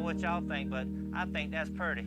what y'all think, but I think that's pretty.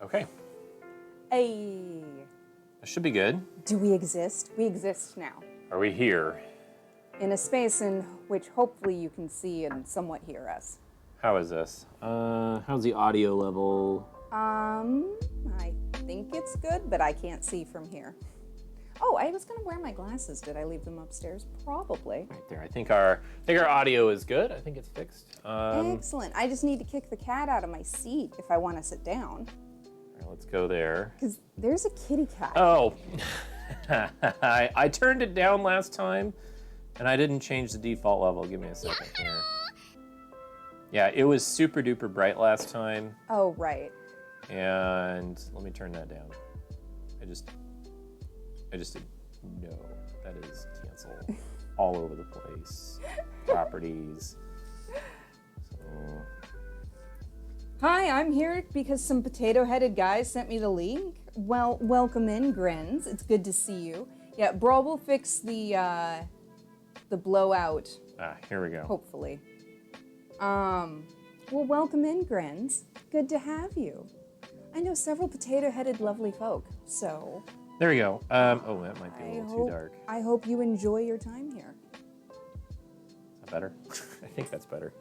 Okay. Hey. That should be good. Do we exist? We exist now. Are we here? In a space in which hopefully you can see and somewhat hear us. How is this? How's the audio level? I think it's good, but I can't see from here. Oh, I was gonna wear my glasses. Did I leave them upstairs? Probably. Right there. I think our audio is good. I think it's fixed. Excellent. I just need to kick the cat out of my seat if I want to sit down. All right, let's go there. Because there's a kitty cat. Oh, I turned it down last time, and I didn't change the default level. Give me a second here. Yeah, it was super duper bright last time. Oh, right. And let me turn that down. I just did no. That is cancel all over the place. Properties. So. Hi, I'm here because some potato-headed guys sent me the link. Well, welcome in, Grins. It's good to see you. Yeah, Brawl will fix the blowout. Here we go. Hopefully. Well, welcome in, Grins. Good to have you. I know several potato-headed lovely folk, so... There we go. Oh, that might be a little too dark. I hope you enjoy your time here. Is that better? I think that's better.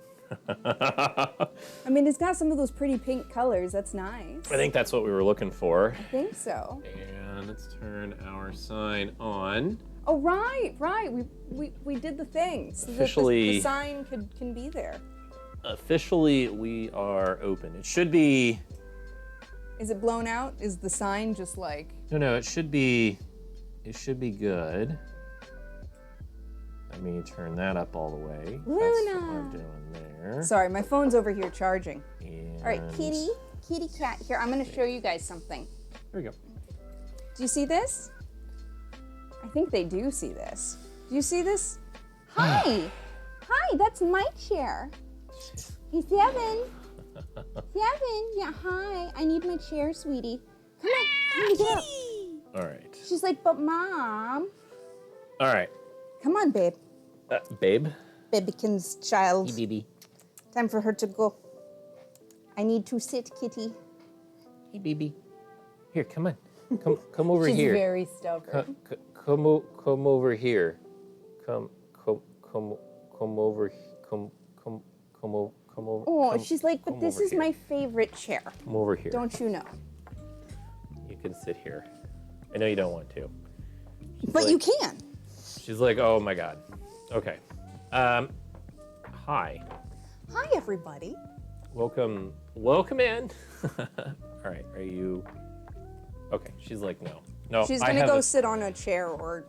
I mean, it's got some of those pretty pink colors. That's nice. I think that's what we were looking for. I think so. And let's turn our sign on. Oh, right. We did the thing so Officially, that the sign can be there. Officially, we are open. It should be... Is it blown out? Is the sign just like... No, it should be good. Let me turn that up all the way. Luna! That's what I'm doing there. Sorry, my phone's over here charging. And All right, kitty cat. Here, I'm going to show you guys something. Here we go. Do you see this? I think they do see this. Do you see this? Hi! Hi, that's my chair. Hey, Seven. Seven, yeah, hi. I need my chair, sweetie. Come on, come get up. All right. She's like, but Mom. All right. Come on, babe. Babe? Babykins child. Hey, baby. Time for her to go. I need to sit, kitty. Hey, baby. Here, come on. Come over She's here. She's very stubborn. Come over here. Come over. Oh, she's like, but this is here. my favorite chair. Come over here. Don't you know? You can sit here. I know you don't want to. But you can. She's like, oh my God. Okay. Hi. Hi, everybody. Welcome in. All right, are you... Okay, she's like, no. She's gonna go sit on a chair or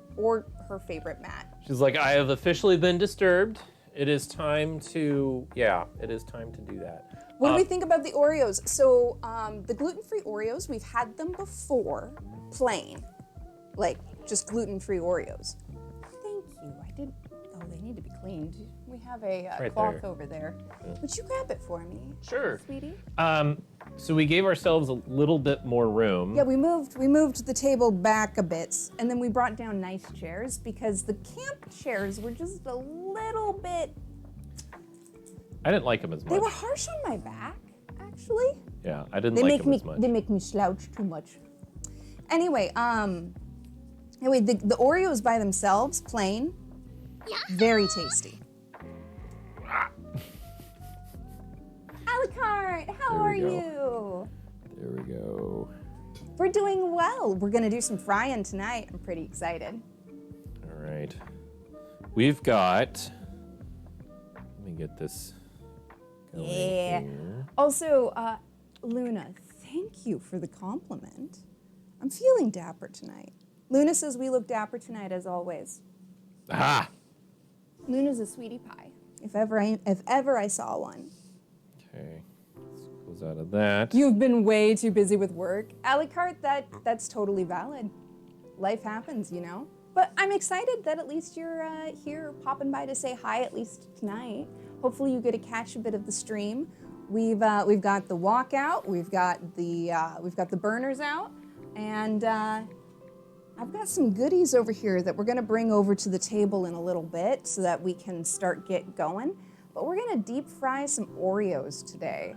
her favorite mat. She's like, I have officially been disturbed. It is time to do that. What do we think about the Oreos? So the gluten-free Oreos, we've had them before, plain, like just gluten-free Oreos. Thank you. I did. Oh, they need to be cleaned. We have a right cloth there. over there. Yeah. Would you grab it for me? Sure, sweetie. So we gave ourselves a little bit more room. Yeah, we moved the table back a bit, and then we brought down nice chairs because the camp chairs were just a little bit. I didn't like them as much. They were harsh on my back, actually. Yeah, I didn't like them as much. They make me slouch too much. Anyway, the Oreos by themselves, plain, very tasty. Alucard, how are you? There we go. We're doing well. We're gonna do some frying tonight. I'm pretty excited. All right. We've got, let me get this going here. Also, Luna, thank you for the compliment. I'm feeling dapper tonight. Luna says we look dapper tonight as always. Aha! Luna's a sweetie pie, if ever I saw one. Okay, let's close out of that. You've been way too busy with work. Alucard, that's totally valid. Life happens, you know? But I'm excited that at least you're here popping by to say hi, at least tonight. Hopefully you get to catch a bit of the stream. We've got the walkout, we've got the burners out, and I've got some goodies over here that we're gonna bring over to the table in a little bit so that we can start get going. But we're gonna deep fry some Oreos today.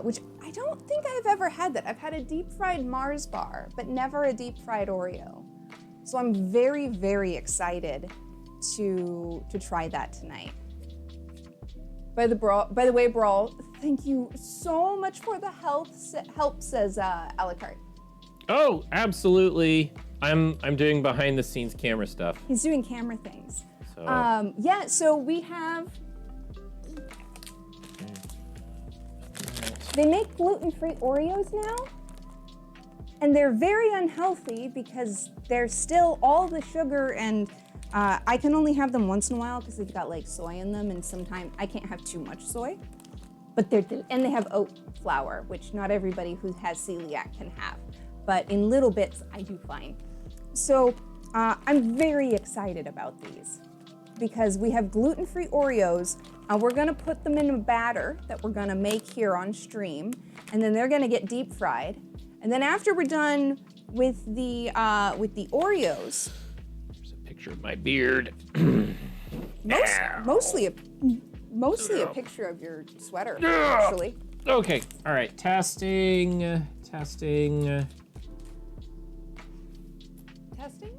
which I don't think I've ever had that. I've had a deep fried Mars bar, but never a deep fried Oreo. So I'm very, very excited to try that tonight. By the way, Brawl, thank you so much for the help, says a la carte. Oh, absolutely. I'm doing behind the scenes camera stuff. He's doing camera things. So. Yeah, so we have, they make gluten-free Oreos now, and they're very unhealthy because they're still all the sugar, and I can only have them once in a while because they've got like soy in them, and sometimes I can't have too much soy. But and they have oat flour, which not everybody who has celiac can have. But in little bits, I do fine. So I'm very excited about these because we have gluten-free Oreos. We're gonna put them in a batter that we're gonna make here on stream, and then they're gonna get deep fried. And then after we're done with the Oreos, There's a picture of my beard. mostly a picture of your sweater, actually. Okay, all right, testing. Testing?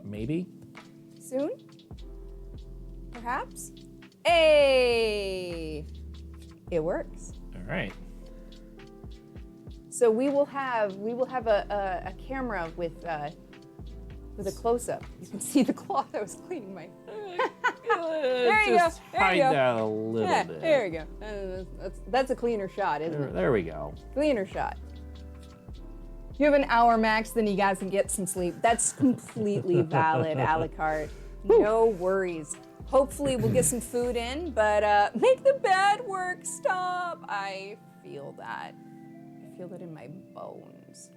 Maybe. Soon? Perhaps? Hey! It works. All right. So we will have a camera with a close-up. You can see the cloth I was cleaning my. There you go. Just hide that a little bit. There you go. That's a cleaner shot, isn't it? There we go. Cleaner shot. You have an hour max, then you guys can get some sleep. That's completely valid, a la carte. No worries. Hopefully we'll get some food in, but make the bad work stop. I feel that. I feel that in my bones.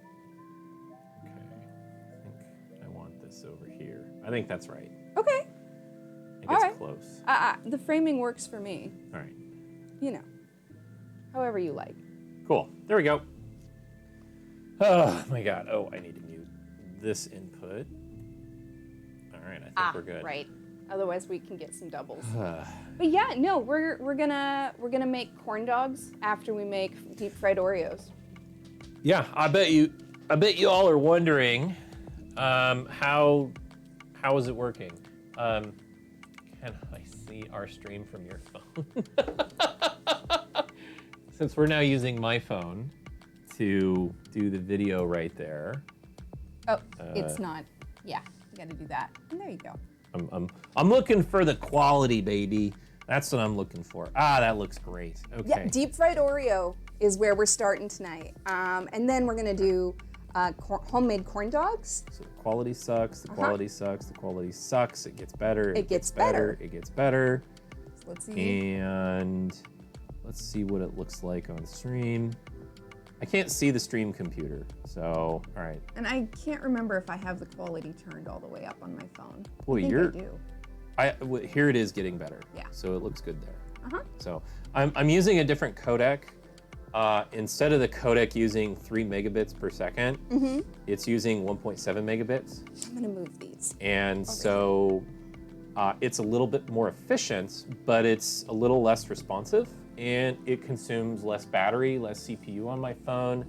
Okay, I think I want this over here. I think that's right. Okay. I think All it's right. close. The framing works for me. All right. You know, however you like. Cool. There we go. Oh my God. Oh, I need to mute this input. All right. I think we're good. Right. Otherwise, we can get some doubles. But yeah, no, we're gonna make corn dogs after we make deep fried Oreos. Yeah, I bet you all are wondering how is it working? Can I see our stream from your phone? Since we're now using my phone to do the video right there. Oh, it's not. Yeah, you gotta do that. And there you go. I'm looking for the quality, baby. That's what I'm looking for. Ah, that looks great. Okay. Yeah, deep fried Oreo is where we're starting tonight. And then we're gonna do homemade corn dogs. So the quality sucks, the quality sucks, the quality sucks. It gets better, It gets better. It gets better. So let's see. And let's see what it looks like on stream. I can't see the stream computer, so all right. And I can't remember if I have the quality turned all the way up on my phone. Well, I think I do. Here it is getting better. Yeah. So it looks good there. Uh-huh. So I'm using a different codec. Instead of the codec using 3 megabits per second, it's using 1.7 megabits. I'm gonna move these. And so it's a little bit more efficient, but it's a little less responsive, and it consumes less battery, less CPU on my phone,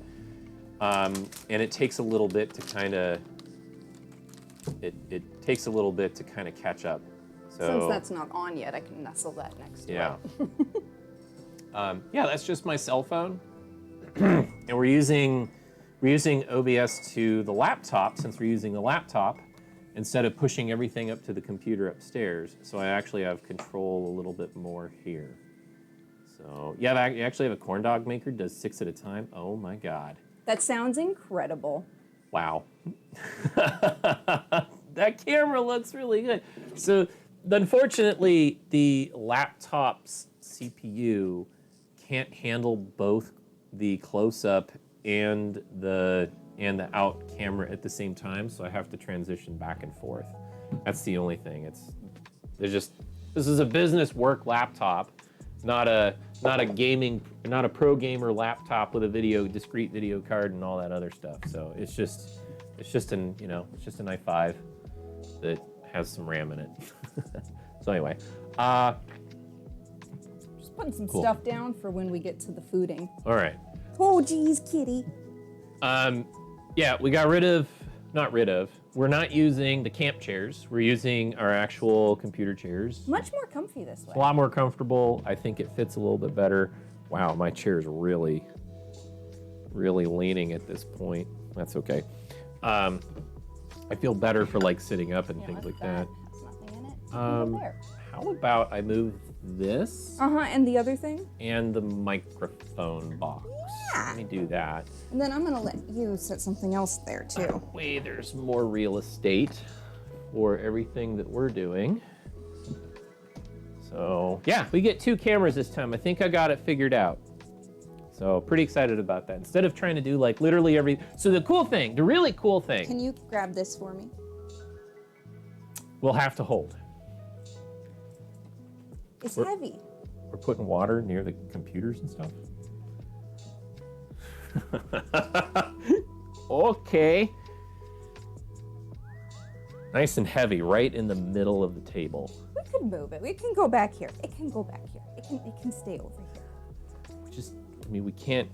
and it takes a little bit to kind of catch up. So Since that's not on yet, I can nestle that next to it. Yeah, that's just my cell phone, and we're using OBS to the laptop since we're using the laptop instead of pushing everything up to the computer upstairs. So I actually have control a little bit more here. So you actually have a corn dog maker, does 6 at a time. Oh my God. That sounds incredible. Wow. That camera looks really good. So unfortunately, the laptop's CPU can't handle both the close-up and the out camera at the same time, so I have to transition back and forth. That's the only thing. This is a business work laptop. It's not a pro gamer laptop with a discrete video card and all that other stuff. So it's just an i5 that has some RAM in it. So anyway, Just putting some stuff down for when we get to the fooding. all right. Oh, geez, kitty. Yeah, we got we're not using the camp chairs. We're using our actual computer chairs. Much more comfy this way. It's a lot more comfortable. I think it fits a little bit better. Wow, my chair is really leaning at this point. That's okay. I feel better for like sitting up and things like that. Has nothing in it. You can go there. How about I move this And the other thing? and the microphone box? Yeah. Let me do that. And then I'm gonna let you set something else there too. Way there's more real estate for everything that we're doing. So yeah, we get 2 cameras this time. I think I got it figured out. So pretty excited about that. Instead of trying to do like literally so the really cool thing. Can you grab this for me? We'll have to hold. It's heavy. We're putting water near the computers and stuff. Okay. Nice and heavy, right in the middle of the table. We could move it. We can go back here. It can go back here. It can stay over here. We can't.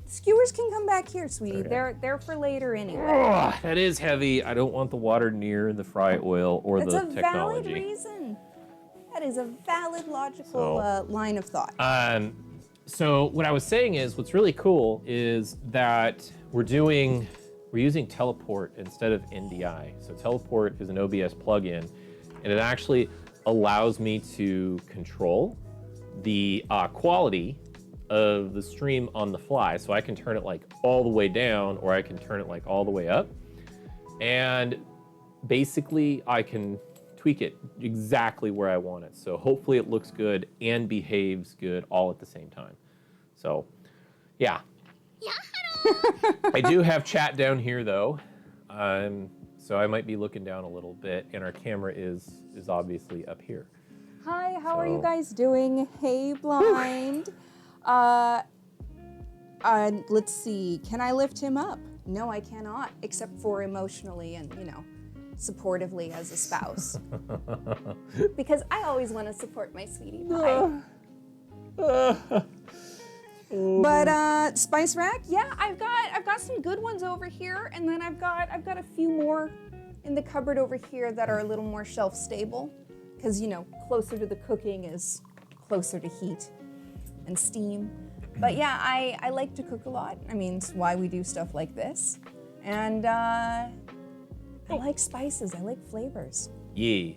Skewers can come back here, sweetie. Okay. They're for later anyway. Oh, that is heavy. I don't want the water near the fry oil or That's the a technology. valid reason. That is a valid, logical line of thought. So what I was saying is, what's really cool is that we're using Teleport instead of NDI. So Teleport is an OBS plugin, and it actually allows me to control the quality of the stream on the fly. So I can turn it like all the way down, or I can turn it like all the way up. And basically I can tweak it exactly where I want it. So hopefully it looks good and behaves good all at the same time. So yeah. I do have chat down here though. So I might be looking down a little bit, and our camera is obviously up here. Hi, how are you guys doing? Hey, Blind. Let's see. Can I lift him up? No, I cannot, except for emotionally and, supportively as a spouse. Because I always want to support my sweetie pie. But Spice Rack, yeah, I've got some good ones over here, and then I've got a few more in the cupboard over here that are a little more shelf stable, because closer to the cooking is closer to heat and steam. But yeah, I like to cook a lot. I mean, it's why we do stuff like this, and I like spices. I like flavors. Yeah.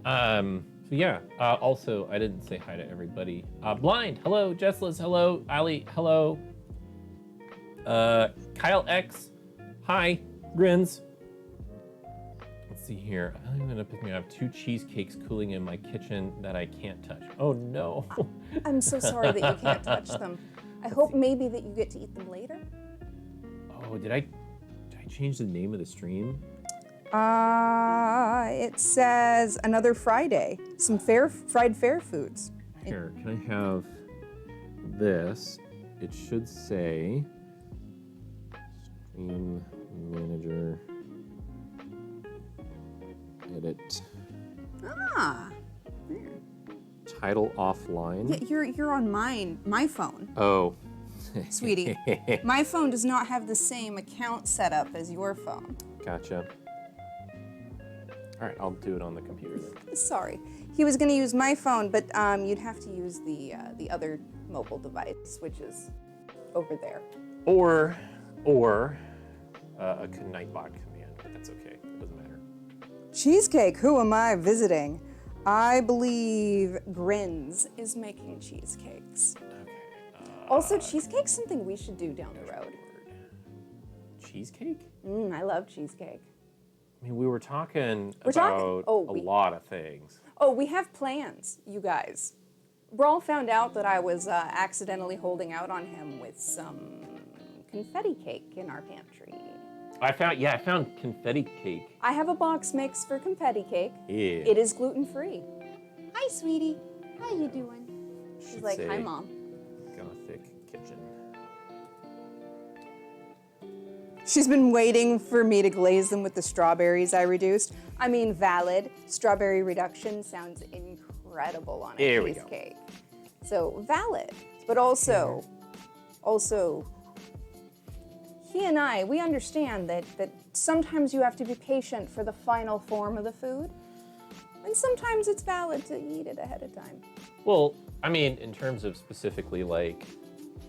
So yeah, also, I didn't say hi to everybody. Blind, hello. Jesslis, hello. Ali, hello. Kyle X, hi. Grins. Let's see here. I'm gonna pick me up 2 cheesecakes cooling in my kitchen that I can't touch. Oh no. I'm so sorry that you can't touch them. I hope maybe that you get to eat them later. Oh, did I change the name of the stream? It says another Friday. Some fried fair foods. Here, can I have this? It should say Stream Manager Edit. Title offline. Yeah, you're on my phone. Oh. Sweetie, my phone does not have the same account set up as your phone. Gotcha. All right, I'll do it on the computer then. Sorry. He was going to use my phone, but you'd have to use the other mobile device, which is over there. Or a Nightbot command, but that's okay. It doesn't matter. Cheesecake, who am I visiting? I believe Grins is making cheesecakes. Okay. Also, cheesecake's something we should do down the road. Cheesecake? I love cheesecake. I mean, we were talking about a lot of things. Oh, we have plans, you guys. Brawl found out that I was accidentally holding out on him with some confetti cake in our pantry. I found confetti cake. I have a box mix for confetti cake. Yeah. It is gluten-free. Hi, sweetie. How you doing? She's like, hi, Mom. Gothic Kitchen. She's been waiting for me to glaze them with the strawberries I reduced. I mean, valid. Strawberry reduction sounds incredible on a cheesecake. So valid, but also he and I, we understand that sometimes you have to be patient for the final form of the food, and sometimes it's valid to eat it ahead of time. Well, I mean, in terms of specifically like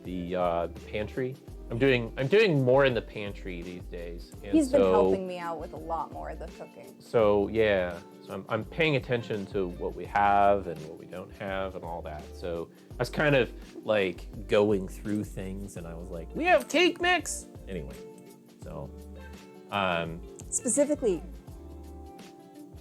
the pantry, I'm doing more in the pantry these days. And He's been helping me out with a lot more of the cooking. So yeah, so I'm paying attention to what we have and what we don't have and all that. So I was kind of like going through things, and I was like, we have cake mix anyway. So Specifically,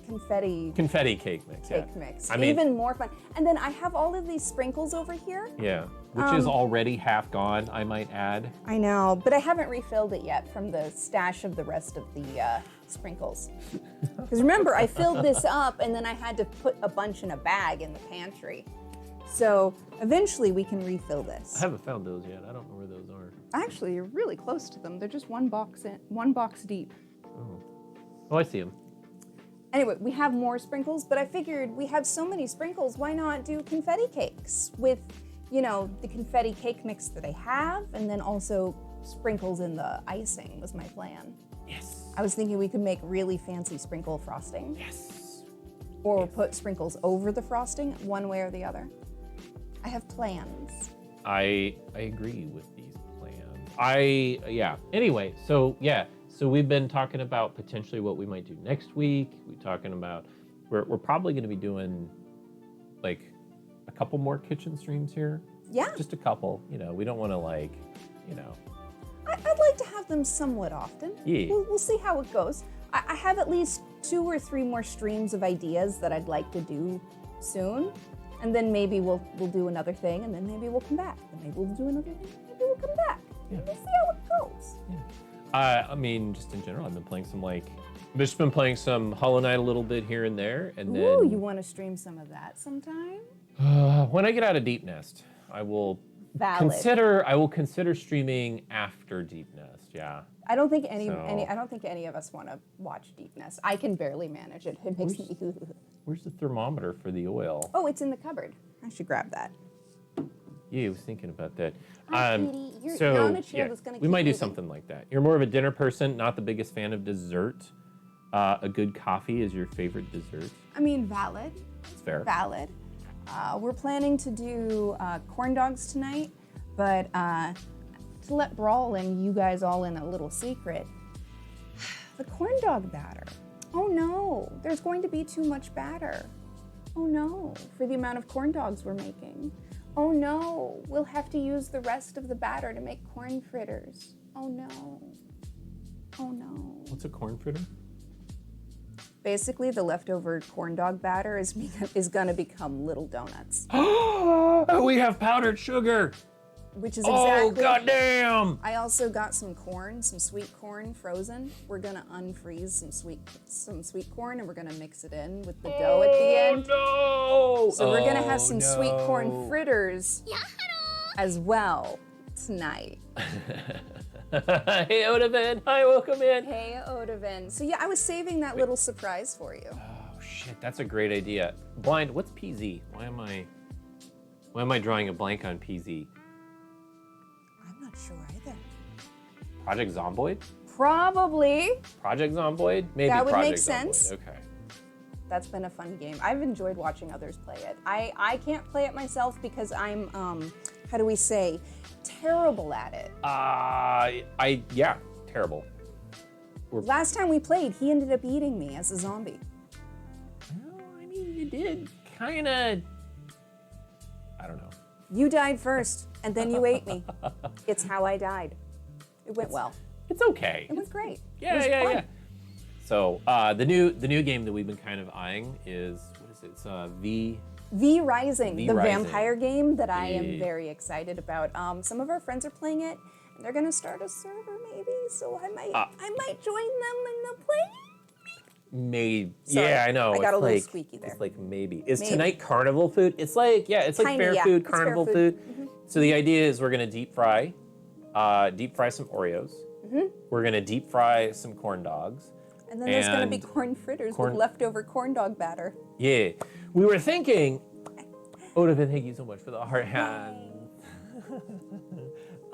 confetti cake mix. cake mix. I mean, even more fun. And then I have all of these sprinkles over here. yeah, which is already half gone, I might add. I know, but I haven't refilled it yet from the stash of the rest of the sprinkles. Because remember, I filled this up and then I had to put a bunch in a bag in the pantry. So eventually we can refill this. I haven't found those yet. I don't know where those are. Actually, you're really close to them. They're just one box deep. Oh, I see them. Anyway, we have more sprinkles, but I figured we have so many sprinkles, why not do confetti cakes with, you know, the confetti cake mix that I have, and then also sprinkles in the icing was my plan. Yes. I was thinking we could make really fancy sprinkle frosting. Yes. Or put sprinkles over the frosting, one way or the other. I have plans. I agree with these plans. Yeah. Anyway, so we've been talking about potentially what we might do next week. We're probably going to be doing like a couple more kitchen streams here. Yeah. Just a couple. You know, we don't want to like. I'd like to have them somewhat often. Yeah. We'll see how it goes. I have at least 2 or 3 more streams of ideas that I'd like to do soon. And then maybe we'll do another thing, and then maybe we'll come back. And maybe we'll do another thing, maybe we'll come back. Yeah. We'll see how it goes. Yeah. I mean, just in general, I've just been playing some Hollow Knight a little bit here and there, and then. Ooh, you want to stream some of that sometime? When I get out of Deep Nest, I will Valid. consider streaming after Deep Nest. Yeah. I don't think any of us want to watch Deep Nest. I can barely manage it. It makes me. Where's the thermometer for the oil? Oh, it's in the cupboard. I should grab that. Yeah, I was thinking about that. Sweetie, you're on a chair that's gonna we keep might do moving. something like that. You're more of a dinner person, not the biggest fan of dessert. A good coffee is your favorite dessert. I mean, valid. It's fair. Valid. We're planning to do corn dogs tonight, but to let Brawl and you guys all in a little secret, the corn dog batter. Oh no, there's going to be too much batter. Oh no, for the amount of corn dogs we're making. Oh no, we'll have to use the rest of the batter to make corn fritters. Oh no. Oh no. What's a corn fritter? Basically, the leftover corn dog batter is going to become little donuts. Oh, we have powdered sugar. Which is exactly. Oh, goddamn! I also got some corn, some sweet corn frozen. We're gonna unfreeze some sweet corn, and we're gonna mix it in with the dough at the end. No! So we're gonna have some sweet corn fritters as well tonight. Hey, Odavan. Hi, welcome in. Hey, Odavan. So yeah, I was saving that little surprise for you. Oh shit, that's a great idea. Blind, what's PZ? Why am I drawing a blank on PZ? I'm not sure either. Project Zomboid? Probably. Project Zomboid? Maybe That would Project make sense. Zomboid. Okay. That's been a fun game. I've enjoyed watching others play it. I can't play it myself because I'm, how do we say, terrible at it. Terrible. Last time we played, he ended up eating me as a zombie. Well, I mean, you did kind of. I don't know. You died first, and then you ate me. It's how I died. It went well. It's okay. It was great. Yeah, It was yeah, fun. yeah. So the new game that we've been kind of eyeing is what is it? It's V Rising, V the Rising. vampire game that I am Yeah. very excited about. Some of our friends are playing it, and they're gonna start a server maybe. So I might join them in the play. Maybe. Sorry, Yeah, I know. I got It's a little like, squeaky there. It's like maybe. Is Maybe. tonight carnival food? It's like Tiny, fair yeah. food, It's fair carnival food. food. So the idea is we're gonna deep fry some Oreos. Mm-hmm. We're gonna deep fry some corn dogs. And then there's gonna be And corn fritters corn- with leftover corn dog batter. Yeah, we were thinking. Odavan, thank you so much for the heart hands.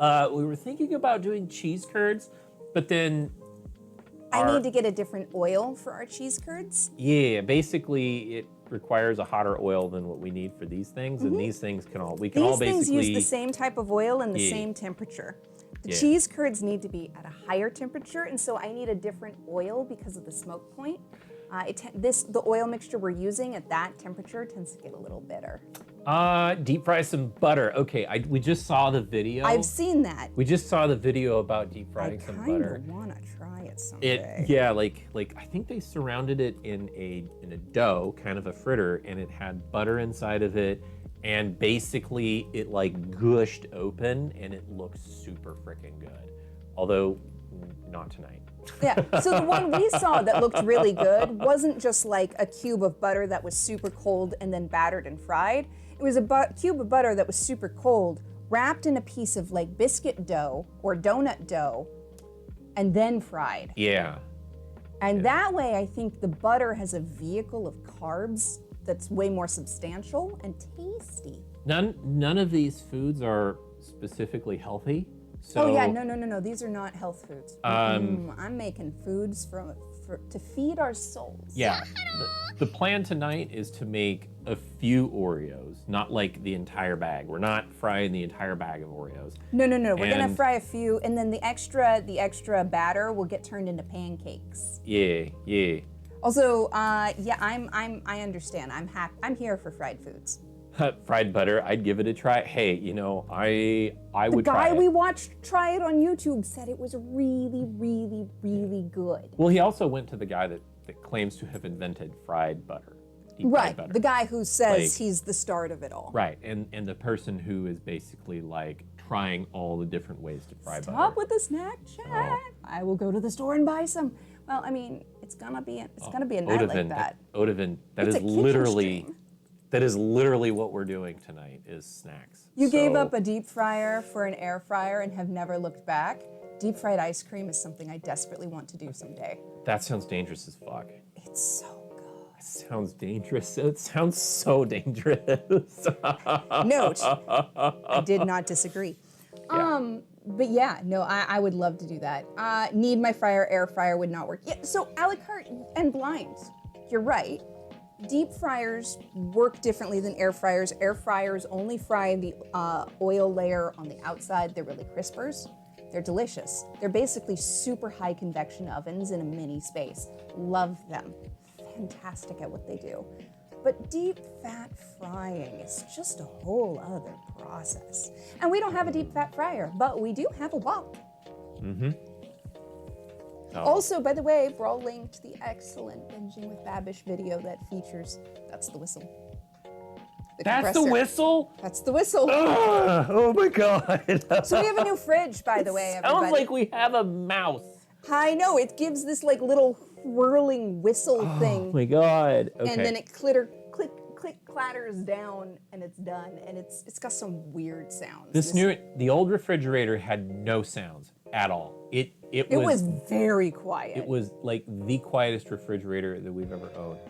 We were thinking about doing cheese curds, but then I need to get a different oil for our cheese curds. yeah, basically it requires a hotter oil than what we need for these things, and these things can all we can all These things basically use the same type of oil and the Yeah. same temperature. The Yeah. cheese curds need to be at a higher temperature, and so I need a different oil because of the smoke point. The oil mixture we're using at that temperature tends to get a little bitter. deep fry some butter. Okay, we just saw the video. I've seen that. We just saw the video about deep I frying some kind butter. of want to try it someday. Yeah, like I think they surrounded it in a dough, kind of a fritter, and it had butter inside of it, and basically it like gushed open, and it looked super freaking good. Although not tonight. Yeah, so the one we saw that looked really good wasn't just like a cube of butter that was super cold and then battered and fried. It was a cube of butter that was super cold, wrapped in a piece of like biscuit dough or donut dough, and then fried. Yeah. And that way, I think the butter has a vehicle of carbs that's way more substantial and tasty. None of these foods are specifically healthy. So, Oh yeah, no. These are not health foods. I'm making foods to feed our souls. Yeah. The plan tonight is to make a few Oreos, not like the entire bag. We're not frying the entire bag of Oreos. No. We're gonna And- fry a few, and then the extra batter will get turned into pancakes. Yeah. Also, yeah, I understand. I'm here for fried foods. Fried butter, I'd give it a try. Hey, I The would guy try it. we watched try it on YouTube said it was really, really, really good. Well, he also went to the guy that claims to have invented fried butter. Deep fried Right, butter. the guy who says Like- he's the start of it all. Right, and the person who is basically like trying all the different ways to fry Stop butter. with the snack chat. I will go to the store and buy some. Well, I mean, it's gonna be a night like that. Odovan, that It's is a kitchen literally stream. that is literally what we're doing tonight is snacks. You gave So- up a deep fryer for an air fryer and have never looked back. Deep fried ice cream is something I desperately want to do someday. That sounds dangerous as fuck. It's so good. It sounds dangerous. It sounds so dangerous. Note, I did not disagree. Yeah. But yeah, no, I would love to do that. Need my fryer, air fryer would not work. Yeah, so a la carte and blinds, you're right. Deep fryers work differently than air fryers. Air fryers only fry the oil layer on the outside. They're really crispers. They're delicious. They're basically super high convection ovens in a mini space. Love them. Fantastic at what they do. But deep fat frying is just a whole other process. And we don't have a deep fat fryer, but we do have a wok. Oh. Also, by the way, Brawl linked the excellent Binging with Babish video that features, that's the whistle. That's the compressor. whistle? That's the whistle. Ugh, oh my god. So we have a new fridge, by the way, everybody. Sounds like we have a mouse. I know, it gives this like little whirling whistle thing. Oh my god. Okay. And then it clatters down and it's done. And it's got some weird sounds. the old refrigerator had no sounds at all. It was very quiet. It was like the quietest refrigerator that we've ever owned.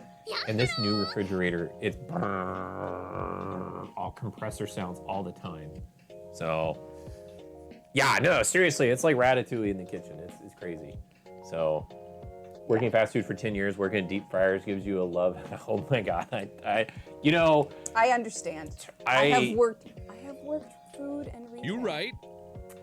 And this new refrigerator, it's all compressor sounds all the time. So, yeah, no, seriously, it's like Ratatouille in the kitchen. It's crazy. So, working fast food for 10 years, working at deep fryers gives you a love. Oh my God, I understand. I have worked food and retail. You right.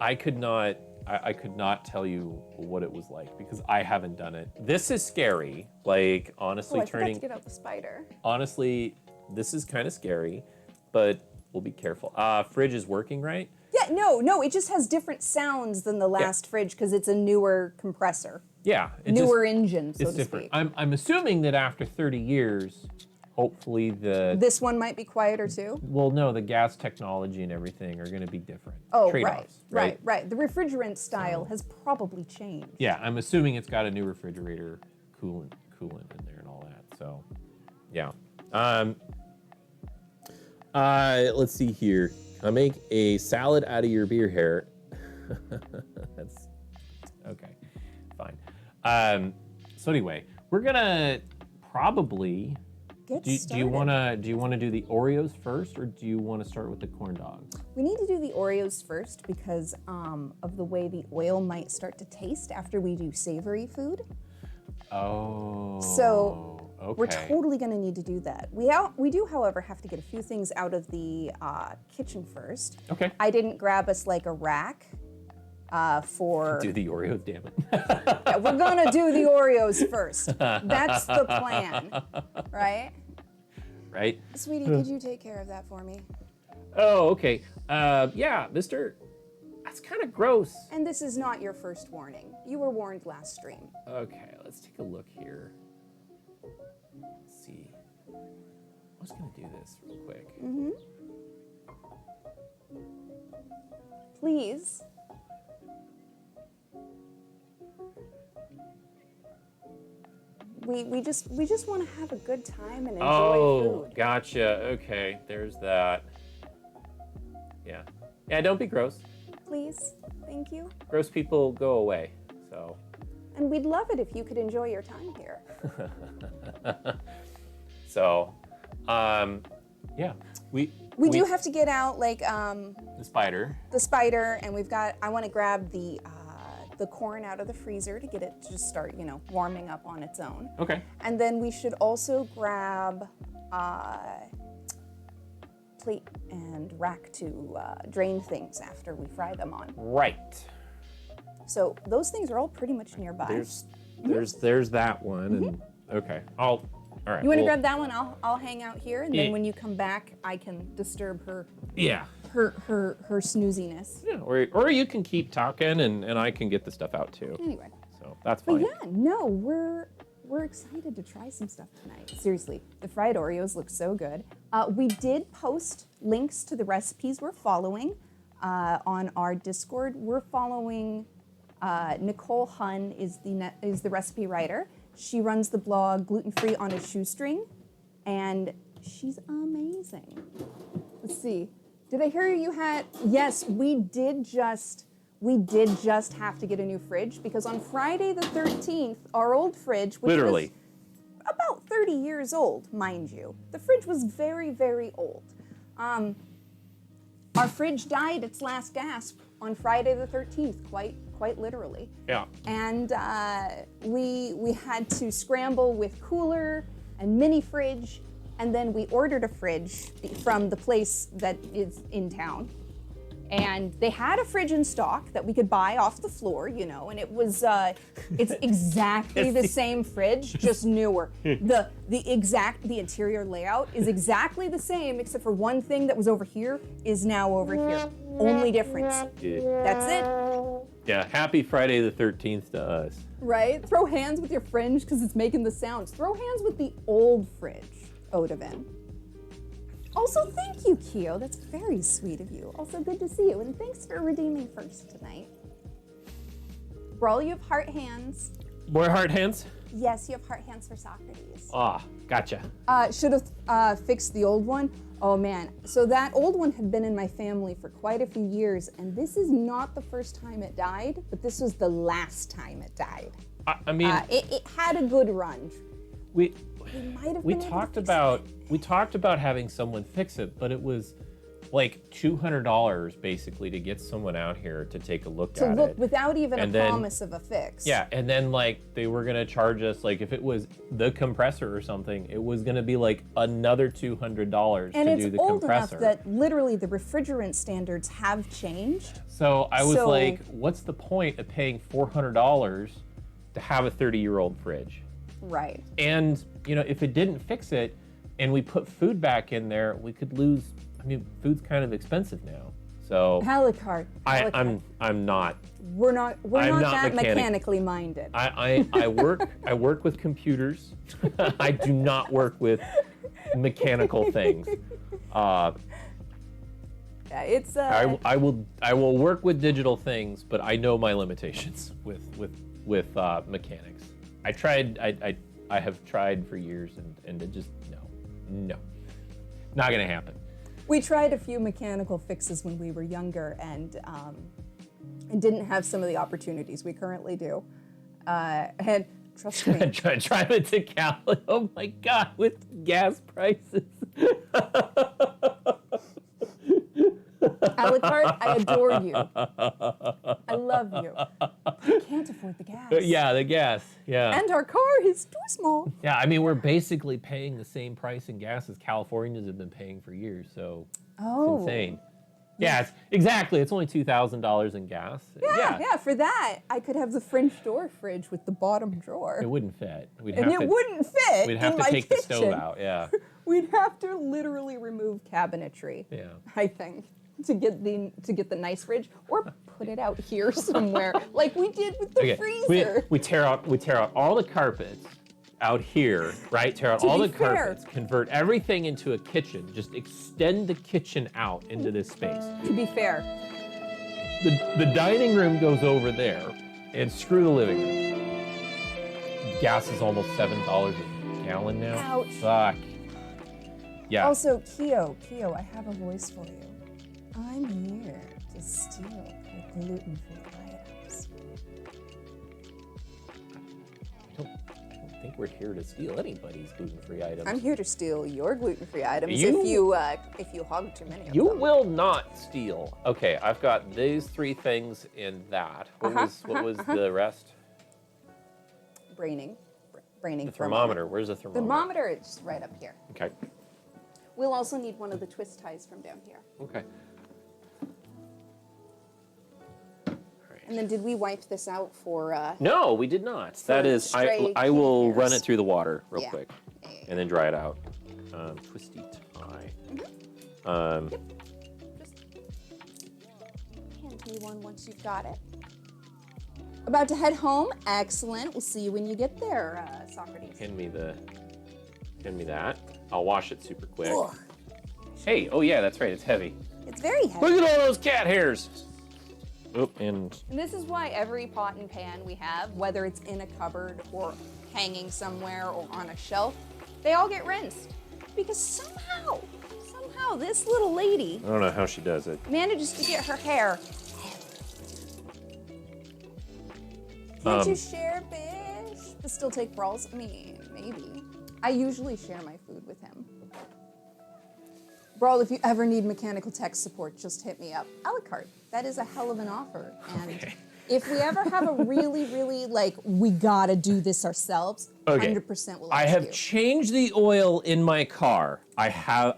I could not tell you what it was like because I haven't done it. This is scary. Like honestly, I forgot to get out the spider. Honestly, this is kind of scary, but we'll be careful. Fridge is working, right? Yeah, no, it just has different sounds than the last fridge because it's a newer compressor. Yeah. Newer engine, so it's to different. speak. I'm assuming that after 30 years, hopefully This one might be quieter too. the gas technology and everything are going to be different. Oh, Trade-offs, right. The refrigerant style has probably changed. Yeah, I'm assuming it's got a new refrigerator coolant in there and all that. So, yeah. Let's see here. I make a salad out of your beer hair. That's okay. Fine. So anyway, we're gonna Get do you started. wanna do the Oreos first, or do you want to start with the corn dogs? We need to do the Oreos first because of the way the oil might start to taste after we do savory food. Oh. So okay. we're totally going to need to do that. We do, however, have to get a few things out of the kitchen first. Okay. I didn't grab us like a rack for... Do the Oreos, damn it. Yeah, we're going to do the Oreos first. That's the plan, right? Right? Sweetie, could you take care of that for me? Oh, okay. Yeah, mister, that's kind of gross. And this is not your first warning. You were warned last stream. Okay, let's take a look here. Let's see. I was going to do this real quick. Mm-hmm. Please. We just want to have a good time and enjoy food. Gotcha. Okay, there's that. Yeah. Yeah, don't be gross. Please. Thank you. Gross people go away, so. And we'd love it if you could enjoy your time here. So, yeah, we do have to get out like the spider. the spider, and I want to grab the corn out of the freezer to get it to just start, warming up on its own. Okay. And then we should also grab plate and rack to drain things after we fry them on. Right. So those things are all pretty much nearby. There's that one, and okay, all right. You want to well, grab that one? I'll hang out here, and then when you come back, I can disturb her. Yeah. Her snooziness. Yeah, or you can keep talking, and I can get the stuff out too. Anyway. So that's But fine. yeah, no, we're excited to try some stuff tonight. Seriously, the fried Oreos look so good. We did post links to the recipes we're following on our Discord. We're following Nicole Hun is the recipe writer. She runs the blog Gluten Free on a Shoestring, and she's amazing. Let's see. Did I hear you had? Yes, we did just have to get a new fridge because on Friday the 13th, our old fridge, which Literally. was about 30 years old, mind you, the fridge was very, very old. Our fridge died its last gasp on Friday the 13th, quite literally. Yeah. And we had to scramble with cooler and mini fridge, and then we ordered a fridge from the place that is in town. And they had a fridge in stock that we could buy off the floor, and it was it's exactly the same fridge, just newer. The interior layout is exactly the same, except for one thing that was over here is now over here. Only difference. Yeah. That's it. Yeah. Happy Friday the 13th to us. Right? Throw hands with your fridge because it's making the sounds. Throw hands with the old fridge, Odaven. Also, thank you, Keo. That's very sweet of you. Also, good to see you, and thanks for redeeming first tonight. Brawl, you have heart hands. More heart hands? Yes, you have heart hands for Socrates. Ah, gotcha. Should have fixed the old one. Oh man, so that old one had been in my family for quite a few years, and this is not the first time it died, but this was the last time it died. I mean, it had a good run. we might have we been able to talked fix about it. we talked about having someone fix it, but it was like $200 basically to get someone out here to take a look To at look it. without even And a then- promise of a fix. Yeah, and then like they were gonna charge us, like if it was the compressor or something, it was gonna be like another $200 And to it's do the old compressor. enough that literally the refrigerant standards have changed. So I was So- like, what's the point of paying $400 to have a 30-year-old fridge? Right. And if it didn't fix it, and we put food back in there, we could lose. I mean, food's kind of expensive now, so Alucard. I'm not. We're not I'm not that mechanic. mechanically minded. I work with computers. I do not work with mechanical things. Yeah, it's I will work with digital things, but I know my limitations with mechanics. I have tried for years, and it just no, not gonna happen. We tried a few mechanical fixes when we were younger, and didn't have some of the opportunities we currently do. And trust me, Drive it to Cali. Oh my God, with gas prices. A la carte, I adore you. I love you. I can't afford the gas. Yeah, the gas. Yeah. And our car is too small. Yeah, I mean, we're basically paying the same price in gas as Californians have been paying for years, so Oh. it's insane. Yeah, exactly. It's only $2,000 in gas. Yeah, for that, I could have the French door fridge with the bottom drawer. It wouldn't fit. We'd And it wouldn't fit We'd have in to my take the kitchen. stove out, yeah. We'd have to literally remove cabinetry. Yeah. I think to get the nice fridge, or put it out here somewhere, like we did with the freezer. We tear out all the carpets out here, right? Tear out all the carpets, convert everything into a kitchen, just extend the kitchen out into this space. To be fair, The dining room goes over there, and screw the living room. Gas is almost $7 a gallon now. Ouch. Fuck. Yeah. Also, Keo, I have a voice for you. I'm here to steal your gluten-free items. I don't think we're here to steal anybody's gluten-free items. I'm here to steal your gluten-free items You- if you hog too many of You them. will not steal. Okay, I've got these 3 things in that. What was the rest? Braining The for a moment. thermometer. Where's the thermometer? Thermometer is right up here. Okay. We'll also need one of the twist ties from down here. Okay. And then did we wipe this out for No, we did not. That is, stray I will hairs. run it through the water real Yeah. quick, Yeah. and then dry it out. Twisty tie. Just hand me one once you've got it. About to head home. Excellent. We'll see you when you get there, Socrates. Hand me that. I'll wash it super quick. Ugh. Hey, oh yeah, that's right. It's heavy. It's very heavy. Look at all those cat hairs. Oh, and And this is why every pot and pan we have, whether it's in a cupboard or hanging somewhere or on a shelf, they all get rinsed. Because somehow this little lady I don't know how she does it. manages to get her hair. Can't you share, Bish? But still take brawls? I mean, maybe. I usually share my food with him. Brawl, if you ever need mechanical tech support, just hit me up. A la carte. That is a hell of an offer. And Okay. if we ever have a really, really, like, we gotta do this ourselves, 100% will I ask have you. changed the oil in my car. I have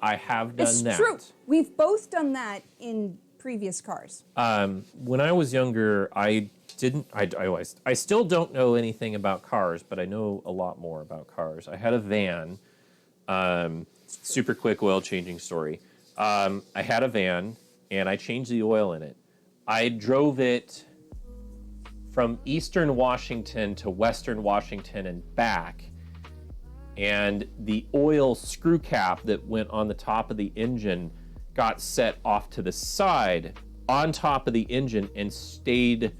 done It's that. true. We've both done that in previous cars. When I was younger, I still don't know anything about cars, but I know a lot more about cars. I had a van, super quick oil changing story. I had a van and I changed the oil in it. I drove it from Eastern Washington to Western Washington and back. And the oil screw cap that went on the top of the engine got set off to the side on top of the engine and stayed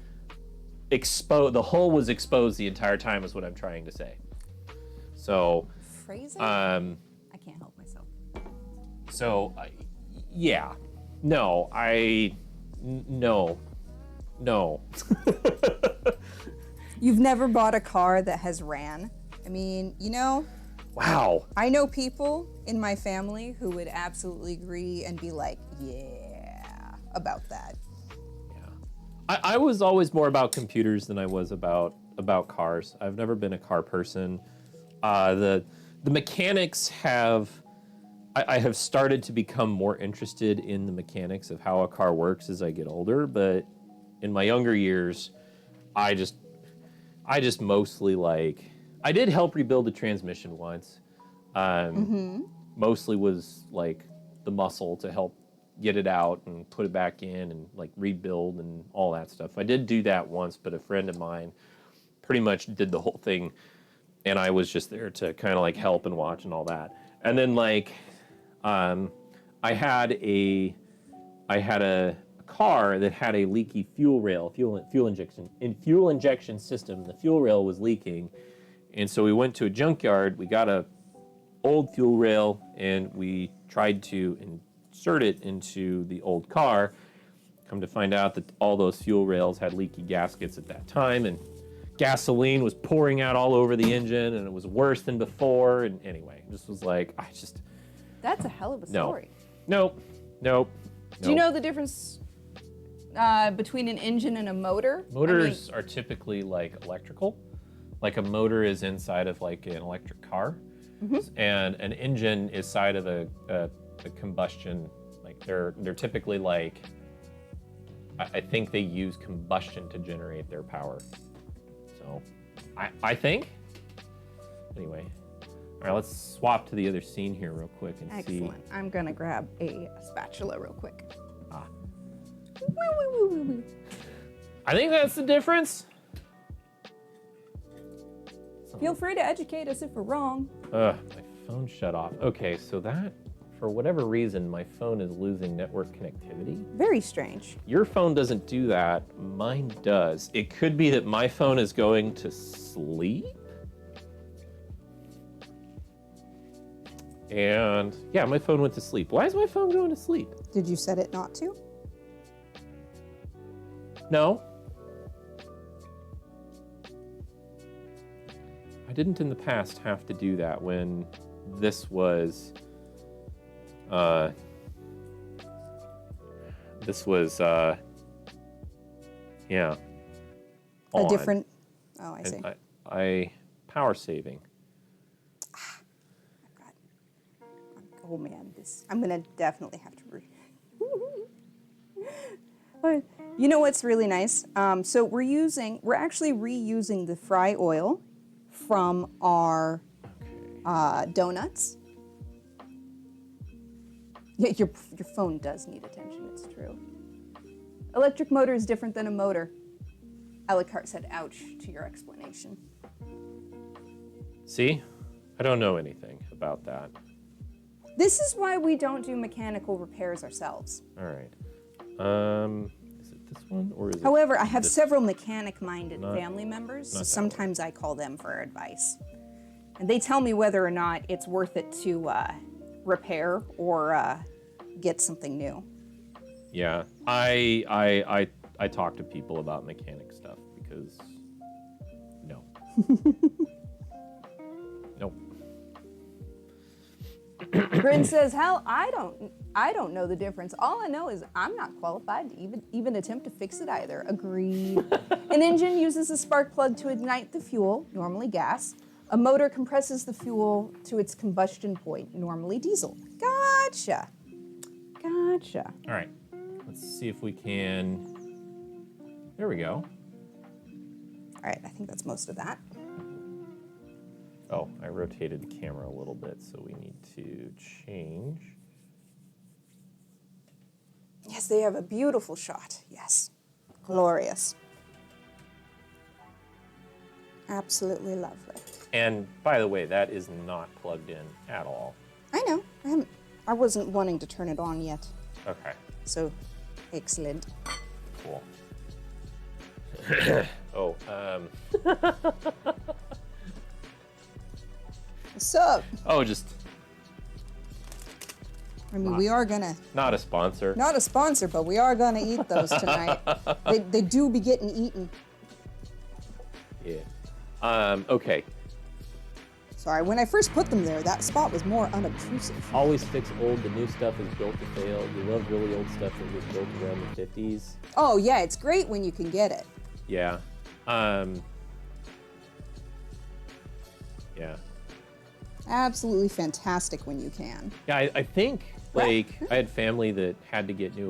exposed. The hull was exposed the entire time is what I'm trying to say. So, Phrasing? I can't help myself. so yeah, no, no. You've never bought a car that has ran? I mean, you know, Wow. I know people in my family who would absolutely agree and be like, yeah, about that. I was always more about computers than I was about cars. I've never been a car person. The mechanics have. I have started to become more interested in the mechanics of how a car works as I get older, but in my younger years, I just mostly I did help rebuild a transmission once. Mostly was like the muscle to help get it out and put it back in and like rebuild and all that stuff. I did do that once, but a friend of mine pretty much did the whole thing, and I was just there to kind of like help and watch and all that. And then I had a car that had a leaky fuel rail, fuel injection system. The fuel rail was leaking, and so we went to a junkyard. We got a old fuel rail, and we tried to insert it into the old car. Come to find out that all those fuel rails had leaky gaskets at that time, and gasoline was pouring out all over the engine, and it was worse than before. And anyway, this was like, That's a hell of a story. Nope. Do you Nope. know the difference between an engine and a motor? Motors are typically like electrical. Like a motor is inside of like an electric car, and an engine is side of a combustion. Like they're typically like, I think they use combustion to generate their power. So, I think. Anyway, all right, let's swap to the other scene here real quick and see. Excellent. I'm gonna grab a spatula real quick. Ah. Woo, woo, woo, woo, woo. I think that's the difference. Feel free to educate us if we're wrong. My phone shut off. Okay, so that, for whatever reason, my phone is losing network connectivity. Very strange. Your phone doesn't do that, mine does. It could be that my phone is going to sleep. And yeah, my phone went to sleep. Why is my phone going to sleep? Did you set it not to? No. I didn't in the past have to do that when this was, yeah. A on. different. Oh, I And see. I power saving. Oh man, this. I'm gonna definitely have to. But you know what's really nice? So we're actually reusing the fry oil from our donuts. Yeah, your phone does need attention. It's true. Electric motor is different than a motor. Alucard said, "Ouch" to your explanation. See? I don't know anything about that. This is why we don't do mechanical repairs ourselves. All right. Is it this one or is it? However, I have this? several mechanic-minded Not- family members, so not that sometimes I call them for advice. And they tell me whether or not it's worth it to repair or get something new. Yeah, I talk to people about mechanic stuff because no. Nope. Grin says, "Hell, I don't know the difference. All I know is I'm not qualified to even attempt to fix it either." Agreed. An engine uses a spark plug to ignite the fuel, normally gas. A motor compresses the fuel to its combustion point, normally diesel. Gotcha. Gotcha. All right. Let's see if we can. There we go. All right, I think that's most of that. Oh, I rotated the camera a little bit, so we need to change. Yes, they have a beautiful shot. Yes. Glorious. Absolutely lovely. And by the way, that is not plugged in at all. I know. I wasn't wanting to turn it on yet. Okay, So, excellent. cool. Oh, What's up? oh, just I mean, we are gonna, not a sponsor. not a sponsor, but we are gonna eat those tonight. They do be getting eaten. Yeah. Okay. Sorry, when I first put them there, that spot was more unobtrusive. Always fix old. The new stuff is built to fail. You love really old stuff that was built around the 50s. Oh yeah, it's great when you can get it. Yeah. Yeah. Absolutely fantastic when you can. Yeah, I think like I had family that had to get a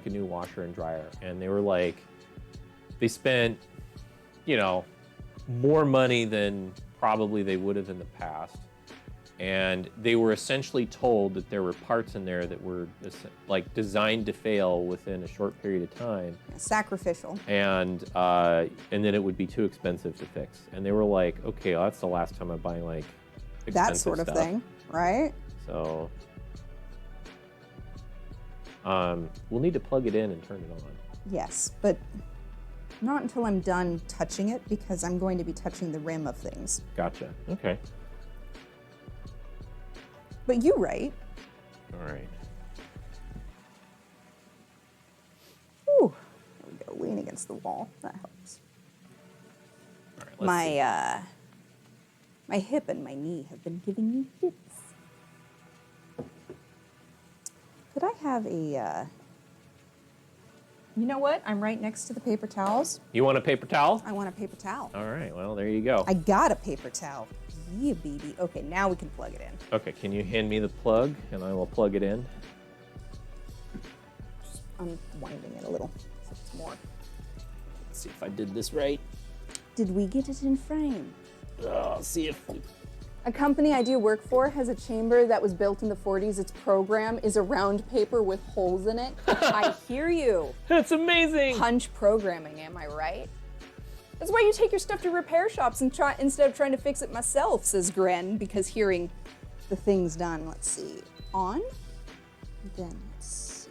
new washer and dryer, and they were like, they spent, more money than probably they would have in the past, and they were essentially told that there were parts in there that were like designed to fail within a short period of time, Sacrificial. and then it would be too expensive to fix. And they were like, okay, well, that's the last time I'm buying like expensive That sort of stuff. thing, right? So, we'll need to plug it in and turn it on. Yes, but not until I'm done touching it, because I'm going to be touching the rim of things. Gotcha. Okay. But you're right. All right. Ooh, there we go. Lean against the wall. That helps. All right. Let's see. My hip and my knee have been giving me fits. Could I have a You know what? I'm right next to the paper towels. You want a paper towel? I want a paper towel. All right, well, there you go. I got a paper towel. Yeah, baby. Okay, now we can plug it in. Okay, can you hand me the plug and I will plug it in? Just unwinding it a little so it's more. Let's see if I did this right. Did we get it in frame? I'll see if... A company I do work for has a chamber that was built in the 40s. Its program is a round paper with holes in it. I hear you. That's amazing! Punch programming, am I right? That's why you take your stuff to repair shops and try instead of trying to fix it myself, says Gren, because hearing the thing's done. Let's see. On? Then let's see.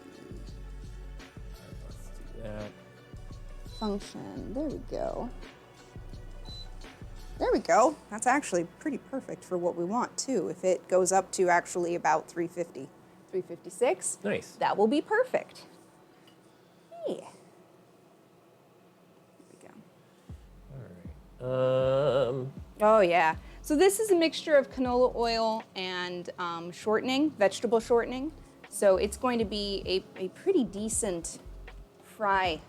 Let's do that. Function. There we go. There we go. That's actually pretty perfect for what we want, too. If it goes up to actually about 350, 356, Nice. that will be perfect. Yeah. There we go. All right. Oh, yeah. So this is a mixture of canola oil and shortening, vegetable shortening. So it's going to be a pretty decent fry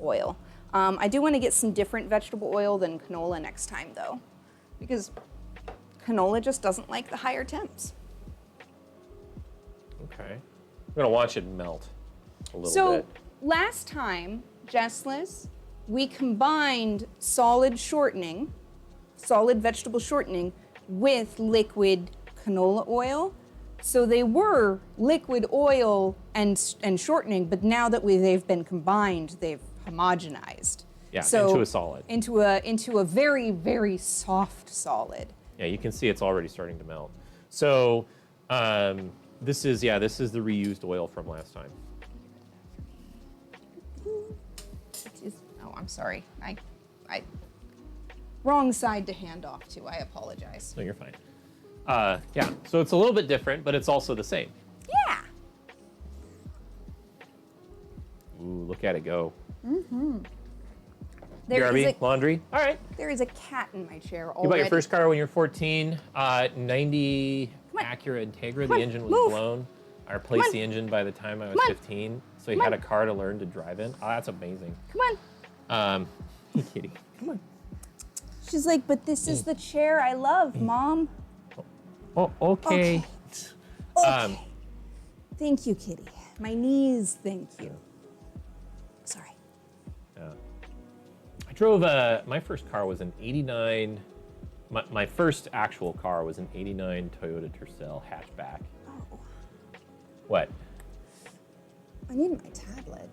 oil. I do want to get some different vegetable oil than canola next time, though, because canola just doesn't like the higher temps. Okay. I'm gonna watch it melt a little So bit. last time, Jesslis, we combined solid shortening, solid vegetable shortening, with liquid canola oil. So they were liquid oil and shortening, but now that they've been combined, they've homogenized. Yeah, So into a solid. Into a very, very soft solid. Yeah, you can see it's already starting to melt. So this is the reused oil from last time. Oh, I'm sorry. I wrong side to hand off to. I apologize. No, you're fine. Yeah, so it's a little bit different, but it's also the same. Yeah. Ooh, look at it go. There is BRB, laundry. All right. There is a cat in my chair already. You bought your first car when you were 14. 90 Acura Integra. The engine was blown. I replaced the engine by the time I was 15. So you had a car to learn to drive in. Oh, that's amazing. Come on. Hey, kitty. Come on. She's like, but this is the chair I love, Mom. Oh, okay. Okay. Thank you, kitty. My knees, thank you. Sorry. I drove my first car was an 89, my first actual car was an 89 Toyota Tercel hatchback. Oh, What? I need my tablet.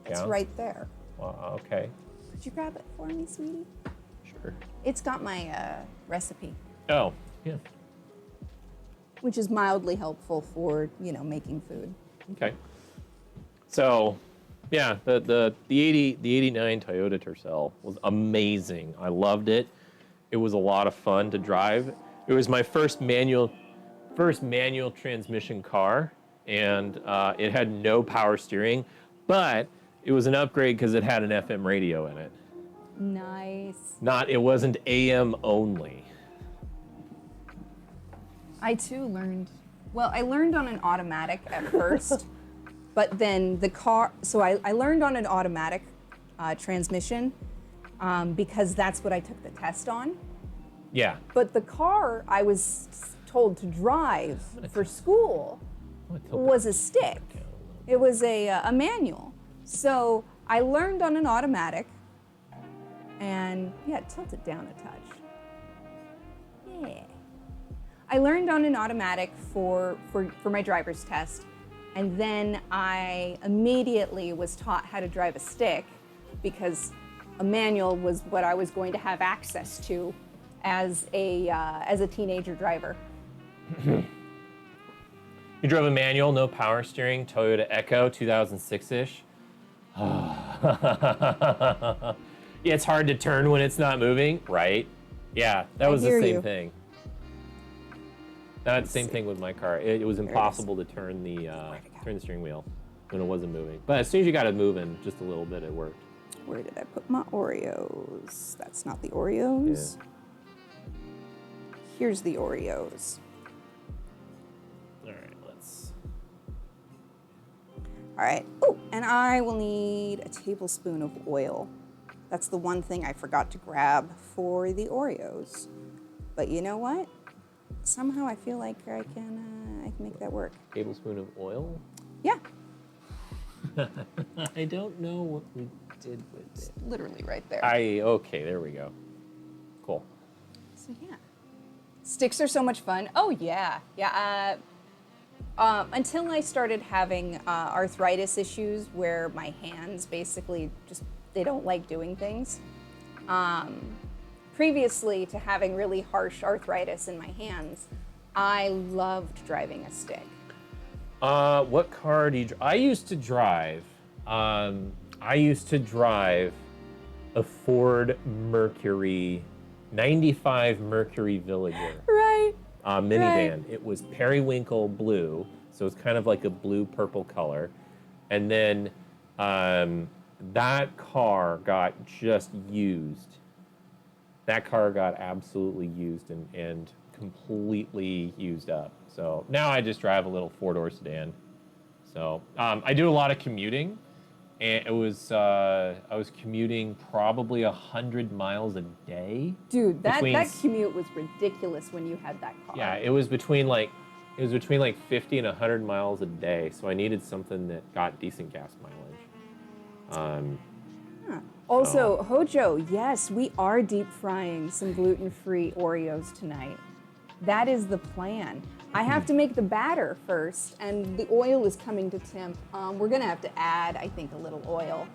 It's Yeah? right there. Well, okay, Could you grab it for me, sweetie? sure. It's got my recipe, Oh, yeah, which is mildly helpful for, making food. okay. So, yeah, the 89 Toyota Tercel was amazing. I loved it. It was a lot of fun to drive. It was my first manual transmission car, and it had no power steering, but it was an upgrade because it had an FM radio in it. Nice. It wasn't AM only. I too learned. Well, I learned on an automatic at first, but then the car. So I learned on an automatic transmission because that's what I took the test on. Yeah. But the car I was told to drive for school was a stick. It was a manual. So I learned on an automatic, and yeah, tilt it down a touch. Yeah. I learned on an automatic for my driver's test, and then I immediately was taught how to drive a stick because a manual was what I was going to have access to as a teenager driver. You drove a manual, no power steering, Toyota Echo, 2006-ish. Yeah, it's hard to turn when it's not moving, right? Yeah, that was the hear same you. thing. That's the same thing with my car. It was impossible to turn the steering wheel when it wasn't moving. But as soon as you got it moving just a little bit, it worked. Where did I put my Oreos? That's not the Oreos. Yeah. Here's the Oreos. All right, let's... All right. Oh, And I will need a tablespoon of oil. That's the one thing I forgot to grab for the Oreos. But you know what? Somehow I feel like I can make that work. Tablespoon of oil? Yeah, I don't know what we did with it. literally right there. Okay, there we go. Cool. So yeah, sticks are so much fun. Oh yeah, yeah. Until I started having arthritis issues where my hands basically just, they don't like doing things. Previously to having really harsh arthritis in my hands, I loved driving a stick. What car do you I used to drive a Ford Mercury, 95 Mercury Villager. Right. Minivan. Right. It was periwinkle blue, so it's kind of like a blue-purple color. And then that car got just used. That car got absolutely used and completely used up. So now I just drive a little four-door sedan. So I do a lot of commuting, and I was commuting probably 100 miles a day. Dude, that commute was ridiculous when you had that car. Yeah, it was between like 50 and 100 miles a day. So I needed something that got decent gas mileage. Also, Hojo, yes, we are deep frying some gluten-free Oreos tonight. That is the plan. I have to make the batter first, and the oil is coming to temp. We're gonna have to add, I think, a little oil.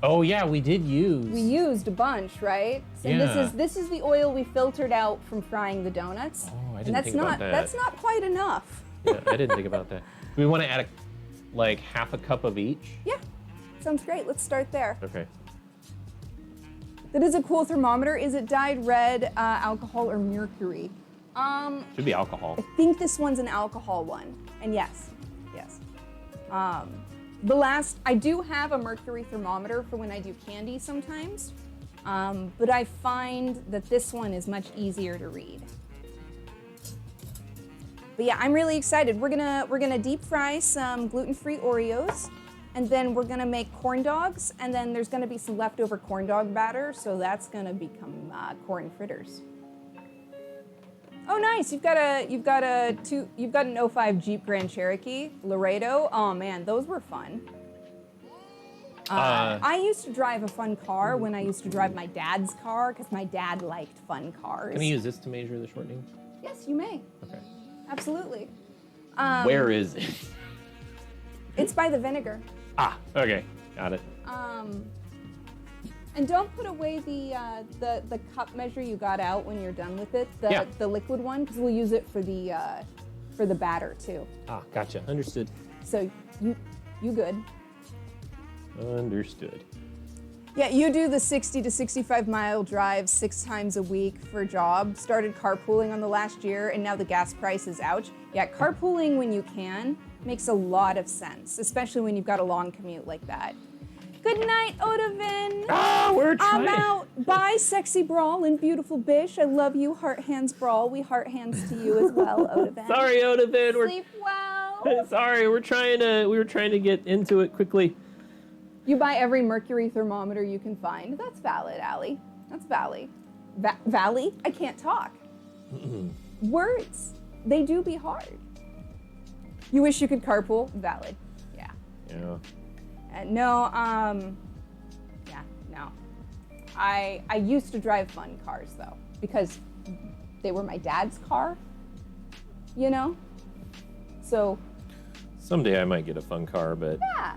Oh yeah, we did use. We used a bunch, right? And Yeah. this is the oil we filtered out from frying the donuts. Oh, I and didn't that's think not about that. that's not quite enough. Yeah, I didn't think about that. Do we want to add like half a cup of each? Yeah, sounds great. Let's start there. Okay. That is a cool thermometer. Is it dyed red, alcohol, or mercury? Should be alcohol. I think this one's an alcohol one. And yes. I do have a mercury thermometer for when I do candy sometimes, but I find that this one is much easier to read. But yeah, I'm really excited. We're gonna deep fry some gluten-free Oreos, and then we're gonna make corn dogs, and then there's gonna be some leftover corn dog batter, so that's gonna become corn fritters. Oh, nice! You've got an '05 Jeep Grand Cherokee Laredo. Oh man, those were fun. I used to drive a fun car when I used to drive my dad's car because my dad liked fun cars. Can I use this to measure the shortening? Yes, you may. Okay. Absolutely. Where is it? It's by the vinegar. Okay, got it. And don't put away the cup measure you got out when you're done with it, the liquid one, because we'll use it for the batter too. Gotcha. Understood. So you good? Understood. Yeah, you do the 60 to 65 mile drive 6 times a week for a job. Started carpooling on the last year, and now the gas price is ouch. Yeah, carpooling when you can makes a lot of sense, especially when you've got a long commute like that. Good night, Odavin. We're trying. I'm out. Bye, sexy brawl and beautiful bish. I love you, heart hands brawl. We heart hands to you as well, Odavin. Sorry, Odavin. Sleep well. Sorry, we were trying to get into it quickly. You buy every mercury thermometer you can find. That's valid, Allie. That's valid. Valley? I can't talk. Words. They do be hard. You wish you could carpool? Valid. Yeah. Yeah. No. I used to drive fun cars though, because they were my dad's car, you know? So. Someday I might get a fun car, but. Yeah.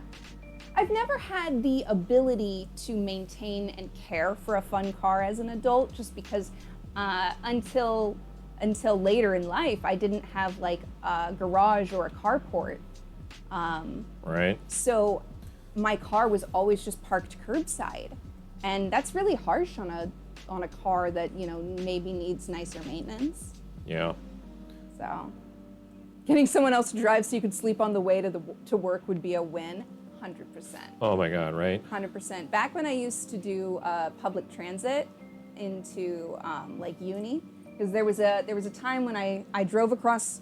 I've never had the ability to maintain and care for a fun car as an adult, just because until later in life, I didn't have like a garage or a carport. Right. So my car was always just parked curbside, and that's really harsh on a car that, you know, maybe needs nicer maintenance. Yeah. So getting someone else to drive so you could sleep on the way to work would be a win. 100%. Oh my God, right? 100%. Back when I used to do public transit into like uni, because there was a time when I drove across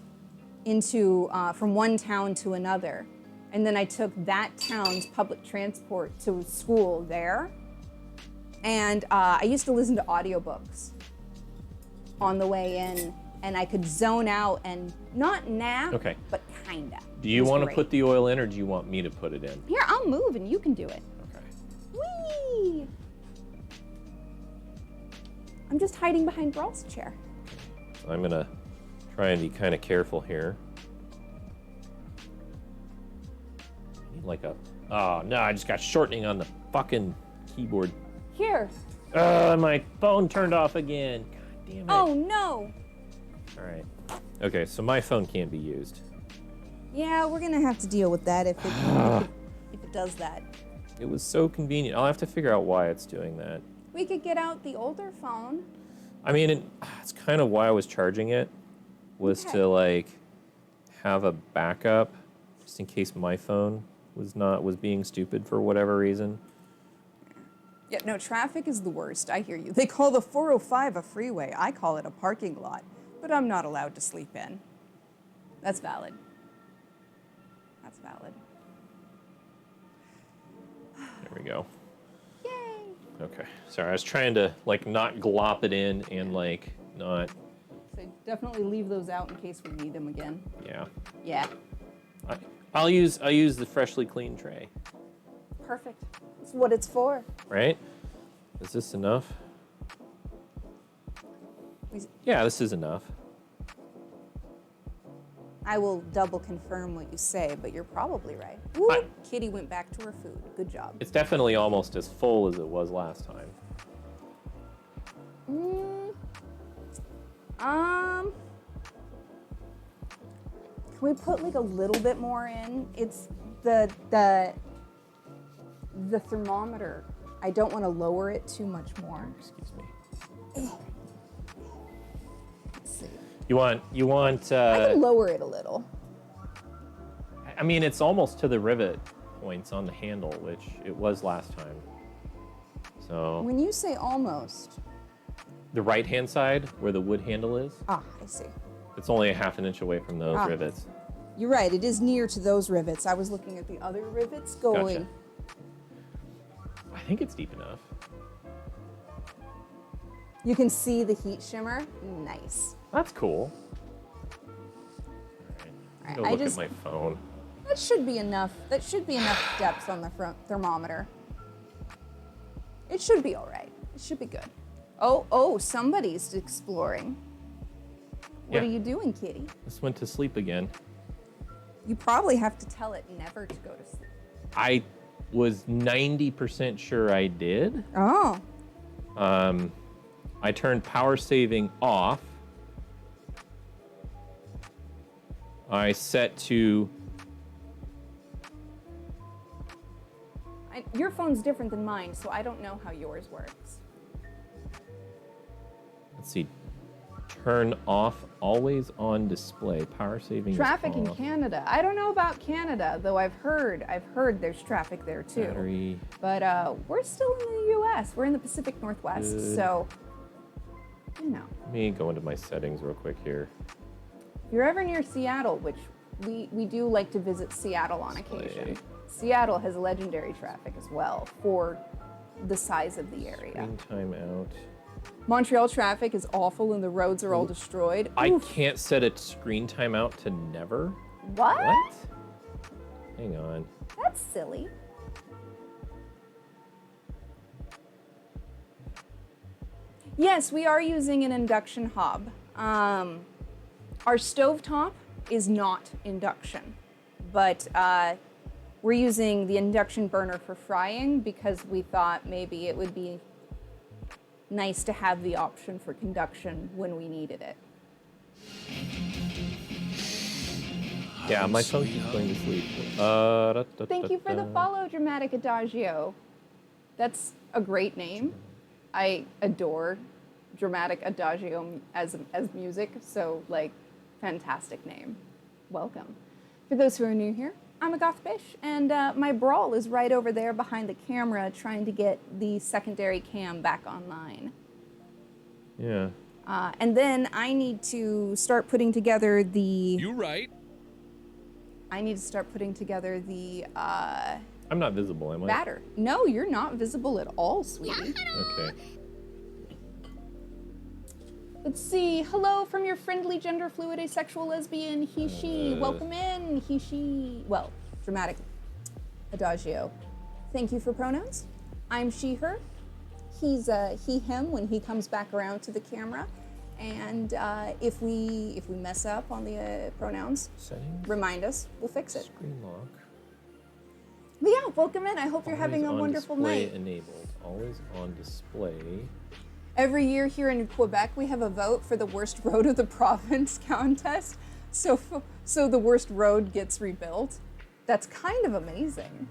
into from one town to another, And then I took that town's public transport to school there. And I used to listen to audiobooks on the way in, and I could zone out and not nap, Okay. but kinda. Do you want to put the oil in, or do you want me to put it in? Here, I'll move and you can do it. Okay. Whee! I'm just hiding behind Brawl's chair. So I'm gonna try and be kind of careful here. I need like a. Oh no! I just got shortening on the fucking keyboard. Here. My phone turned off again. God damn it. Oh no! All right. Okay, so my phone can't be used. Yeah, we're gonna have to deal with that if it does that. It was so convenient. I'll have to figure out why it's doing that. We could get out the older phone. I mean, it's kind of why I was charging it, was Okay. to like have a backup, just in case my phone was being stupid for whatever reason. Yeah, no, traffic is the worst. I hear you. They call the 405 a freeway. I call it a parking lot, but I'm not allowed to sleep in. That's valid. That's valid. There we go. Yay! Okay. Sorry, I was trying to like not glop it in and like not. So definitely leave those out in case we need them again. Yeah. Yeah. I'll use the freshly cleaned tray. Perfect. That's what it's for. Right? Is this enough? We- Yeah, this is enough. I will double confirm what you say, but you're probably right. Ooh, Kitty went back to her food. Good job. It's definitely almost as full as it was last time. Can we put like a little bit more in? It's the thermometer. I don't want to lower it too much more. Excuse me. Let's see. You want I can lower it a little. I mean, it's almost to the rivet points on the handle, which it was last time. So When you say almost, the right-hand side, where the wood handle is, I see. it's only a half an inch away from those rivets. You're right. It is near to those rivets. I was looking at the other rivets going. Gotcha. I think it's deep enough. You can see the heat shimmer. Nice. That's cool. All right. Go look at my phone. That should be enough. That should be enough depth on the front thermometer. It should be all right. It should be good. Oh, somebody's exploring. What Yeah. are you doing, Kitty? This went to sleep again. You probably have to tell it never to go to sleep. I was 90% sure I did. Oh. I turned power saving off. I set to. Your phone's different than mine, so I don't know how yours works. Let's see. Turn off always on display. Power saving. Traffic is in off. Canada. I don't know about Canada, though I've heard there's traffic there too. Battery. But we're still in the U.S. We're in the Pacific Northwest, Good. so you know. Let me go into my settings real quick here. If you're ever near Seattle, which we do like to visit Seattle on occasion. Seattle has legendary traffic as well for the size of the area. Screen time out. Montreal traffic is awful and the roads are all destroyed. I Oof. can't set a screen timeout to never. What? Hang on. That's silly. Yes, we are using an induction hob. Our stovetop is not induction, but we're using the induction burner for frying because we thought maybe it would be nice to have the option for conduction when we needed it. Yeah, my phone keeps going to sleep. Thank you for the follow, Dramatic Adagio. That's a great name. I adore Dramatic Adagio as music, so like, fantastic name. Welcome. For those who are new here, I'm a goth bitch, and my Brawl is right over there behind the camera trying to get the secondary cam back online. Yeah. And then I need to start putting together the... You right. I need to start putting together the I'm not visible, am I? batter. No, you're not visible at all, sweetie. Okay. Let's see. Hello from your friendly gender fluid asexual lesbian, he, she. Welcome in, he, she. Well, dramatic adagio. Thank you for pronouns. I'm she, her. He's he, him when he comes back around to the camera. And if we mess up on the pronouns, Settings. remind us. We'll fix it. Screen lock. But yeah, welcome in. I hope you're having a Always on wonderful display night. Enabled. Always on display. Every year here in Quebec, we have a vote for the worst road of the province contest. So the worst road gets rebuilt. That's kind of amazing.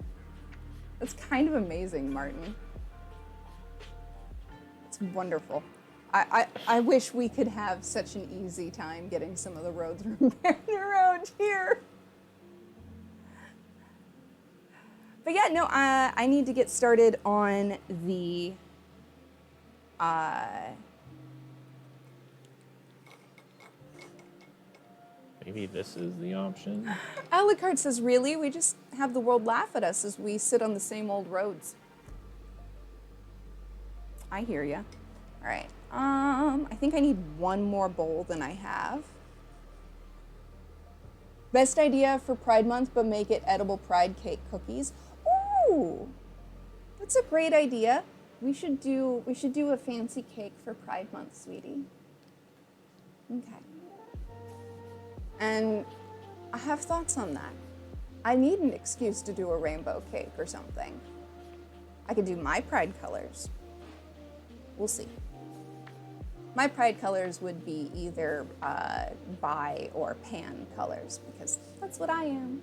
That's kind of amazing, Martin. It's wonderful. I wish we could have such an easy time getting some of the roads repaired around here. But yeah, no, I need to get started on the Maybe this is the option. Alucard says, really? We just have the world laugh at us as we sit on the same old roads. I hear ya. All right. I think I need one more bowl than I have. Best idea for Pride Month, but make it edible Pride cake cookies. Ooh, that's a great idea. We should do a fancy cake for Pride Month, sweetie. Okay. And I have thoughts on that. I need an excuse to do a rainbow cake or something. I could do my pride colors. We'll see. My pride colors would be either bi or pan colors because that's what I am.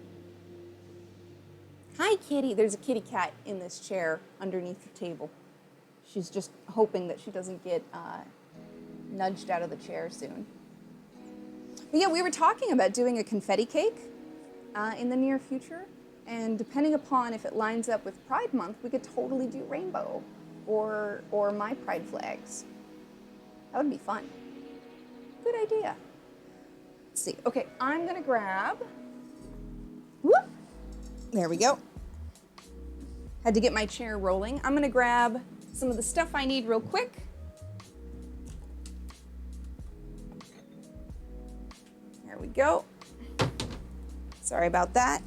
Hi, kitty. There's a kitty cat in this chair underneath the table. She's just hoping that she doesn't get nudged out of the chair soon. But yeah, we were talking about doing a confetti cake in the near future. And depending upon if it lines up with Pride Month, we could totally do rainbow or my pride flags. That would be fun. Good idea. Let's see. Okay, I'm gonna grab. Whoop! There we go. Had to get my chair rolling. I'm gonna grab some of the stuff I need real quick. There we go. Sorry about that.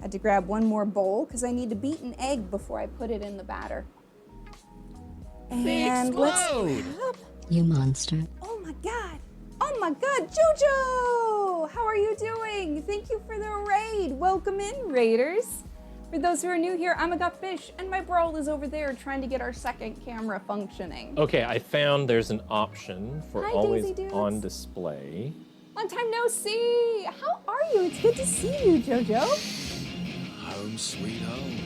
Had to grab one more bowl because I need to beat an egg before I put it in the batter. And let's grab. You monster. Oh my God. Oh my God, Jojo! How are you doing? Thank you for the raid. Welcome in, raiders. For those who are new here, I'm a Gut Fish, and my brawl is over there trying to get our second camera functioning. Okay, I found there's an option for Hi, always Daisy Dudes. on display. Long time no see. How are you? It's good to see you, Jojo. Home sweet home.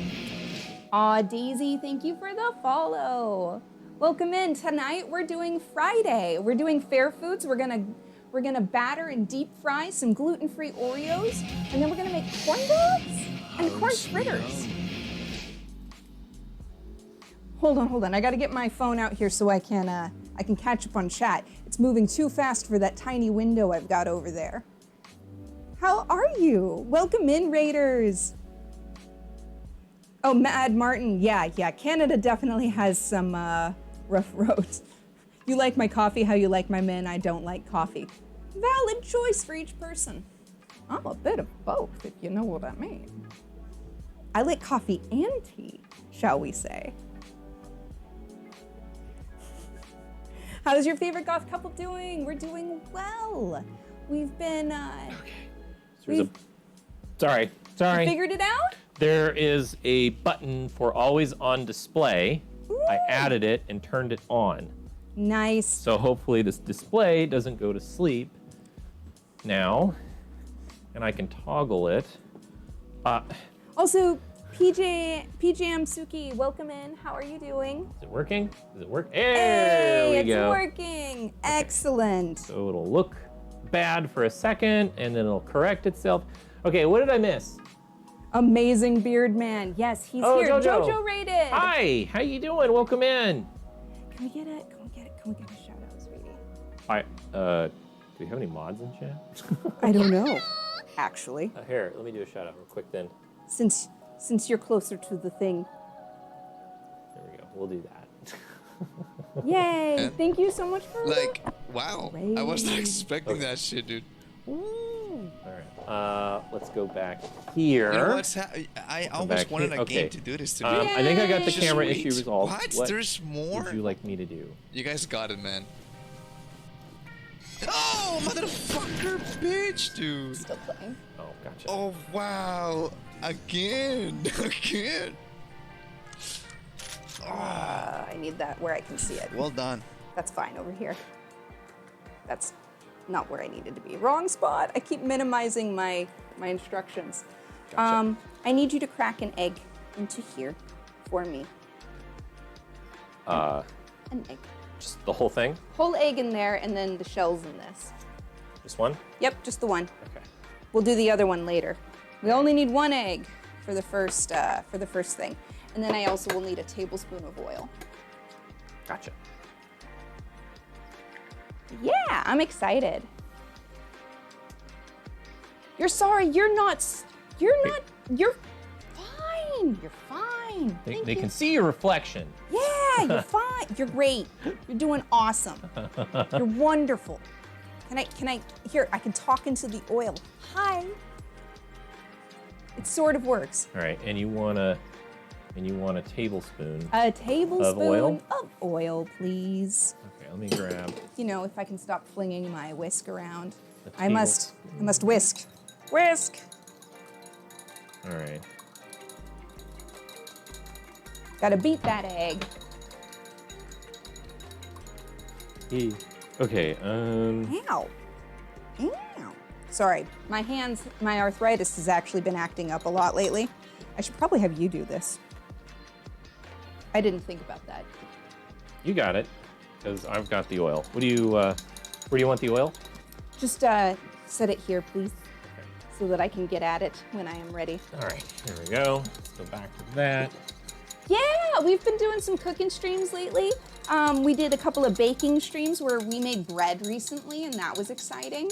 Aw, Daisy, thank you for the follow. Welcome in. Tonight we're doing Friday. We're doing fair foods. We're gonna batter and deep fry some gluten-free Oreos, and then we're gonna make corn dogs and corn fritters. Hold on. I gotta get my phone out here so I can catch up on chat. It's moving too fast for that tiny window I've got over there. How are you? Welcome in, raiders. Oh, Mad Martin, yeah, Canada definitely has some rough roads. You like my coffee how you like my men, I don't like coffee. Valid choice for each person. I'm a bit of both, if you know what I mean. I like coffee and tea, shall we say. How's your favorite goth couple doing? We're doing well. We've been, Sorry. figured it out? There is a button for always on display. Ooh. I added it and turned it on. Nice. So hopefully this display doesn't go to sleep now. And I can toggle it. Also, PJM Suki, welcome in. How are you doing? Is it working? There Hey, we go. it's working. Excellent. So it'll look bad for a second and then it'll correct itself. Okay, what did I miss? Amazing beard man. Yes, he's Oh, here. Jojo. Rated. Hi, how you doing? Welcome in. Can we get a shout out, sweetie? Hi, do we have any mods in chat? I don't know. actually. Here, let me do a shout out real quick then. Since you're closer to the thing. There we go. We'll do that. Yay! Thank you so much for Like, wow. I wasn't Raid. expecting that shit, dude. All right. Let's go back here. You know what's I almost back wanted here. a Okay. game to do this to me. I think I got the Just camera wait. issue resolved. What? There's more? would you like me to do? You guys got it, man. Oh, motherfucker, bitch, dude. still playing. Oh, gotcha. Oh, wow. Again. Again. I need that where I can see it. Well done. That's fine over here. That's not where I needed to be. Wrong spot. I keep minimizing my instructions. Gotcha. I need you to crack an egg into here for me. An egg. Just the whole thing? Whole egg in there, and then the shells in this. Just one? Yep, just the one. Okay. We'll do the other one later. We only need one egg for the first thing, and then I also will need a tablespoon of oil. Gotcha. Yeah, I'm excited. You're sorry. You're not. You're fine. You're fine. They Thank they you. can see your reflection. Yeah, you're fine. You're great. You're doing awesome. You're wonderful. Can I, here, I can talk into the oil. Hi. It sort of works. All right, and you want a tablespoon. A tablespoon oil? of oil, please. Okay, let me grab. You know, if I can stop flinging my whisk around. A I must whisk. Whisk. All right. Gotta beat that egg. Okay. Ow. Ow. Sorry, my hands, my arthritis has actually been acting up a lot lately. I should probably have you do this. I didn't think about that. You got it, because I've got the oil. What do you? Where do you want the oil? Just set it here, please, so that I can get at it when I am ready. All right, here we go. Let's go back to that. Yeah, we've been doing some cooking streams lately. We did a couple of baking streams where we made bread recently, and that was exciting.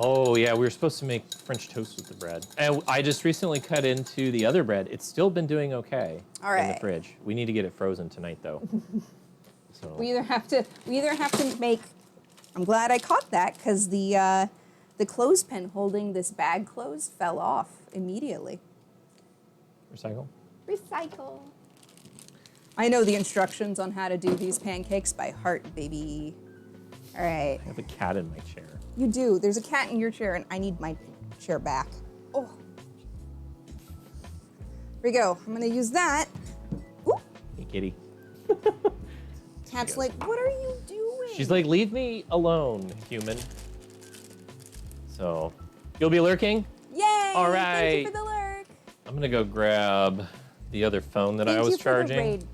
Oh yeah, we were supposed to make French toast with the bread. And I just recently cut into the other bread. It's still been doing okay All in the right. fridge. We need to get it frozen tonight though. So We either have to make. I'm glad I caught that because the clothespin holding this bag close fell off immediately. recycle. Recycle. I know the instructions on how to do these pancakes by heart, baby. All right. I have a cat in my chair. You do. There's a cat in your chair, and I need my chair back. Oh. Here we go. I'm going to use that. Ooh. Hey kitty. Cat's like, what are you doing? She's like, leave me alone, human. So, you'll be lurking? Yay! All Thank right. you for the lurk. I'm gonna go grab the other phone that I Thank was you for charging. the raid.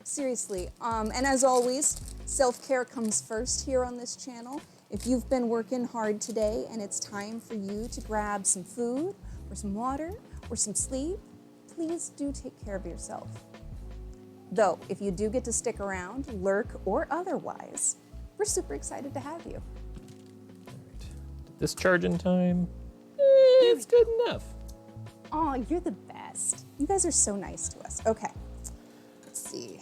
Seriously. And as always, self-care comes first here on this channel. If you've been working hard today and it's time for you to grab some food or some water or some sleep, please do take care of yourself. Though, if you do get to stick around, lurk or otherwise, we're super excited to have you. This charging time, it's good enough. Oh, you're the best. You guys are so nice to us. Okay, let's see.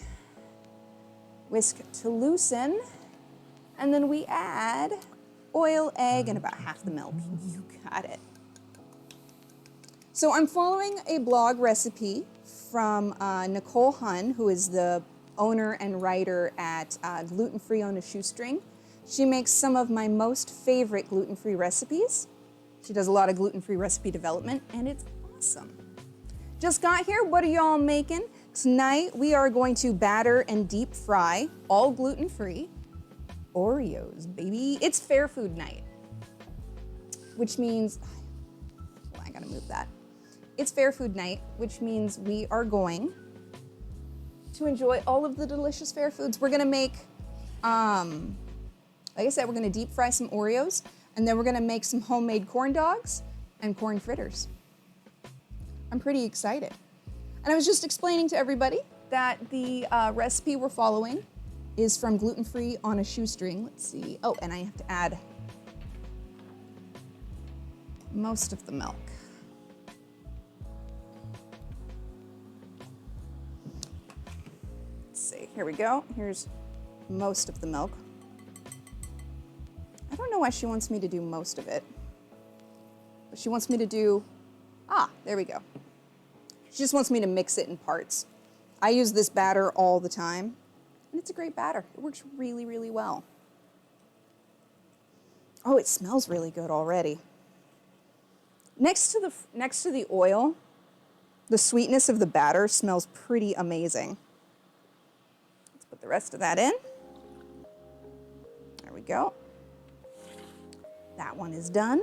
Whisk to loosen, and then we add oil, egg, and about half the milk. You got it. So I'm following a blog recipe from Nicole Hunn, who is the owner and writer at Gluten Free on a Shoestring. She makes some of my most favorite gluten-free recipes. She does a lot of gluten-free recipe development, and it's awesome. Just got here, what are y'all making? Tonight, we are going to batter and deep fry, all gluten-free, Oreos, baby. It's fair food night, which means, well, I gotta move that. It's fair food night, which means we are going to enjoy all of the delicious fair foods. We're gonna make, like I said, we're gonna deep fry some Oreos, and then we're gonna make some homemade corn dogs and corn fritters. I'm pretty excited. And I was just explaining to everybody that the recipe we're following is from Gluten Free on a Shoestring. Let's see. Oh, and I have to add most of the milk. Let's see, here we go. Here's most of the milk. I don't know why she wants me to do most of it. But she wants me to do, there we go. She just wants me to mix it in parts. I use this batter all the time, and it's a great batter. It works really, really well. Oh, it smells really good already. Next to the oil, the sweetness of the batter smells pretty amazing. Let's put the rest of that in. There we go. That one is done.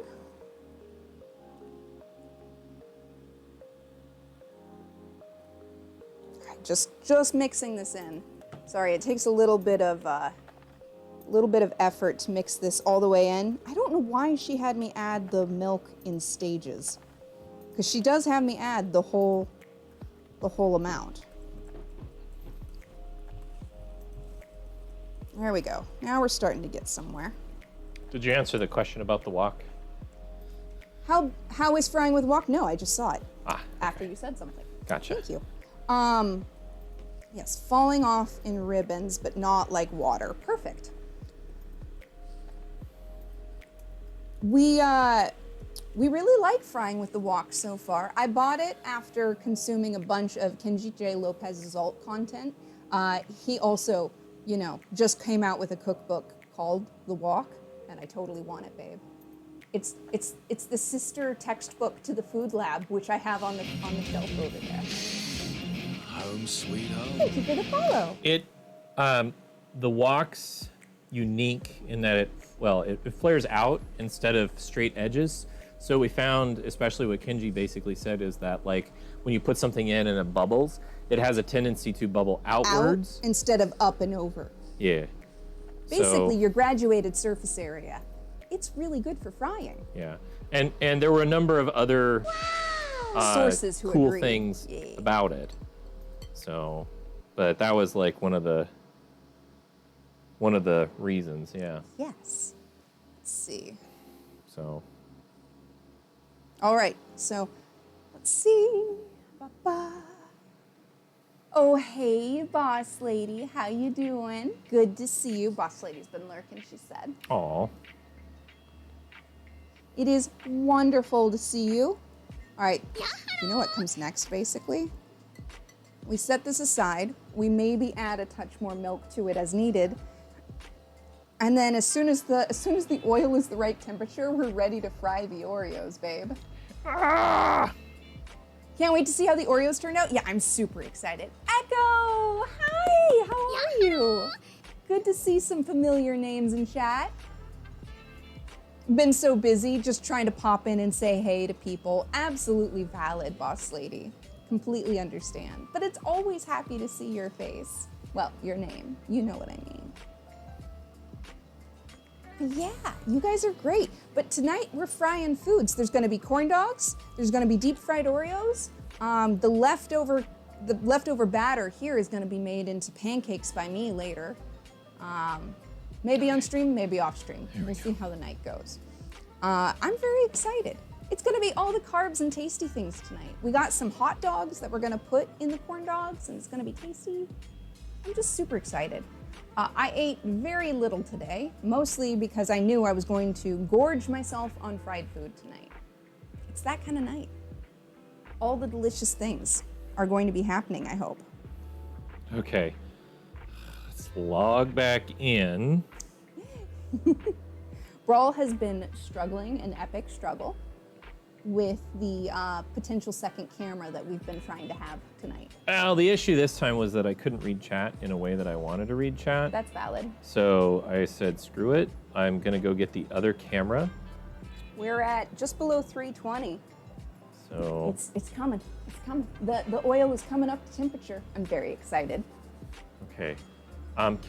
Just mixing this in. Sorry, it takes a little bit of effort to mix this all the way in. I don't know why she had me add the milk in stages, because she does have me add the whole amount. There we go. Now we're starting to get somewhere. Did you answer the question about the wok? How is frying with wok? No, I just saw it after Okay. you said something. Gotcha. Thank you. Yes, falling off in ribbons, but not like water. Perfect. We really like frying with the wok so far. I bought it after consuming a bunch of Kenji J. Lopez's alt content. He also, just came out with a cookbook called The Wok, and I totally want it, babe. It's the sister textbook to the Food Lab, which I have on the shelf over there. Home sweet home. Thank you for the follow. The wok's unique in that it flares out instead of straight edges. So we found, especially what Kenji basically said, is that like when you put something in and it bubbles, it has a tendency to bubble outwards. Out instead of up and over. Yeah. Basically, So, your graduated surface area. It's really good for frying. yeah. And there were a number of other Sources who cool agree. things Yeah. about it. So, but that was like one of the reasons, yeah. Yes. Let's see. So, All right, so let's see. Ba-ba. Oh, hey, boss lady. How you doing? Good to see you. Boss lady's been lurking, she said. aw. It is wonderful to see you. All right, you know what comes next, basically? We set this aside. We maybe add a touch more milk to it as needed. And then as soon as the oil is the right temperature, we're ready to fry the Oreos, babe. Ah! Can't wait to see how the Oreos turned out. Yeah, I'm super excited. Echo, hi, how are you? Good to see some familiar names in chat. Been so busy just trying to pop in and say hey to people. Absolutely valid, boss lady. Completely understand. But it's always happy to see your face. Well, your name. You know what I mean. But yeah, you guys are great. But tonight we're frying foods. There's gonna be corn dogs. There's gonna be deep fried Oreos. The leftover batter here is gonna be made into pancakes by me later. Maybe on stream, maybe off stream. We'll see how the night goes. I'm very excited. It's gonna be all the carbs and tasty things tonight. We got some hot dogs that we're gonna put in the corn dogs, and it's gonna be tasty. I'm just super excited. I ate very little today, mostly because I knew I was going to gorge myself on fried food tonight. It's that kind of night. All the delicious things are going to be happening, I hope. Okay. Let's log back in. Brawl has been struggling, an epic struggle, with the potential second camera that we've been trying to have tonight. Well, the issue this time was that I couldn't read chat in a way that I wanted to read chat. That's valid. So I said, screw it. I'm going to go get the other camera. We're at just below 320. So It's coming. It's coming. The oil is coming up to temperature. I'm very excited. okay.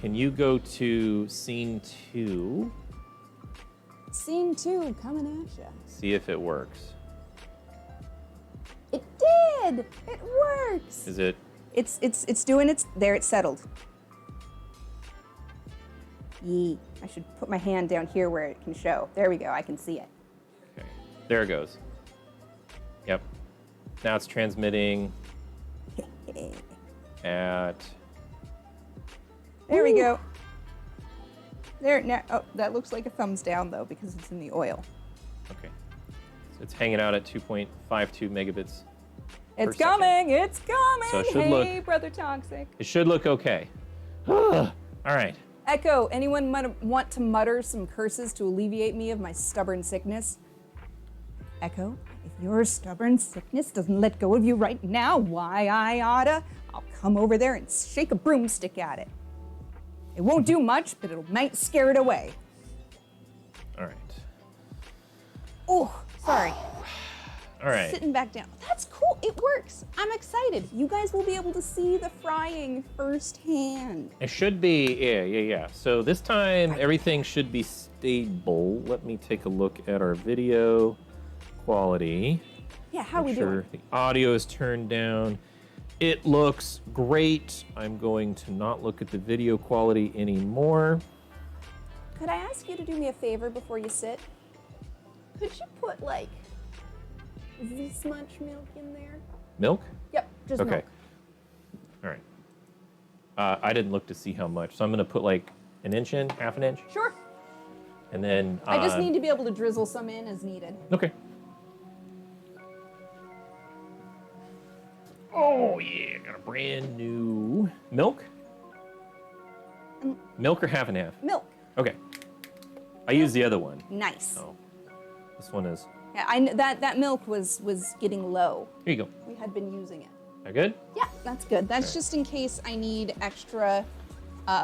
Can you go to scene 2? Scene 2 coming at you. See if it works. It did. It works. Is it? It's doing its. There, it's settled. Yee. I should put my hand down here where it can show. There we go. I can see it. Okay. There it goes. Yep. Now it's transmitting at... There we go. There, now, oh, that looks like a thumbs down though because it's in the oil. Okay. So it's hanging out at 2.52 megabits. It's per coming, it's coming. So it should hey, look- Brother Toxic. It should look okay. All right. Echo, anyone want to mutter some curses to alleviate me of my stubborn sickness? Echo, if your stubborn sickness doesn't let go of you right now, why I oughta, I'll come over there and shake a broomstick at it. It won't do much, but it might scare it away. All right. Oh, sorry. All right. Sitting back down. That's cool. It works. I'm excited. You guys will be able to see the frying firsthand. It should be, yeah. So this time everything should be stable. Let me take a look at our video quality. Yeah, how we Make sure doing? the audio is turned down. It looks great. I'm going to not look at the video quality anymore. Could I ask you to do me a favor before you sit? Could you put like this much milk in there? Milk? Yep, just Okay. milk. All right. I didn't look to see how much, so I'm going to put like an inch in, half an inch, Sure. and then... I just need to be able to drizzle some in as needed. Okay. Oh, yeah. Got a brand new... Milk? Milk or half and half? Milk. Okay. I used the other one. Nice. So this one is... Yeah, I kn- that milk was getting low. Here you go. We had been using it. That good? Yeah, that's good. That's just in case I need extra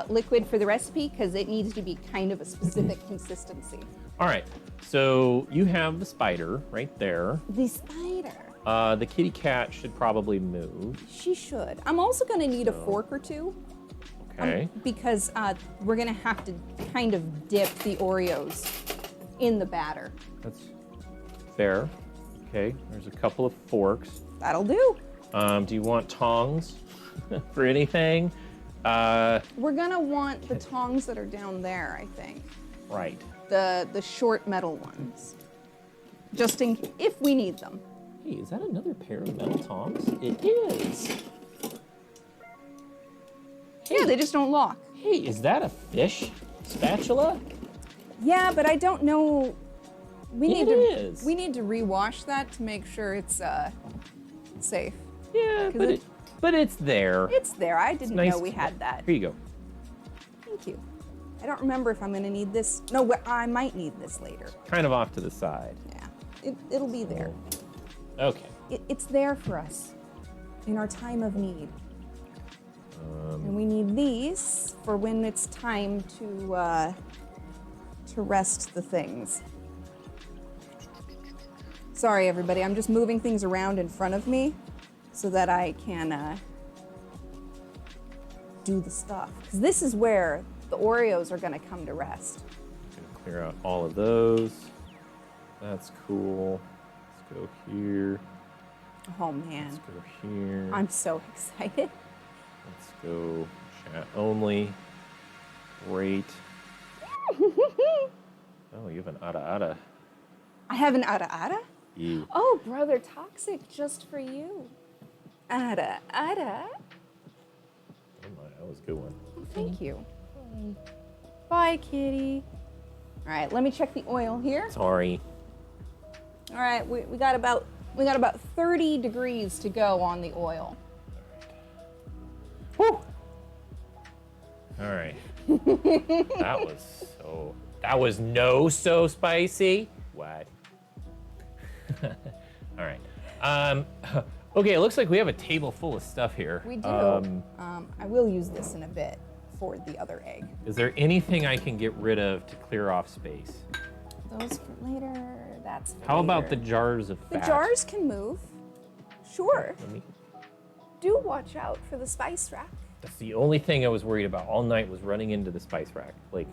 liquid for the recipe because it needs to be kind of a specific consistency. All right. So you have the spider right there. The spider. The kitty cat should probably move. She should. I'm also going to need a fork or two. Okay. Because we're going to have to kind of dip the Oreos in the batter. That's fair. Okay. There's a couple of forks. That'll do. Do you want tongs for anything? We're going to want the tongs that are down there, I think. Right. The short metal ones. Just in if we need them. Hey, is that another pair of metal tongs? It is. Yeah, they just don't lock. Hey, is that a fish spatula? Yeah, but I don't know. We need It to is. we need to rewash that to make sure it's safe. Yeah, 'Cause but it's there. It's there. I didn't nice know we to- had that. Here you go. Thank you. I don't remember if I'm going to need this. No, I might need this later. Kind of off to the side. Yeah, it'll be there. Okay. It's there for us in our time of need. And we need these for when it's time to rest the things. Sorry, everybody. I'm just moving things around in front of me so that I can do the stuff. Because this is where the Oreos are going to come to rest. Gonna clear out all of those. That's cool. Let's go here. Oh, man. Let's go here. I'm so excited. Let's go chat only. Great. Oh, you have an ada. I have an ada. You. Oh, Brother Toxic, just for you. Ada. Oh my, that was a good one. Thank you. Bye, kitty. All right, let me check the oil here. Sorry. All right, we got about 30 degrees to go on the oil. Whew. All right. That was so spicy. What? All right. Okay, it looks like we have a table full of stuff here. We do. I will use this in a bit for the other egg. Is there anything I can get rid of to clear off space? Those for later. That's for How about later. the jars of The fat? jars can move. Sure. Let me- Do watch out for the spice rack. That's the only thing I was worried about all night was running into the spice rack. Like,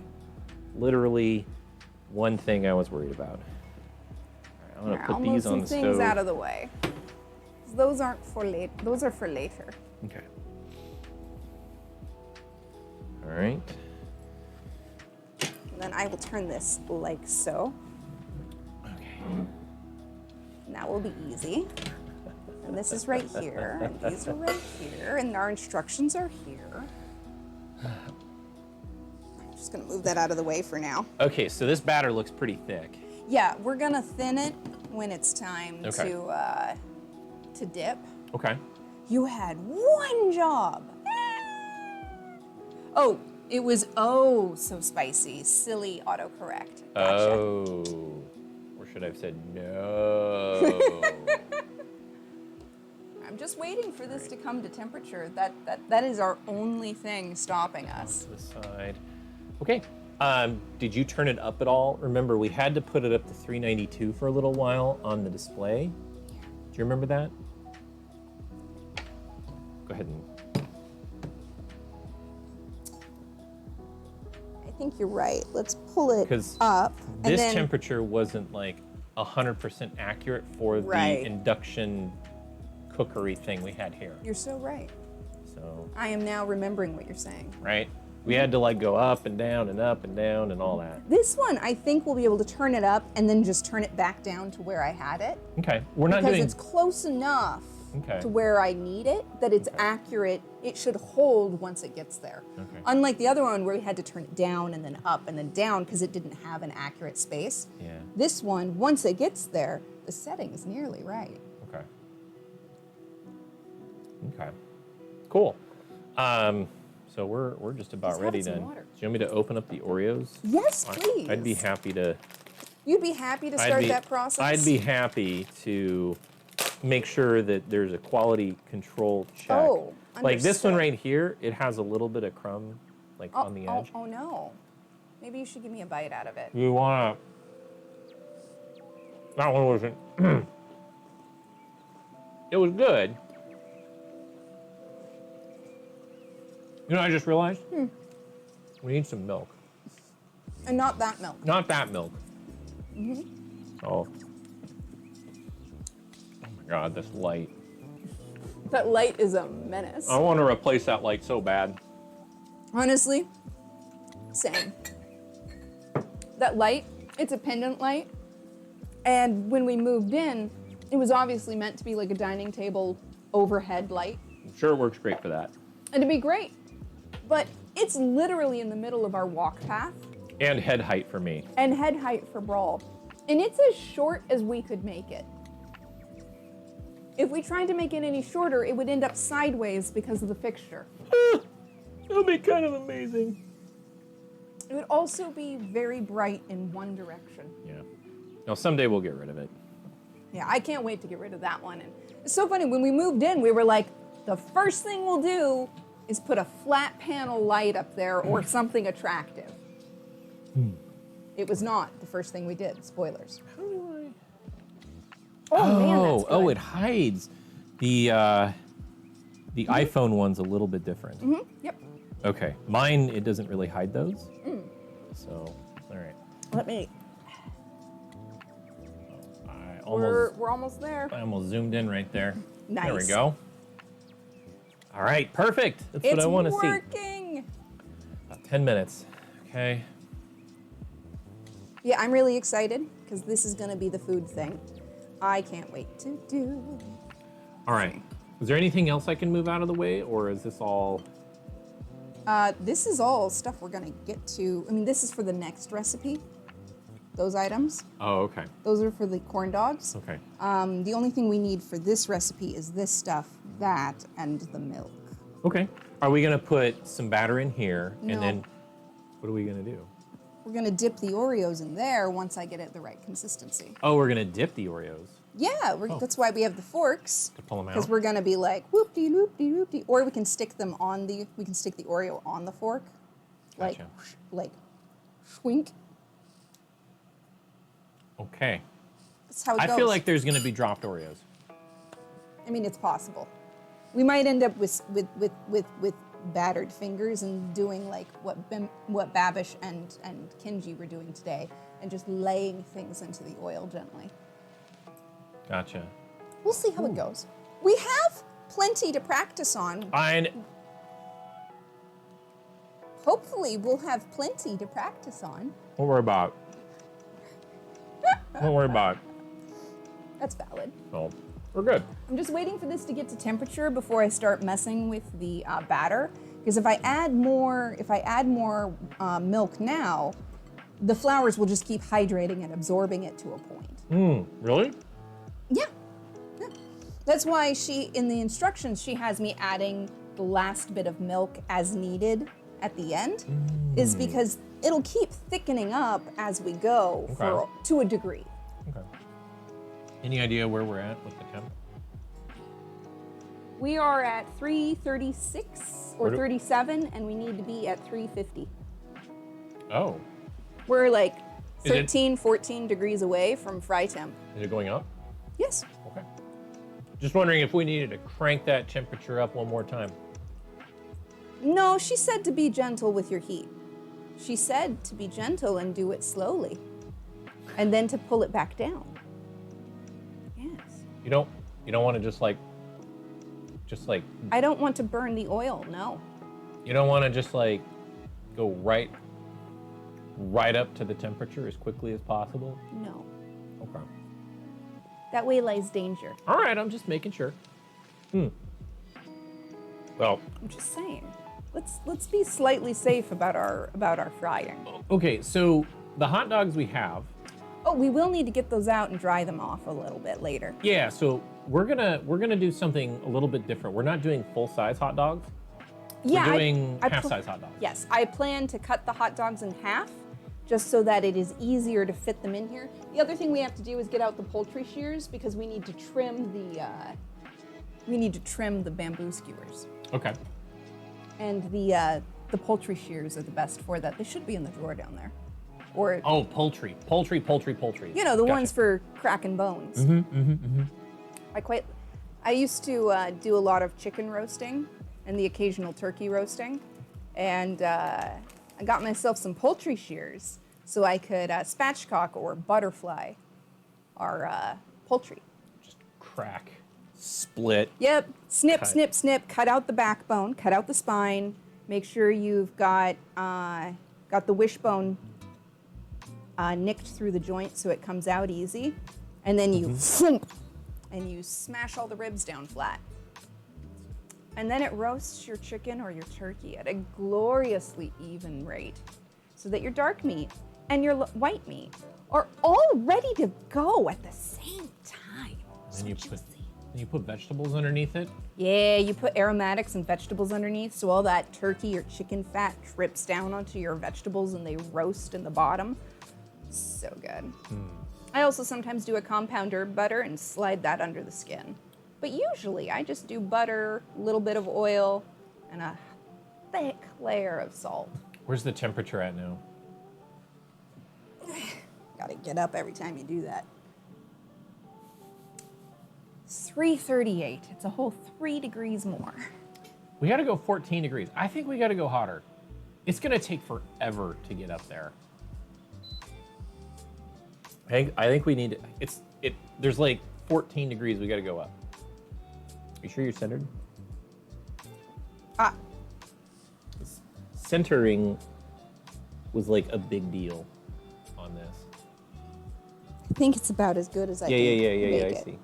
literally, one thing I was worried about. All right, I'm gonna Here, put I'll these move on some the things stove. out of the way. Those aren't for late. Those are for later. Okay. All right. And then I will turn this like so. Okay. And that will be easy. And this is right here, and these are right here, and our instructions are here. I'm just gonna move that out of the way for now. Okay, so this batter looks pretty thick. Yeah, we're gonna thin it when it's time Okay. to dip. Okay. You had one job. Oh, it was oh so spicy. Silly autocorrect. Gotcha. Oh. Or should I have said no? I'm just waiting for this to come to temperature. That is our only thing stopping us. To the side. Okay. Did you turn it up at all? Remember, we had to put it up to 392 for a little while on the display. Do you remember that? Go ahead and. I think you're right. Let's pull it Because up. this and then, temperature wasn't like 100% accurate for Right. the induction cookery thing we had here. You're so right. So, I am now remembering what you're saying. right? We had to like go up and down and up and down and all that. This one, I think we'll be able to turn it up and then just turn it back down to where I had it. Okay, we're not Because doing. it's close enough Okay. to where I need it that it's accurate. It should hold once it gets there. Okay. Unlike the other one where we had to turn it down and then up and then down because it didn't have an accurate space. Yeah. This one, once it gets there, the setting is nearly right. Okay. Okay. Cool. So we're just about Just ready having some then. water. Do you want me to open up the Oreos? Yes, please. I'd be happy to. You'd be happy to start that process? I'd be happy to make sure that there's a quality control check. Oh, like this one understood. right here, it has a little bit of crumb, like on the edge. Oh no. Maybe you should give me a bite out of it. You wanna? That one wasn't. It was good. You know, what I just realized we need some milk. And not that milk. Not that milk. Oh. Oh my God, this light. That light is a menace. I want to replace that light so bad. Honestly, same. That light, it's a pendant light. And when we moved in, it was obviously meant to be like a dining table overhead light. I'm sure it works great for that. And it'd be great. But it's literally in the middle of our walk path And head height for me. and head height for Brawl. And it's as short as we could make it. If we tried to make it any shorter, it would end up sideways because of the fixture. That would be kind of amazing. It would also be very bright in one direction. Yeah. No, someday we'll get rid of it. Yeah, I can't wait to get rid of that one. And it's so funny, when we moved in, we were like, the first thing we'll do is put a flat panel light up there or something attractive. It was not the first thing we did. Spoilers. How do Oh, man, that's good. it hides. The iPhone one's a little bit different. Yep. Okay, mine, it doesn't really hide those. So, all right. Let me. I We're almost there. almost zoomed in right there. There we Nice. go. All right, perfect. That's what I want to It's see. working. About 10 minutes. Okay. Yeah, I'm really excited because this is going to be the food thing. I can't wait to do. All right. Is there anything else I can move out of the way, or is this all? This is all stuff we're going to get to. I mean, this is for the next recipe. Those items. Oh, okay. Those are for the corn dogs. Okay. The only thing we need for this recipe is this stuff, that, and the milk. Okay. Are we gonna put some batter in here, No. and then what are we gonna do? We're gonna dip the Oreos in there once I get it the right consistency. Oh, we're gonna dip the Oreos Yeah, that's why we have the forks. to pull them Because out. we're gonna be like whoop de loop de loop de, or we can stick them on the. We can stick the Oreo on the fork, like Gotcha. like, schwink. Okay. That's how it I goes. feel like there's gonna be dropped Oreos. I mean, it's possible. We might end up with battered fingers and doing like what Babish and Kenji were doing today, and just laying things into the oil gently. Gotcha. We'll see how it goes. We have plenty to practice on. Hopefully, we'll have plenty to practice on. Don't worry about it. Don't worry about it. That's valid. So we're good. I'm just waiting for this to get to temperature before I start messing with the batter. Because if I add more, milk now, the flours will just keep hydrating and absorbing it to a point. Really? Yeah. Yeah. That's why in the instructions, she has me adding the last bit of milk as needed at the end, is because it'll keep thickening up as we go to a degree. Okay. Any idea where we're at with the temp? We are at 336 or 37, and we need to be at 350. Oh. We're like Is it- 13, 14 degrees away from fry temp. Is it going up? Yes. Okay. Just wondering if we needed to crank that temperature up one more time. No, she said to be gentle with your heat. She said to be gentle and do it slowly, and then to pull it back down. Yes. You don't want to just like I don't want to burn the oil, no. you don't want to just like go right up to the temperature as quickly as possible. No. Okay. That way lies danger. All right, I'm just making sure. Well, I'm just saying. Let's be slightly safe about our frying. okay, so the hot dogs we have. Oh, we will need to get those out and dry them off a little bit later. Yeah, so we're gonna do something a little bit different. We're not doing full size hot dogs. Yeah, We're doing half size hot dogs. Yes, I plan to cut the hot dogs in half, just so that it is easier to fit them in here. The other thing we have to do is get out the poultry shears because we need to trim the bamboo skewers. Okay. And the poultry shears are the best for that. They should be in the drawer down there. Or Oh, poultry. you know, the ones for cracking bones. I used to do a lot of chicken roasting and the occasional turkey roasting, and I got myself some poultry shears so I could spatchcock or butterfly our poultry. Just crack, split. Yep, snip, Cut. snip, snip, cut out the backbone, cut out the spine, make sure you've got the wishbone nicked through the joint so it comes out easy, and then you thump, and you smash all the ribs down flat. And then it roasts your chicken or your turkey at a gloriously even rate so that your dark meat and your white meat are all ready to go at the same time. And you put vegetables underneath it. Yeah, you put aromatics and vegetables underneath so all that turkey or chicken fat drips down onto your vegetables and they roast in the bottom. So good. I also sometimes do a compound herb butter and slide that under the skin. But usually I just do butter, a little bit of oil, and a thick layer of salt. Where's the temperature at now? Gotta get up every time you do that. 338. It's a whole 3 degrees more. We gotta go 14 degrees. I think we gotta go hotter. It's gonna take forever to get up there. I think we need there's like 14 degrees we gotta go up. You sure you're centered? Centering was like a big deal on this. I think it's about as good as I can Yeah, make I it. see.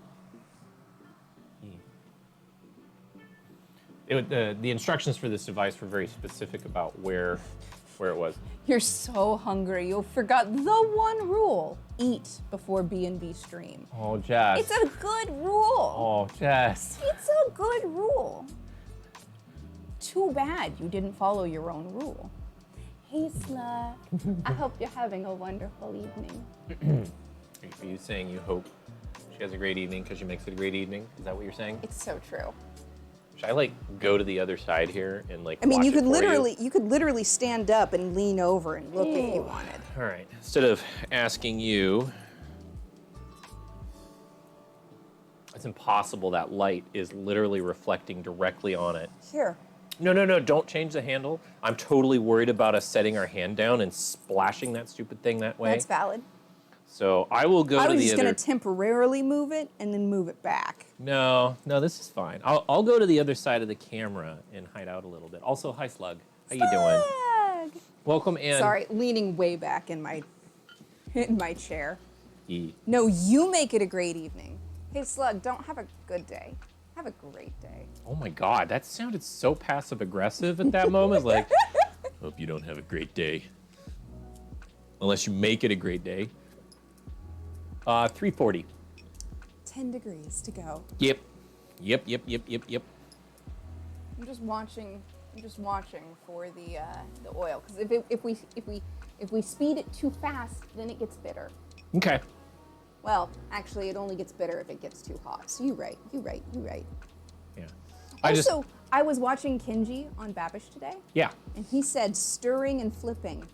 The instructions for this device were very specific about where it was. You're so hungry. You forgot the one rule. Eat before B&B stream. Oh, Jess. It's a good rule. Oh, Jess. It's a good rule. Too bad you didn't follow your own rule. Hey, Sla. I hope you're having a wonderful evening. Are you saying you hope she has a great evening because she makes it a great evening? Is that what you're saying? It's so true. Should I like go to the other side here and like? I mean, watch you it could for you could literally stand up and lean over and look if you wanted. All right. Instead of asking you, it's impossible. That light is literally reflecting directly on it. Here. No, don't change the handle. I'm totally worried about us setting our hand down and splashing that stupid thing that way. That's valid. So I will go I to was the just other. going to temporarily move it and then move it back. No, this is fine. I'll go to the other side of the camera and hide out a little bit. Also, hi Slug. How you doing? Slug! Welcome and Sorry, leaning way back in my chair. Yeah. No, you make it a great evening. Hey, Slug, don't have a good day. Have a great day. Oh my God, that sounded so passive aggressive at that moment. Like, hope you don't have a great day. Unless you make it a great day. 340. 10 degrees to go. Yep. I'm just watching for the oil, because if we speed it too fast, then it gets bitter. Okay. Well, actually, it only gets bitter if it gets too hot. So you're right. Yeah. I was watching Kinji on Babish today, Yeah. and he said stirring and flipping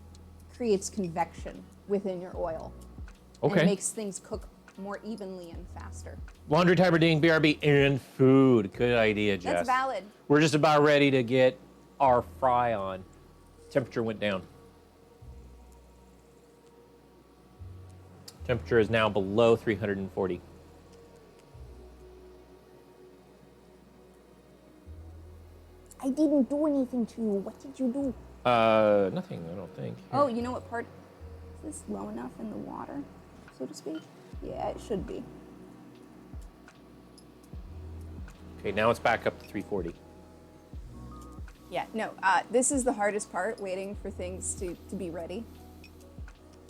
creates convection within your oil. Okay. And it makes things cook more evenly and faster. Laundry, time, ding, BRB, and food. Good idea, Jess. That's valid. We're just about ready to get our fry on. Temperature went down. Temperature is now below 340. I didn't do anything to you. What did you do? Nothing, I don't think. Oh, you know what part? Is this low enough in the water, so to speak? Yeah, it should be. Okay, now it's back up to 340. Yeah, no, this is the hardest part, waiting for things to be ready.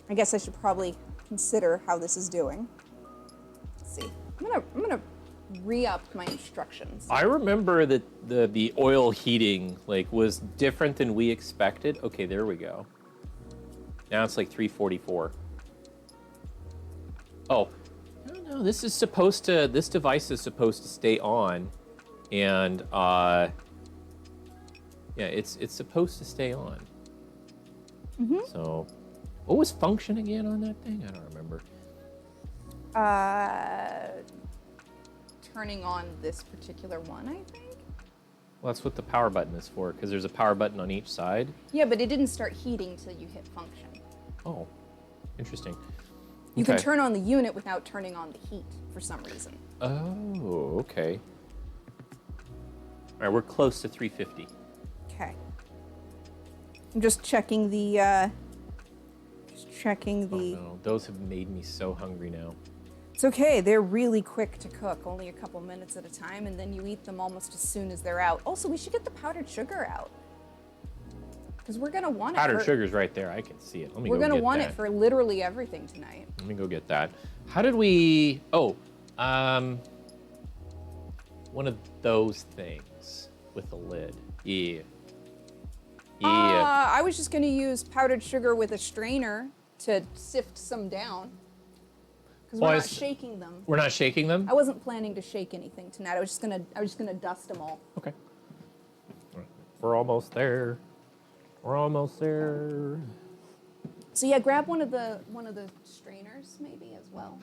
I guess I should probably consider how this is doing. Let's see. I'm gonna re-up my instructions. I remember that the oil heating was different than we expected. Okay, there we go. Now it's like 344. Oh, no, this device is supposed to stay on, and yeah, it's supposed to stay on. Mm-hmm. So, what was function again on that thing? I don't remember. Turning on this particular one, I think. Well, that's what the power button is for, because there's a power button on each side. Yeah, but it didn't start heating till you hit function. Oh, interesting. You can Okay. turn on the unit without turning on the heat for some reason. Oh, okay. All right, we're close to 350. Okay. I'm just checking the. Oh, no, those have made me so hungry now. It's okay. They're really quick to cook, only a couple minutes at a time, and then you eat them almost as soon as they're out. Also, we should get the powdered sugar out, because we're gonna want it. Powdered sugar's right there. I can see it. Let me We're go gonna get want that. it for literally everything tonight. Let me go get that. How did we? Oh, one of those things with the lid. Yeah. Yeah. I was just gonna use powdered sugar with a strainer to sift some down, because we're not shaking them. We're not shaking them? I wasn't planning to shake anything tonight. I was just gonna dust them all. Okay. We're almost there. We're almost there. So yeah, grab one of the strainers maybe as well,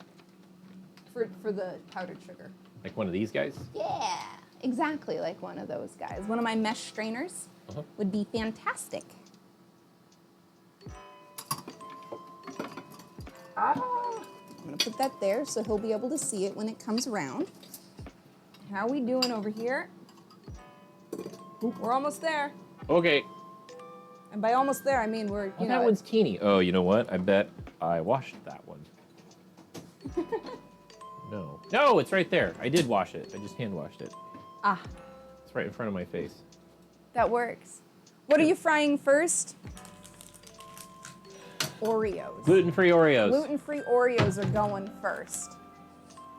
for the powdered sugar. Like one of these guys? Yeah, exactly like one of those guys. One of my mesh strainers would be fantastic. I'm gonna put that there so he'll be able to see it when it comes around. How are we doing over here? Oop, we're almost there. Okay. And by almost there, I mean we're, you know. That one's teeny. Oh, you know what? I bet I washed that one. No. No, it's right there. I did wash it. I just hand washed it. Ah, It's right in front of my face. that works. What are you frying first? Oreos. Gluten-free Oreos. Gluten-free Oreos are going first.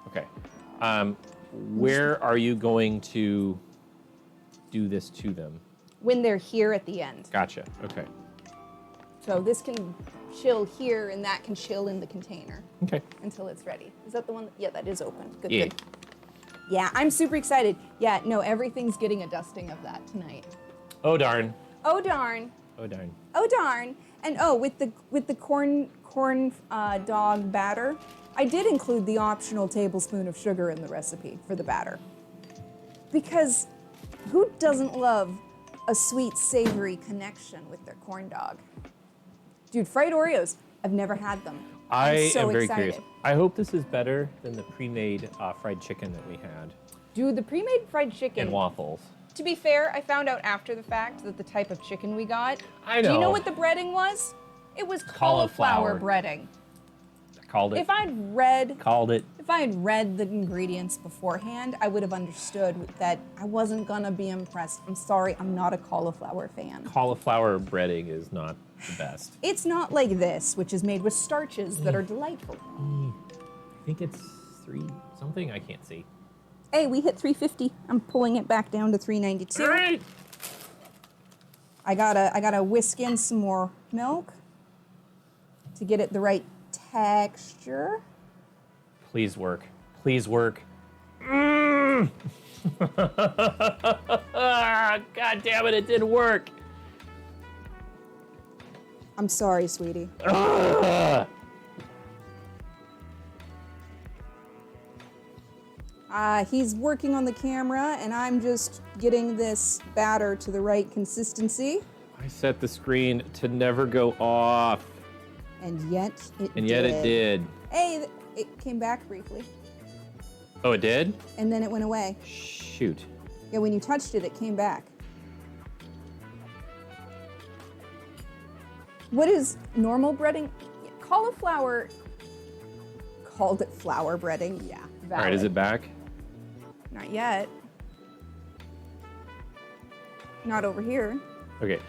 Okay. Where are you going to do this to them? When they're here at the end. Gotcha. Okay. So this can chill here and that can chill in the container Okay. until it's ready. Is that the one? Yeah, that is open. Good, Yeah. good. Yeah, I'm super excited. Yeah, no, everything's getting a dusting of that tonight. Oh darn. Oh darn. Oh darn. Oh darn. And oh, with the corn dog batter, I did include the optional tablespoon of sugar in the recipe for the batter. Because who doesn't love a sweet, savory connection with their corn dog? Dude, fried Oreos, I've never had them. I I'm so am very excited. curious. I hope this is better than the pre-made fried chicken that we had. Dude, the pre-made fried chicken. And waffles. To be fair, I found out after the fact that the type of chicken we got. I Do you know know. what the breading was? It was cauliflower breading. Called it. If I'd read Called it. If I had read the ingredients beforehand, I would have understood that I wasn't gonna be impressed. I'm sorry, I'm not a cauliflower fan. Cauliflower breading is not the best. It's not like this, which is made with starches that are delightful. I think it's 3 something. I can't see. Hey, we hit 350. I'm pulling it back down to 392. All right. I gotta whisk in some more milk to get it the right texture. Please work. Please work. God damn it, it didn't work. I'm sorry, sweetie. He's working on the camera, and I'm just getting this batter to the right consistency. I set the screen to never go off. And yet it And yet it did. Hey, it came back briefly, Oh, it did? and then it went away. Shoot. Yeah, when you touched it, it came back. What is normal breading? Cauliflower called it flour breading. Yeah, valid. All right, is it back? Not yet. Not over here. Okay.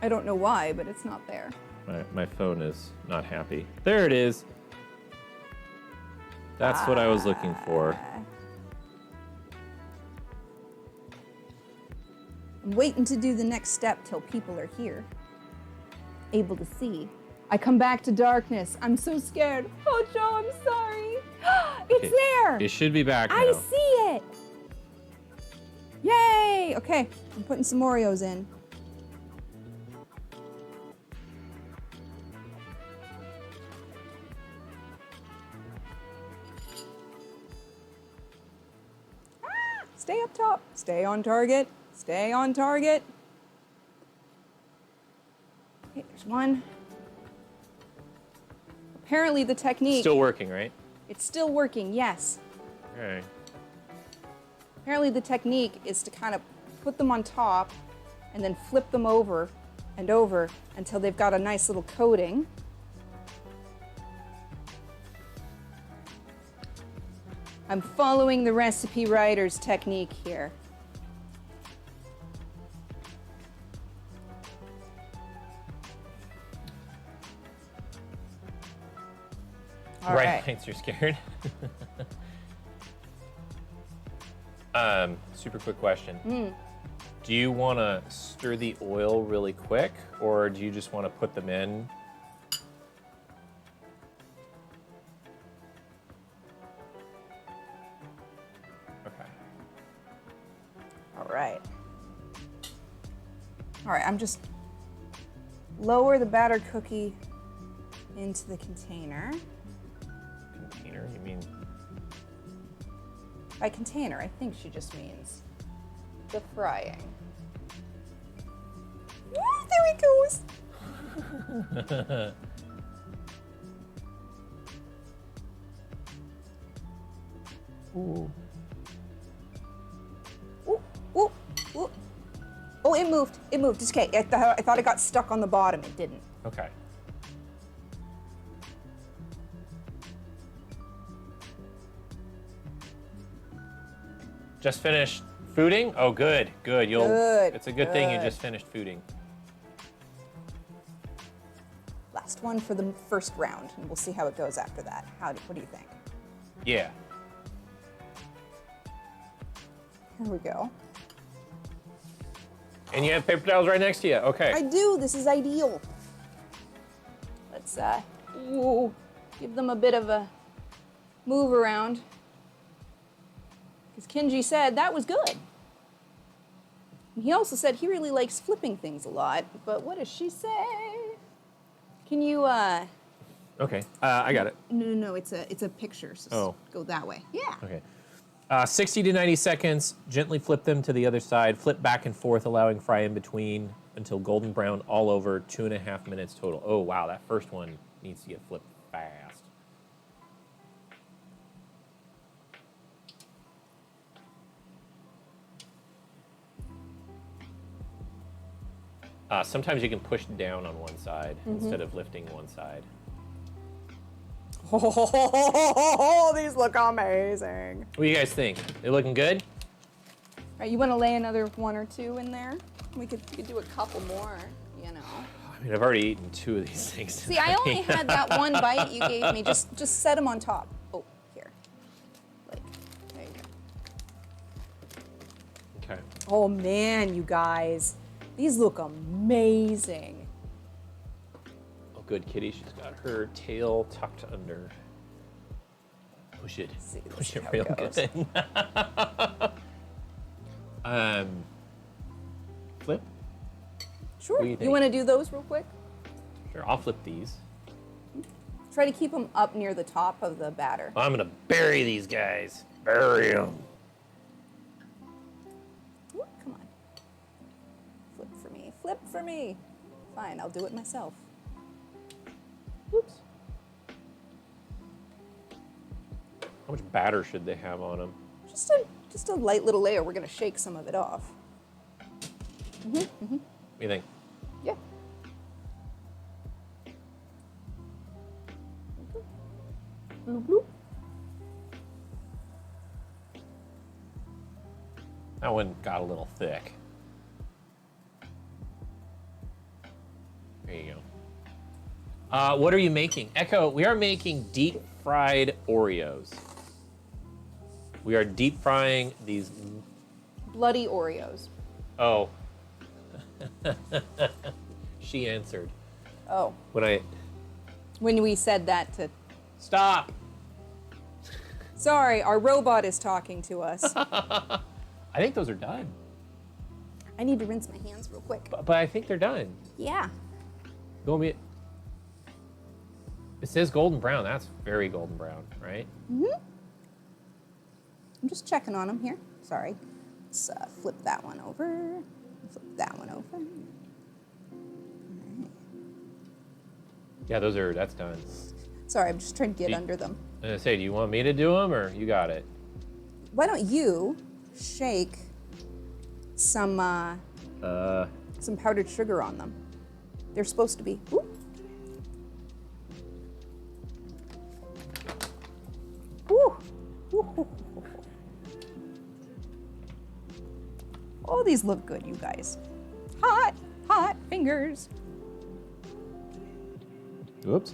I don't know why, but it's not there. My phone is not happy. There it is. That's what I was looking for. I'm waiting to do the next step till people are here, able to see. I come back to darkness. I'm so scared. Oh, Joe, I'm sorry. It's there. It should be back now. I see it. Yay. Okay, I'm putting some Oreos in. Stay up top. Stay on target. Stay on target. Okay, there's one. Apparently the technique... Still working, right? It's still working, yes. Okay. Apparently the technique is to kind of put them on top and then flip them over and over until they've got a nice little coating. I'm following the recipe writer's technique here. All right. Thanks, you're scared. Super quick question. Do you want to stir the oil really quick, or do you just want to put them in? Okay. All right. All right, I'm just lower the batter cookie into the container. Container? You mean? By container, I think she just means the frying. There he goes. Ooh. Ooh, ooh, ooh. Oh, it moved. It moved. It's okay. I thought it got stuck on the bottom. It didn't. Okay. Just finished fooding? Oh, good, good. Good, It's a good thing you good. just finished fooding. Last one for the first round, and we'll see how it goes after that. What do you think? Yeah. Here we go. And you have paper towels right next to you. Okay. I do. This is ideal. Let's give them a bit of a move around. Because Kenji said that was good. And he also said he really likes flipping things a lot. But what does she say? Can you? Okay. I got it. No. It's a picture. So go that way. Yeah. Okay. 60 to 90 seconds. Gently flip them to the other side. Flip back and forth, allowing fry in between until golden brown all over. 2.5 minutes total. Oh wow, that first one needs to get flipped fast. Sometimes you can push down on one side instead of lifting one side. Oh, these look amazing. What do you guys think? They looking good? All right, you want to lay another 1 or 2 in there? We could do a couple more, you know. I mean, I've already eaten 2 of these things. See, I only had that one bite you gave me. Just set them on top. Oh, here. Like, there you go. Okay. Oh man, you guys. These look amazing. Oh, good kitty. She's got her tail tucked under. Push it. See, this Push is it how real it goes. good. Flip? Sure. What do you You think? want to do those real quick? Sure, I'll flip these. Try to keep them up near the top of the batter. I'm gonna bury these guys. Bury them. Ooh, come on. Flip for me. Flip for me. Fine, I'll do it myself. Oops. How much batter should they have on them? Just a light little layer. We're gonna shake some of it off. What do you think? Yeah. Bloop, bloop. That one got a little thick. There you go. What are you making? Echo, we are making deep fried Oreos. We are deep frying these. Bloody Oreos. Oh. She answered. Oh, When when we said that to. Stop! Sorry, our robot is talking to us. I think those are done. I need to rinse my hands real quick. But I think they're done. Yeah. You want me? It says golden brown. That's very golden brown, right? I'm just checking on them here. Sorry. Let's flip that one over. Flip that one over. Yeah, that's done. Sorry, I'm just trying to get See- under them. I was gonna say, do you want me to do them or you got it? Why don't you shake some powdered sugar on them? They're supposed to be. Ooh. Ooh. Ooh. Oh, these look good, you guys. Hot, hot fingers. Oops.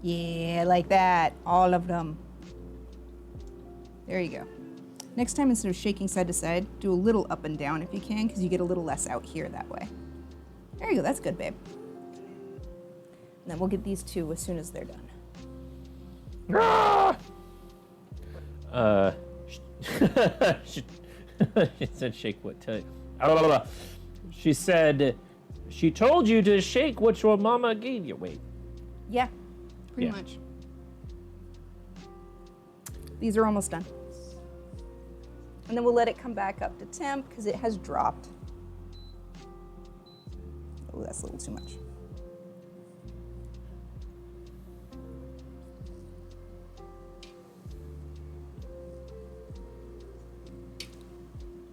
Yeah, like that. All of them. There you go. Next time, instead of shaking side to side, do a little up and down if you can, because you get a little less out here that way. There you go. That's good, babe. And then we'll get these 2 as soon as they're done. She said shake what time? She said she told you to shake what your mama gave you. Wait. Yeah, pretty Yeah. much. These are almost done. And then we'll let it come back up to temp because it has dropped. Oh, that's a little too much.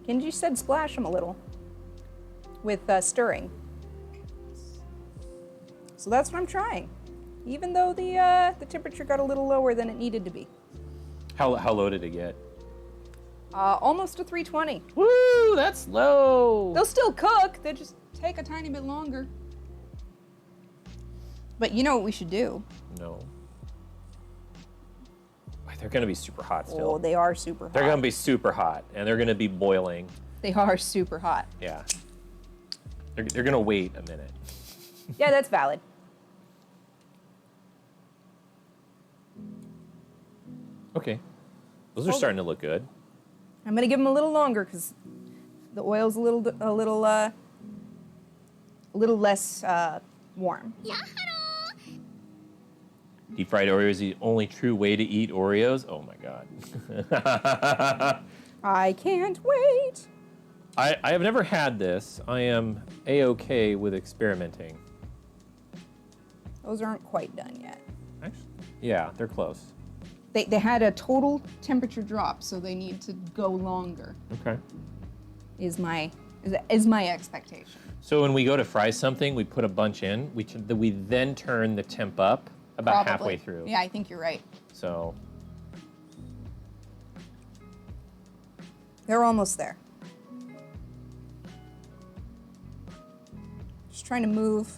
Kenji said splash them a little with stirring. So that's what I'm trying, even though the temperature got a little lower than it needed to be. How low did it get? Almost to 320. Woo, that's low. They'll still cook, they just take a tiny bit longer. But you know what we should do? No. They're gonna be super hot still. Oh, they are super hot. They're gonna be super hot, and they're gonna be boiling. They are super hot. Yeah. They're gonna wait a minute. Yeah, that's valid. Okay. Those are starting to look good. I'm gonna give them a little longer because the oil's a little less warm. Deep fried Oreos is the only true way to eat Oreos. Oh my god. I can't wait. I have never had this. I am A-okay with experimenting. Those aren't quite done yet. Actually, yeah, they're close. They had a total temperature drop, so they need to go longer. Okay. Is my is my expectation. So when we go to fry something, we put a bunch in. We then turn the temp up about Probably. halfway through. Yeah, I think you're right. So They're almost there. Just trying to move.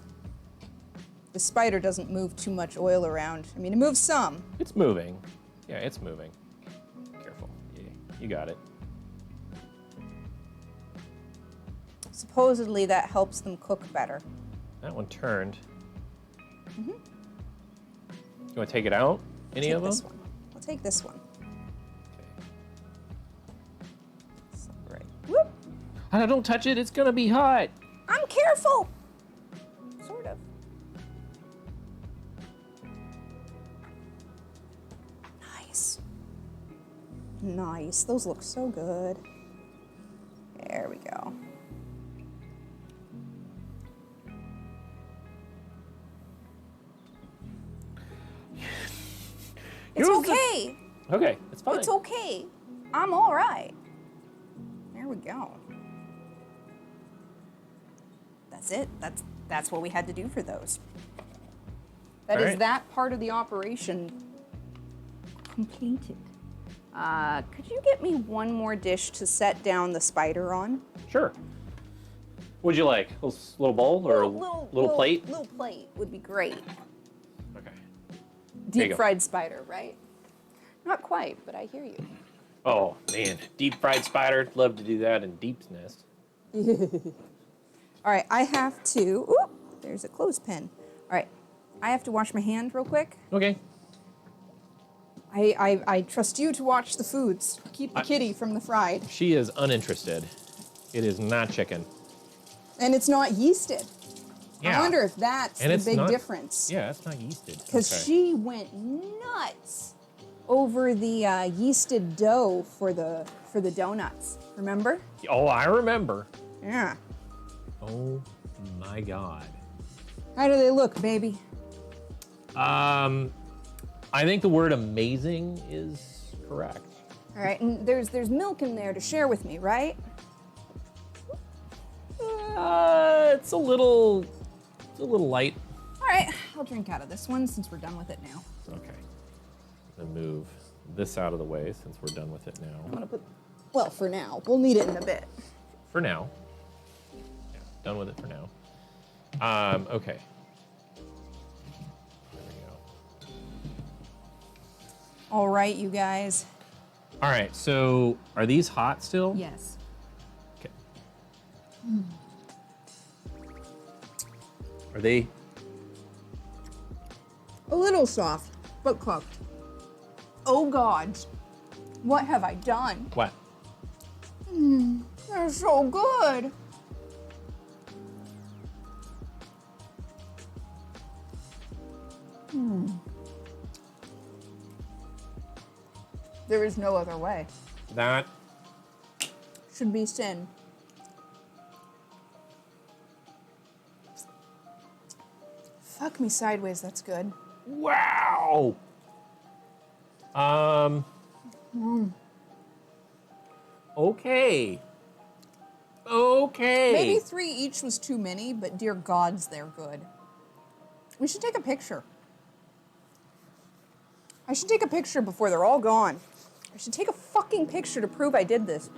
The spider doesn't move too much oil around. I mean, it moves some. it's moving. Yeah, it's moving. Careful. Yeah, you got it. Supposedly that helps them cook better. That one turned. You want to take it out? Any Take of them? this one. I'll take this one. So, right. Whoop. Oh, don't touch it. It's gonna be hot. I'm careful. Sort of. Nice. Nice. Those look so good. There we go. It's okay. Okay, it's fine. It's okay. I'm all right. There we go. That's it. That's what we had to do for those. That All is right. that part of the operation completed. Could you get me one more dish to set down the spider on? Sure. What'd you like? A little bowl or a little plate? Little plate would be great. Okay. There you Deep go. fried spider, right? Not quite, but I hear you. Oh man, deep fried spider. Love to do that in Deep's Nest. All right, I have to. Ooh, there's a clothespin. All right, I have to wash my hand real quick. Okay. I trust you to watch the foods. Keep the kitty from the fried. She is uninterested. It is not chicken. And it's not yeasted. Yeah. I wonder if that's And the it's big not- difference. Yeah, it's not yeasted. Because Okay. she went nuts over the yeasted dough for the donuts. Remember? Oh, I remember. Yeah. Oh my God. How do they look, baby? I think the word amazing is correct. All right, and there's milk in there to share with me, right? It's a little light. All right, I'll drink out of this one since we're done with it now. Okay. I'm gonna move this out of the way since we're done with it I'm now. gonna put, well, for now. We'll need it in a bit. For now. Yeah, done with it for now. Okay. There we go. All right, you guys. All right, so are these hot still? Yes. Okay. Are they? A little soft, but cooked. Oh God, what have I done? What? They're so good. There is no other way. That? Should be sin. Fuck me sideways, that's good. Wow. Okay. Okay. Maybe 3 each was too many, but dear gods, they're good. We should take a picture. I should take a picture before they're all gone. I should take a fucking picture to prove I did this.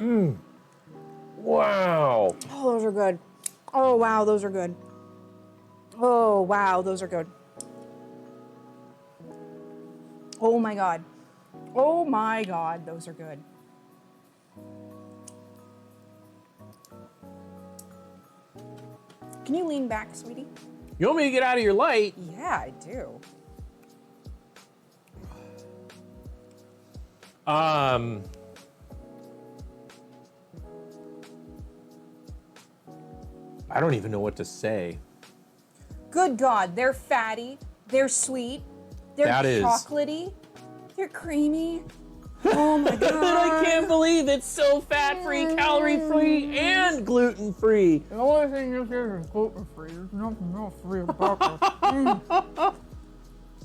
Wow. Oh, those are good. Oh, wow, those are good. Oh, wow, those are good. Oh my God. Oh my God, those are good. Can you lean back, sweetie? You want me to get out of your light? Yeah, I do. I don't even know what to say. Good God, they're fatty, they're sweet, they're That is- chocolatey, they're creamy. Oh my God. I can't believe it's so fat-free, calorie-free, and gluten-free. The only thing this is gluten-free. There's nothing else free about this.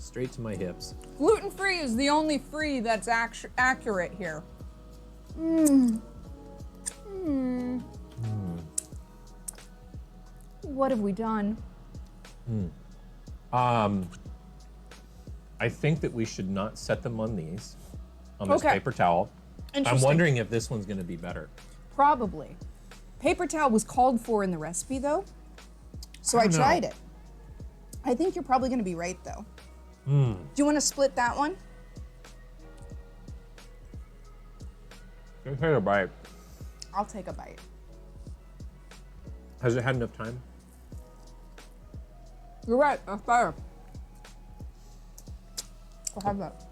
Straight to my hips. Gluten-free is the only free that's accurate here. What have we done? I think that we should not set them on these, on this Okay. paper towel. I'm Interesting. wondering if this one's gonna be better. Probably. Paper towel was called for in the recipe though, so I don't know. tried it. I think you're probably gonna be right though. Do you want to split that one? Take a bite. I'll take a bite. Has it had enough time? You're right, that's better. I'll have that.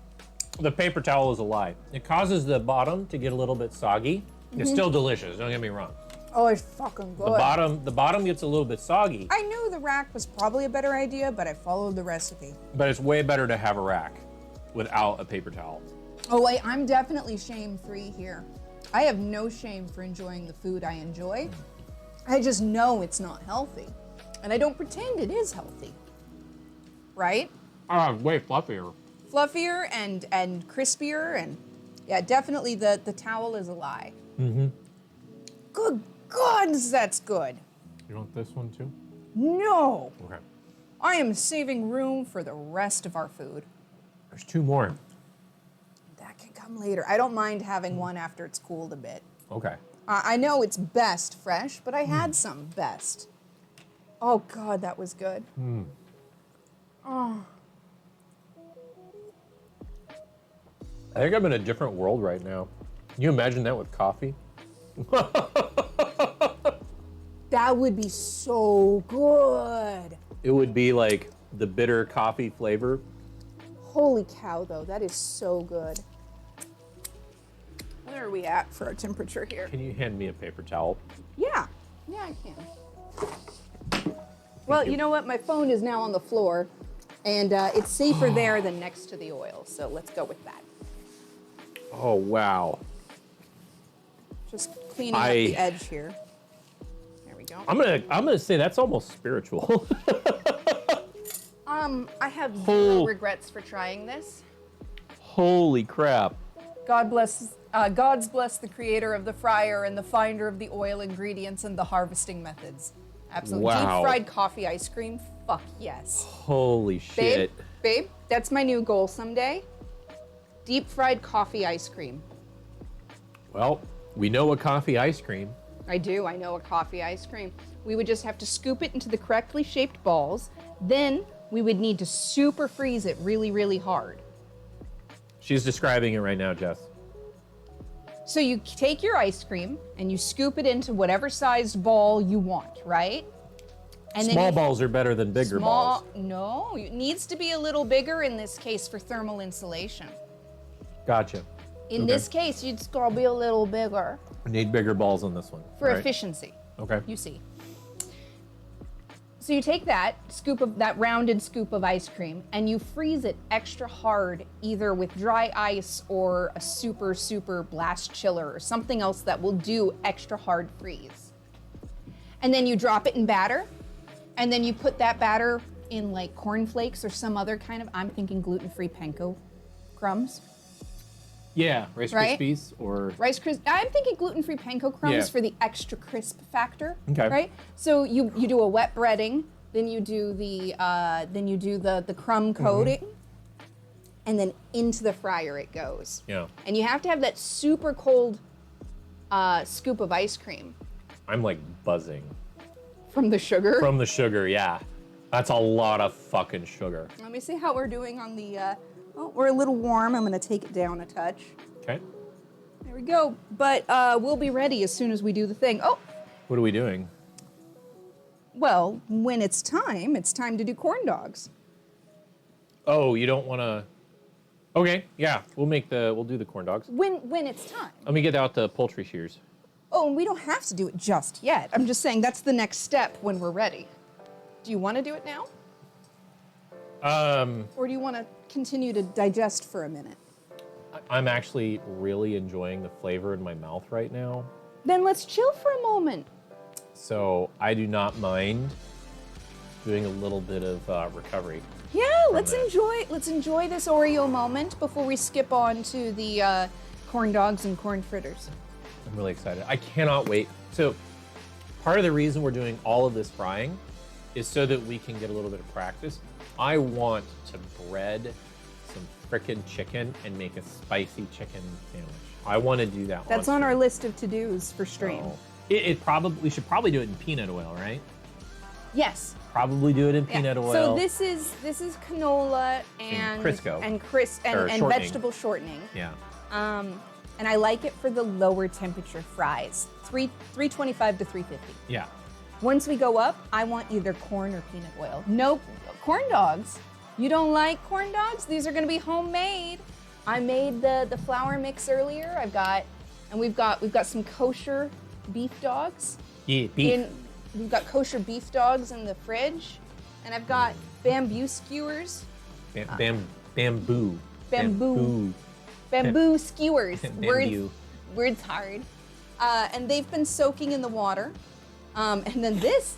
The paper towel is a lie. It causes the bottom to get a little bit soggy. It's still delicious, don't get me wrong. Oh, it's fucking good. The bottom gets a little bit soggy, I knew the rack was probably a better idea, but I followed the recipe. but it's way better to have a rack without a paper towel. Oh wait, I'm definitely shame-free here. I have no shame for enjoying the food I enjoy. I just know it's not healthy. And I don't pretend it is healthy. Right? Way fluffier. Fluffier and crispier, and yeah, definitely the towel is a lie. Good gods, that's good. You want this one too? No, Okay. I am saving room for the rest of our food. There's two more. That can come later. I don't mind having one after it's cooled a bit. Okay. I know it's best fresh, but I had some best. Oh God, that was good. Oh, I think I'm in a different world right now. Can you imagine that with coffee? that would be so good. It would be like the bitter coffee flavor. Holy cow, though, that is so good. Where are we at for our temperature here? Can you hand me a paper towel? Yeah, I can. Well, you know what? My phone is now on the floor, and it's safer there than next to the oil, so let's go with that. Oh, wow. Just cleaning up the edge here. There we go. I'm gonna say that's almost spiritual. I have Oh. zero regrets for trying this. Holy crap. God's bless the creator of the fryer and the finder of the oil ingredients and the harvesting methods. Absolutely. Wow. Deep fried coffee ice cream? Fuck yes. Holy shit. Babe, that's my new goal someday. Deep fried coffee ice cream. Well, we know a coffee ice cream. I do, I know a coffee ice cream. We would just have to scoop it into the correctly shaped balls. Then we would need to super freeze it really, really hard. She's describing it right now, Jess. So you take your ice cream and you scoop it into whatever sized ball you want, right? And Small you- balls are better than bigger balls. No, it needs to be a little bigger in this case for thermal insulation. Gotcha. In Okay. this case, it's gotta be a little bigger I need bigger balls on this one. for right? efficiency. Okay. You see. So you take that rounded scoop of ice cream and you freeze it extra hard, either with dry ice or a super, super blast chiller or something else that will do extra hard freeze. And then you drop it in batter, and then you put that batter in like cornflakes or some other kind of, I'm thinking gluten-free panko crumbs. Yeah, Rice Right? Krispies or Rice Krispies. I'm thinking gluten-free panko crumbs Yeah. for the extra crisp factor. Okay. Right. So you do a wet breading, then you do the crumb coating, and then into the fryer it goes. Yeah. And you have to have that super cold scoop of ice cream I'm like buzzing. from the sugar. From the sugar, yeah. That's a lot of fucking sugar. Let me see how we're doing on the. Oh, we're a little warm. I'm gonna take it down a touch. Okay. There we go. But we'll be ready as soon as we do the thing. Oh. What are we doing? Well, when it's time to do corn dogs. Oh, you don't want to. Okay, yeah, we'll do the corn dogs. When it's time. Let me get out the poultry shears. Oh, and we don't have to do it just yet. I'm just saying that's the next step when we're ready. Do you want to do it now? Or do you want to continue to digest for a minute? I'm actually really enjoying the flavor in my mouth right now. Then let's chill for a moment. So I do not mind doing a little bit of recovery. Yeah, let's enjoy this Oreo moment before we skip on to the corn dogs and corn fritters. I'm really excited. I cannot wait. So part of the reason we're doing all of this frying is so that we can get a little bit of practice. I want to bread some frickin' chicken and make a spicy chicken sandwich. I want to do that. That's on our list of to-dos for stream. Oh. We should probably do it in peanut oil, right? Yes. Probably do it in Yeah. peanut oil. So this is canola and Crisco. and Shortening. vegetable shortening. Yeah. And I like it for the lower temperature fries, 325 to 350. Yeah. Once we go up, I want either corn or peanut oil. No corn dogs. You don't like corn dogs? These are going to be homemade. I made the flour mix earlier. We've got some kosher beef dogs. Yeah, beef. We've got kosher beef dogs in the fridge, and I've got bamboo skewers. Bamboo. Bamboo skewers. Bamboo. Words hard. And they've been soaking in the water. And then this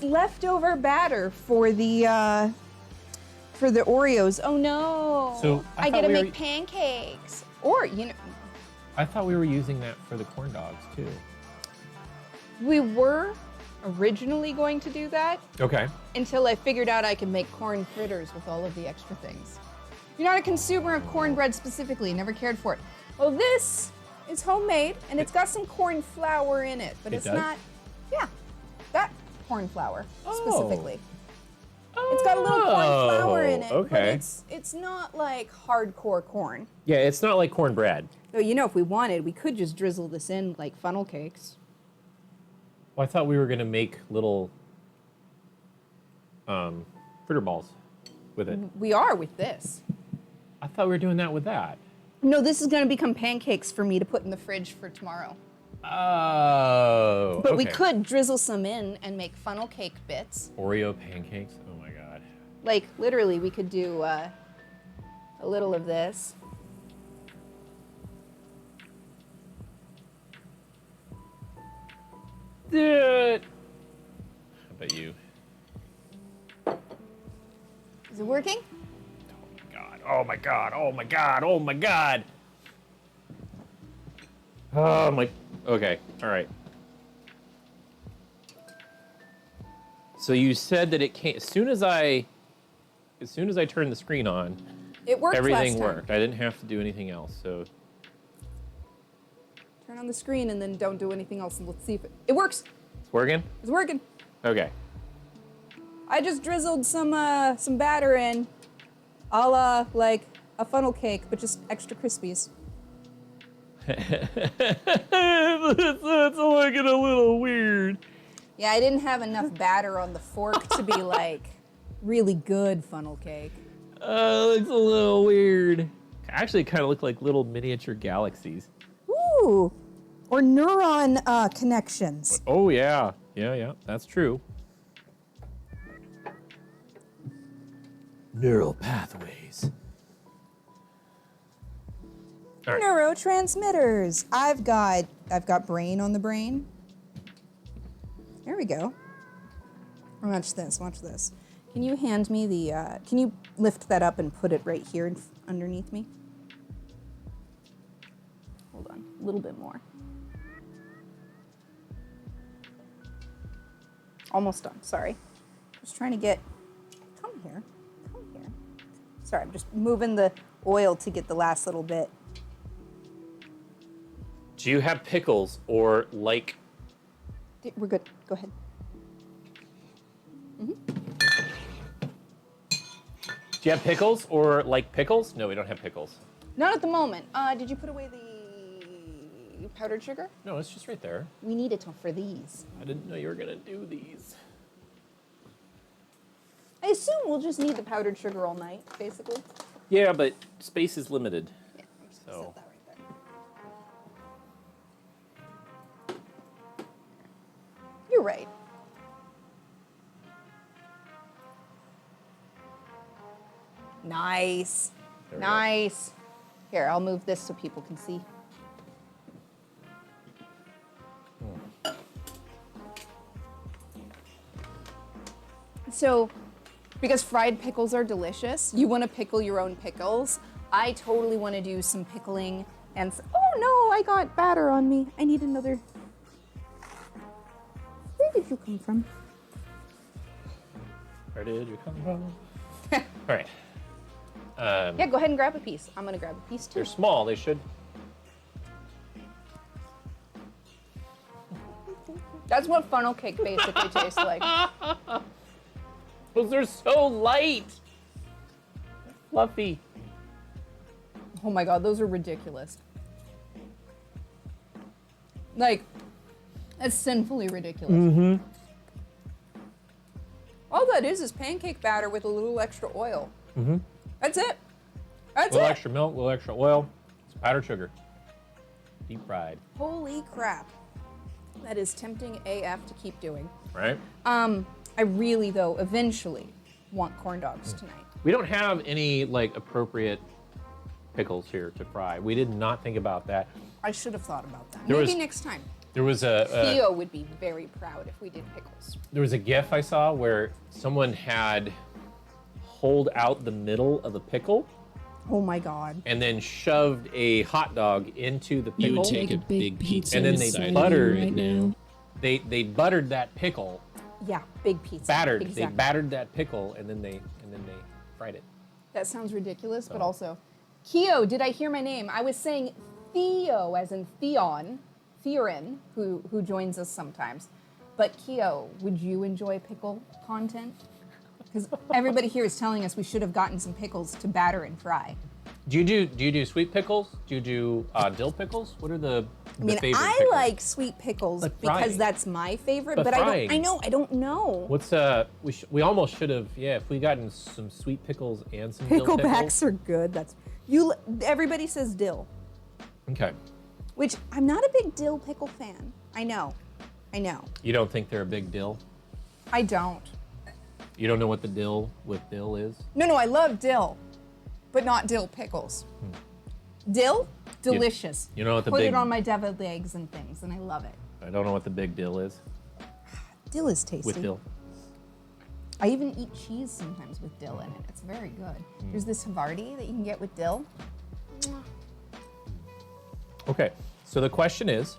leftover batter for the Oreos. Oh no! So I get to make pancakes. Or I thought we were using that for the corn dogs too. we were originally going to do that Okay. until I figured out I could make corn fritters with all of the extra things. You're not a consumer of cornbread specifically, never cared for it. Well, this is homemade and it's got some corn flour in it, but It it's does? not, yeah, that corn flour Oh. specifically. It's got a little corn flour in it, but okay. it's not like hardcore corn. Yeah, it's not like cornbread. Though, if we wanted, we could just drizzle this in like funnel cakes. Well, I thought we were gonna make little fritter balls with it. We are with this. I thought we were doing that with that. No, this is going to become pancakes for me to put in the fridge for tomorrow. Oh. But we okay. could drizzle some in and make funnel cake bits. Oreo pancakes. Oh my god. Like, literally, we could do a little of this. Dude. How about you? Is it working? God. Oh my god. Oh my god. Oh my god. Oh my. Okay. All right. So you said that it came as soon as I turned the screen on. It worked Everything last time. worked. I didn't have to do anything else. So Turn on the screen and then don't do anything else and let's see if it works. it's working. It's working. Okay. I just drizzled some batter in, a la like a funnel cake, but just extra crispies. That's looking a little weird. Yeah, I didn't have enough batter on the fork to be like really good funnel cake. It looks a little weird. Actually, it kind of look like little miniature galaxies. Ooh, or neuron connections. Oh yeah, yeah, that's true. Neural pathways. All right. Neurotransmitters. I've got brain on the brain. There we go. Watch this. Watch this. Can you hand me the? Can you lift that up and put it right here underneath me? Hold on, a little bit more. Almost done. Sorry. Just trying to get. Come here. Come here. Sorry, I'm just moving the oil to get the last little bit. Do you have pickles or like? We're good. Go ahead. Do you have pickles or like pickles? No, we don't have pickles. Not at the moment. Did you put away the powdered sugar? No, it's just right there. We need it for these. I didn't know you were gonna do these. I assume we'll just need the powdered sugar all night, basically. Yeah, but space is limited. Yeah, I'm just gonna So. set that right there. You're right. Nice. There we go. Nice. Here, I'll move this so people can see. So, because fried pickles are delicious, you want to pickle your own pickles. I totally want to do some pickling and oh no, I got batter on me. I need another. Where did you come from? Where did you come from? All right. Yeah, go ahead and grab a piece. I'm gonna grab a piece too. They're small. They should. That's what funnel cake basically tastes like. Those are so light. Fluffy. Oh my god, those are ridiculous. Like, that's sinfully ridiculous. Mm-hmm. All that is pancake batter with a little extra oil. Mm-hmm. That's it. A That's little it. extra milk, a little extra oil. It's powdered sugar. Deep fried. Holy crap. That is tempting AF to keep doing. Right? I really, though, eventually want corn dogs tonight. We don't have any like appropriate pickles here to fry. We did not think about that. I should have thought about that. There Maybe was- next time. There was a Theo would be very proud if we did pickles. there was a GIF I saw where someone had holed out the middle of a pickle Oh my god. and then shoved a hot dog into the You pickle. would take a big pizza And then they inside of you buttered- right now. They buttered that pickle, Yeah, big pizza. battered. Exactly. They battered that pickle and then they fried it. That sounds ridiculous, but also, Keo, did I hear my name? I was saying Theo, as in Theon, who joins us sometimes. But Keo, would you enjoy pickle content? Because everybody here is telling us we should have gotten some pickles to batter and fry. Do you do sweet pickles? Do you do dill pickles? What are the I mean, favorite I pickles? like sweet pickles But because frying. that's my favorite. But But frying. I don't know. What's we almost should have, yeah, if we gotten some sweet pickles and some dill pickles. Picklebacks are good. That's you. Everybody says dill, Okay. which I'm not a big dill pickle fan. I know. You don't think they're a big dill? I don't. You don't know what the dill with dill is? No, I love dill, but not dill pickles. Dill, delicious. you know what the Put big- it on my deviled eggs and things, and I love it. I don't know what the big dill is Dill is tasty. with dill. I even eat cheese sometimes with dill in it. It's very good. There's this Havarti that you can get with dill. Okay, so the question is,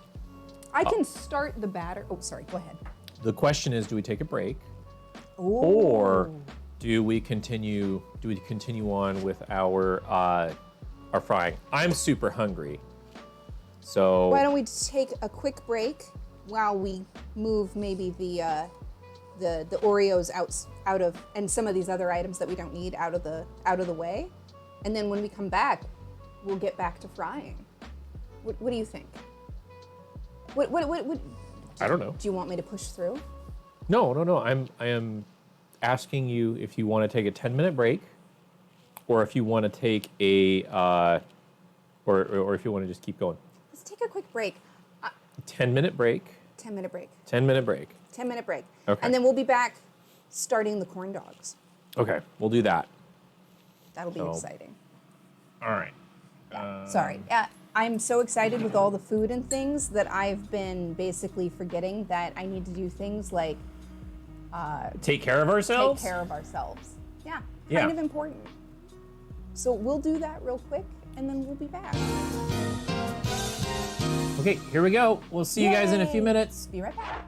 I can start the batter. Oh, sorry. Go ahead. do we take a break Ooh. or do we continue on with our frying? I'm super hungry. So Why don't we take a quick break while we move maybe the Oreos out of and some of these other items that we don't need out of the way, and then when we come back, we'll get back to frying. What do you think? What I don't know. do you want me to push through? No. I am asking you if you want to take a 10-minute break, or if you want to take a, or if you want to just keep going. Let's take a quick break. 10-minute break. 10-minute break. 10-minute break. 10-minute break. Okay. And then we'll be back starting the corn dogs. Okay, we'll do that. That'll be So- exciting. All right. Sorry. I'm so excited with all the food and things that I've been basically forgetting that I need to do things like Take care of take ourselves. care of ourselves. Yeah, Yeah. kind of important. So we'll do that real quick and then we'll be back. Okay, here we go. We'll see you guys in a few Yay. minutes. Be right back.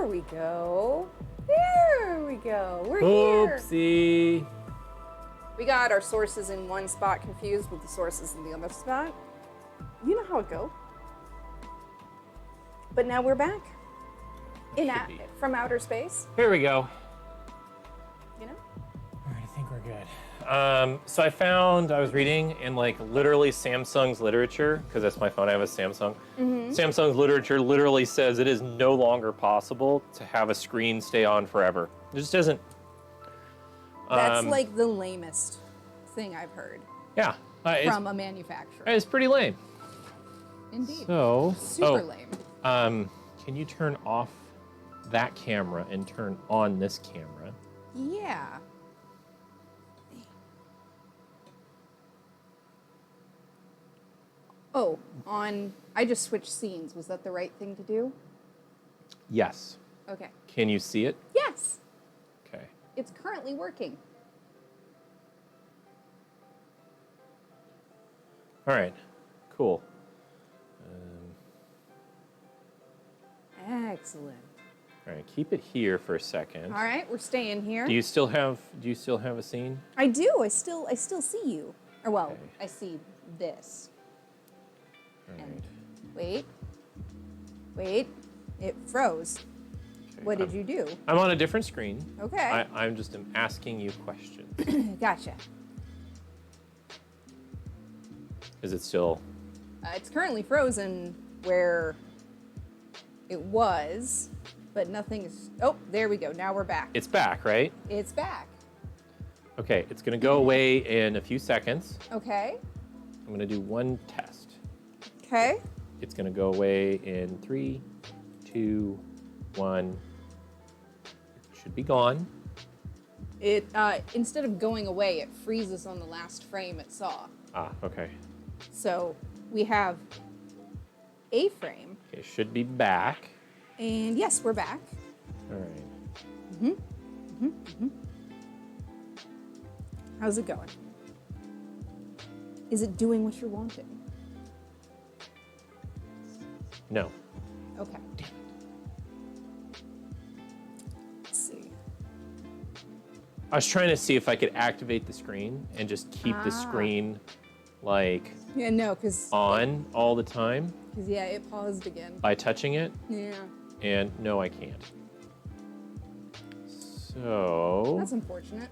There we go. There we go. We're here. Oopsie. We got our sources in one spot confused with the sources in the other spot. You know how it go. But now we're back. From outer space, Here we go. you know? All right, I think we're good. So I was reading in like literally Samsung's literature, because that's my phone, I have a Samsung. Samsung's literature literally says it is no longer possible to have a screen stay on forever. It just isn't. That's like the lamest thing I've heard Yeah. from a manufacturer. It's pretty lame. Indeed. So, Super lame. Can you turn off that camera and turn on this camera? Yeah. Oh, I just switched scenes. Was that the right thing to do? Yes. Okay. Can you see it? Yes, Okay. it's currently working. All right. Cool. Excellent. All right. Keep it here for a second. All right, we're staying here. Do you still have a scene? I do. I still see you. Or well, Okay. I see this. All And right. wait. It froze. Okay, What did you do? I'm on a different screen. Okay. I'm just asking you questions. Gotcha. Is it still? It's currently frozen where it was, but nothing's. Oh, there we go. Now we're back. It's back, right? It's back. Okay. It's gonna go away in a few seconds. Okay. I'm gonna do one test. Okay. It's gonna go away in 3, 2, 1. It should be gone. It instead of going away, it freezes on the last frame it saw. Ah, okay. So we have a frame, Okay, should be back. and yes, we're back. All right. How's it going? Is it doing what you're wanting? No. Okay. Let's see. I was trying to see if I could activate the screen and just keep the screen like Yeah, no, because on all the time yeah, it paused again. by touching it, Yeah, and no, I can't. So, that's unfortunate.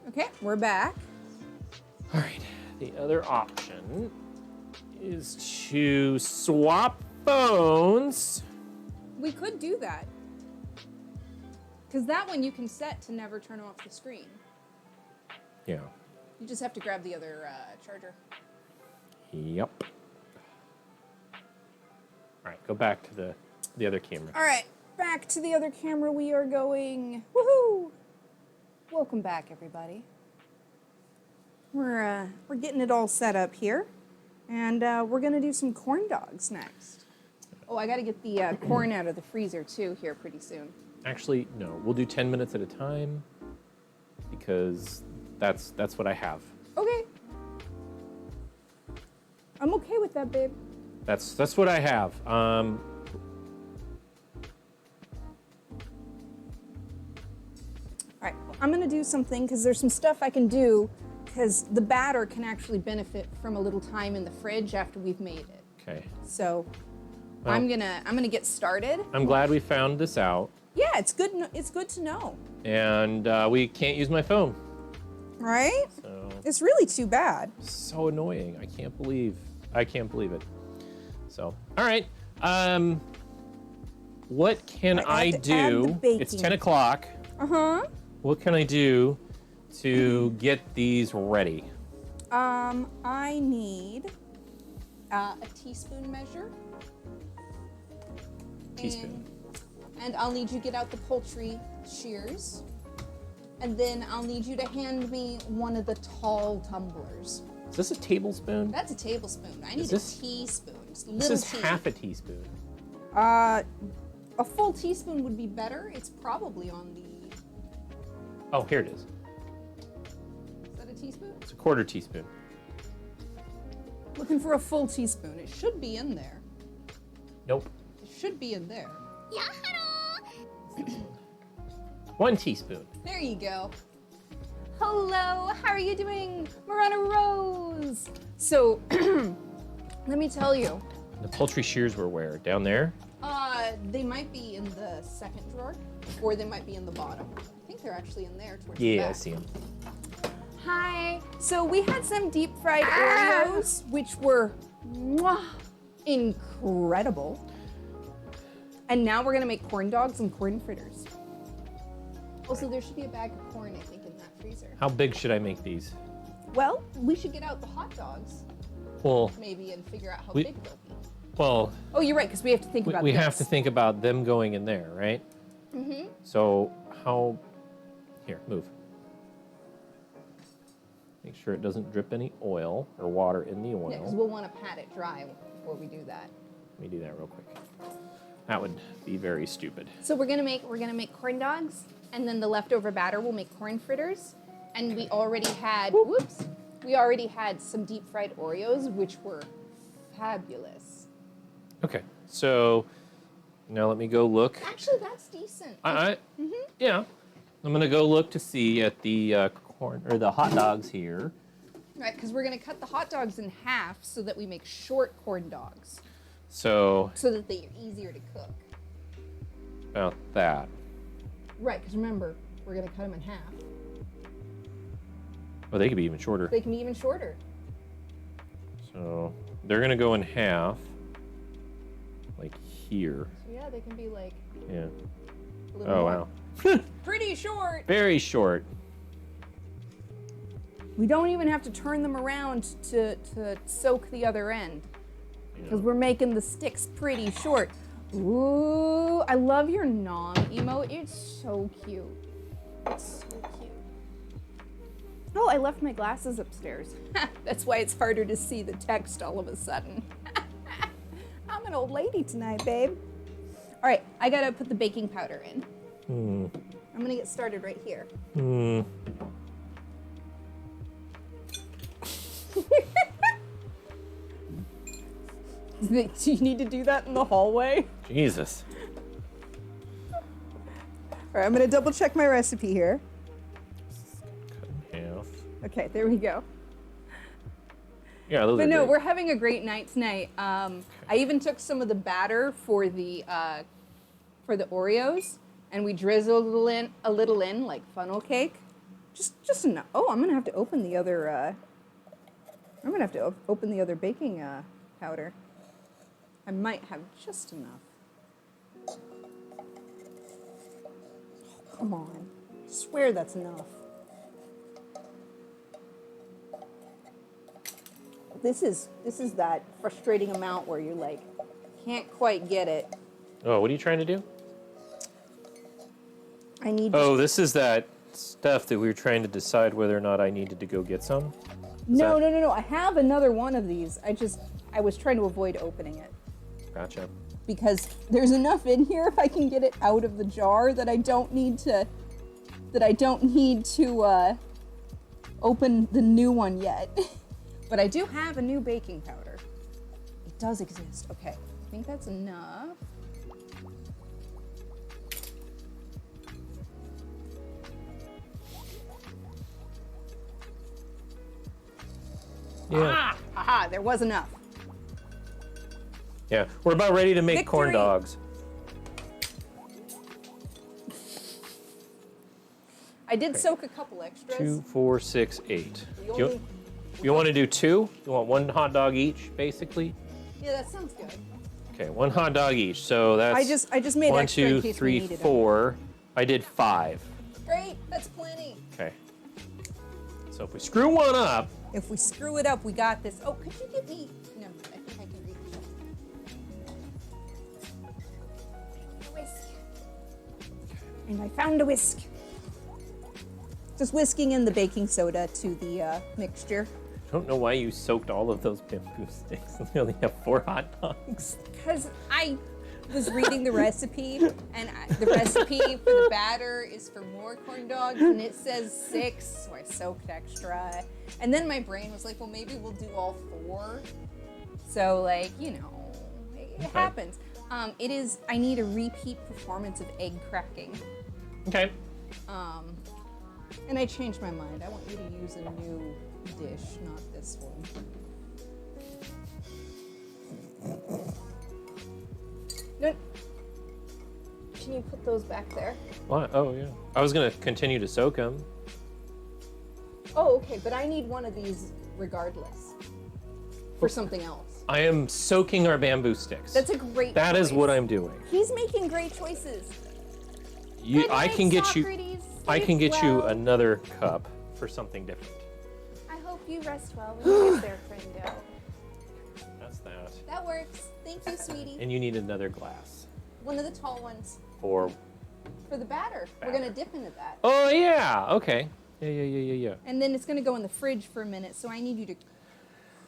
Okay, we're back. all right. The other option is to swap phones. We could do that. Because that one you can set to never turn off the screen. Yeah. You just have to grab the other charger. Yep. All right, go back to the other camera. All right, back to the other camera we are going. Woohoo! Welcome back, everybody. We're getting it all set up here, and we're gonna do some corn dogs next. Oh, I gotta get the corn out of the freezer too here pretty soon. Actually, no. We'll do 10 minutes at a time because that's what I have. Okay. I'm okay with that, babe. That's what I have. All right, well, I'm gonna do something because there's some stuff I can do because the batter can actually benefit from a little time in the fridge after we've made it. Okay. So Well- I'm gonna get started. I'm glad we found this out, Yeah, it's good. It's good to know, and we can't use my phone. right? So It's really too bad. so annoying. I can't believe it. So all right. What can I I have to add the do? baking. It's 10 o'clock. What can I do to get these ready? I need a teaspoon measure. Teaspoon. And I'll need you to get out the poultry shears. And then I'll need you to hand me one of the tall tumblers. Is this a tablespoon? That's a tablespoon. I need this- a teaspoon. Just a This little is tea. half a teaspoon. A full teaspoon would be better. It's probably on the. Oh, here it is. Is that a teaspoon? It's a quarter teaspoon. Looking for a full teaspoon. It should be in there. Nope. It should be in there. 1 teaspoon. There you go. Hello, how are you doing, Marana Rose? So, let me tell you. The poultry shears were where? Down there? They might be in the second drawer, or they might be in the bottom. I think they're actually in there towards the Yeah, back. I see them. Hi. So we had some deep fried Oreos, which were incredible. And now we're gonna make corn dogs and corn fritters. Also, there should be a bag of corn, I think, in that freezer. How big should I make these? Well, we should get out the hot dogs, Well, maybe, and figure out how We- big they'll be. well, Oh, you're right, because we have to think about we this. have to think about them going in there, right? Mm-hmm. So how? Here, move. Make sure it doesn't drip any oil or water in the oil. Yeah, because we'll want to pat it dry before we do that. Let me do that real quick. That would be very stupid. So we're gonna make corn dogs, and then the leftover batter we'll make corn fritters. And we already had some deep fried Oreos, which were fabulous. Okay, so now let me go look. Actually, that's decent. Yeah, I'm gonna go look to see at the corn or the hot dogs here. Right, because we're gonna cut the hot dogs in half so that we make short corn dogs, So so that they're easier to cook. about that. Right, because remember, we're gonna cut them in half. Oh, they could be even shorter. They can be even shorter. So they're gonna go in half, like here. So yeah, they can be like Yeah. a little Oh more. wow. Pretty short. Very short. We don't even have to turn them around to soak the other end, because we're making the sticks pretty short. Ooh, I love your nom emote. It's so cute. It's so cute. Oh, I left my glasses upstairs. That's why it's harder to see the text all of a sudden. I'm an old lady tonight, babe. All right, I gotta put the baking powder in. I'm gonna get started right here. Do you need to do that in the hallway? Jesus. All right, I'm gonna double check my recipe here. Cut in half. Okay, there we go. Yeah, those But are no, great. we're having a great night tonight. I even took some of the batter for the Oreos, and we drizzled a little in like funnel cake. Just enough. Oh, I'm gonna have to open the other. I'm gonna have to open the other baking powder. I might have just enough. Oh, come on. I swear that's enough. This is that frustrating amount where you're like, can't quite get it. Oh, what are you trying to do? I need. Oh, this is that stuff that we were trying to decide whether or not I needed to go get some. No. I have another one of these. I was trying to avoid opening it Gotcha. because there's enough in here if I can get it out of the jar that I don't need to open the new one yet. But I do have a new baking powder. It does exist. Okay, I think that's enough. Yeah. Aha, there was enough. Yeah. We're about ready to make corn Victory! dogs. I did soak a couple extras. 2, 4, 6, 8. We only- You want to do 2? You want 1 hot dog each, basically? Yeah, that sounds good. Okay, 1 hot dog each. So that's I just made 1, extra in 2, case we 3, needed 'em. 4. I did 5. Great, that's plenty. Okay. So if we screw one up, If we screw it up, we got this. Oh, could you give me? Never mind. I think I can reach it. A whisk. And I found a whisk. Just whisking in the baking soda to the mixture. I don't know why you soaked all of those bamboo sticks. We only have 4 hot dogs. Because I was reading the recipe, and the recipe for the batter is for more corn dogs, and it says 6, so I soaked extra. And then my brain was like, well, maybe we'll do all 4. So, like, you know, it happens. I need a repeat performance of egg cracking. Okay. And I changed my mind. I want you to use a new dish, not this one. No. Can you put those back there? What? Oh, yeah. I was going to continue to soak them. Oh, okay, but I need one of these regardless. For something else. I am soaking our bamboo sticks. That's a great That choice. is what I'm doing. He's making great choices. I can get you. Socrates. I Sleep can get you well. another cup for something different. I hope you rest well when you get there, friendo. That's that. That works. Thank you, sweetie. And you need another glass One of the tall ones for. for the batter. We're gonna dip into that. Oh yeah. Okay. Yeah. And then it's gonna go in the fridge for a minute, so I need you to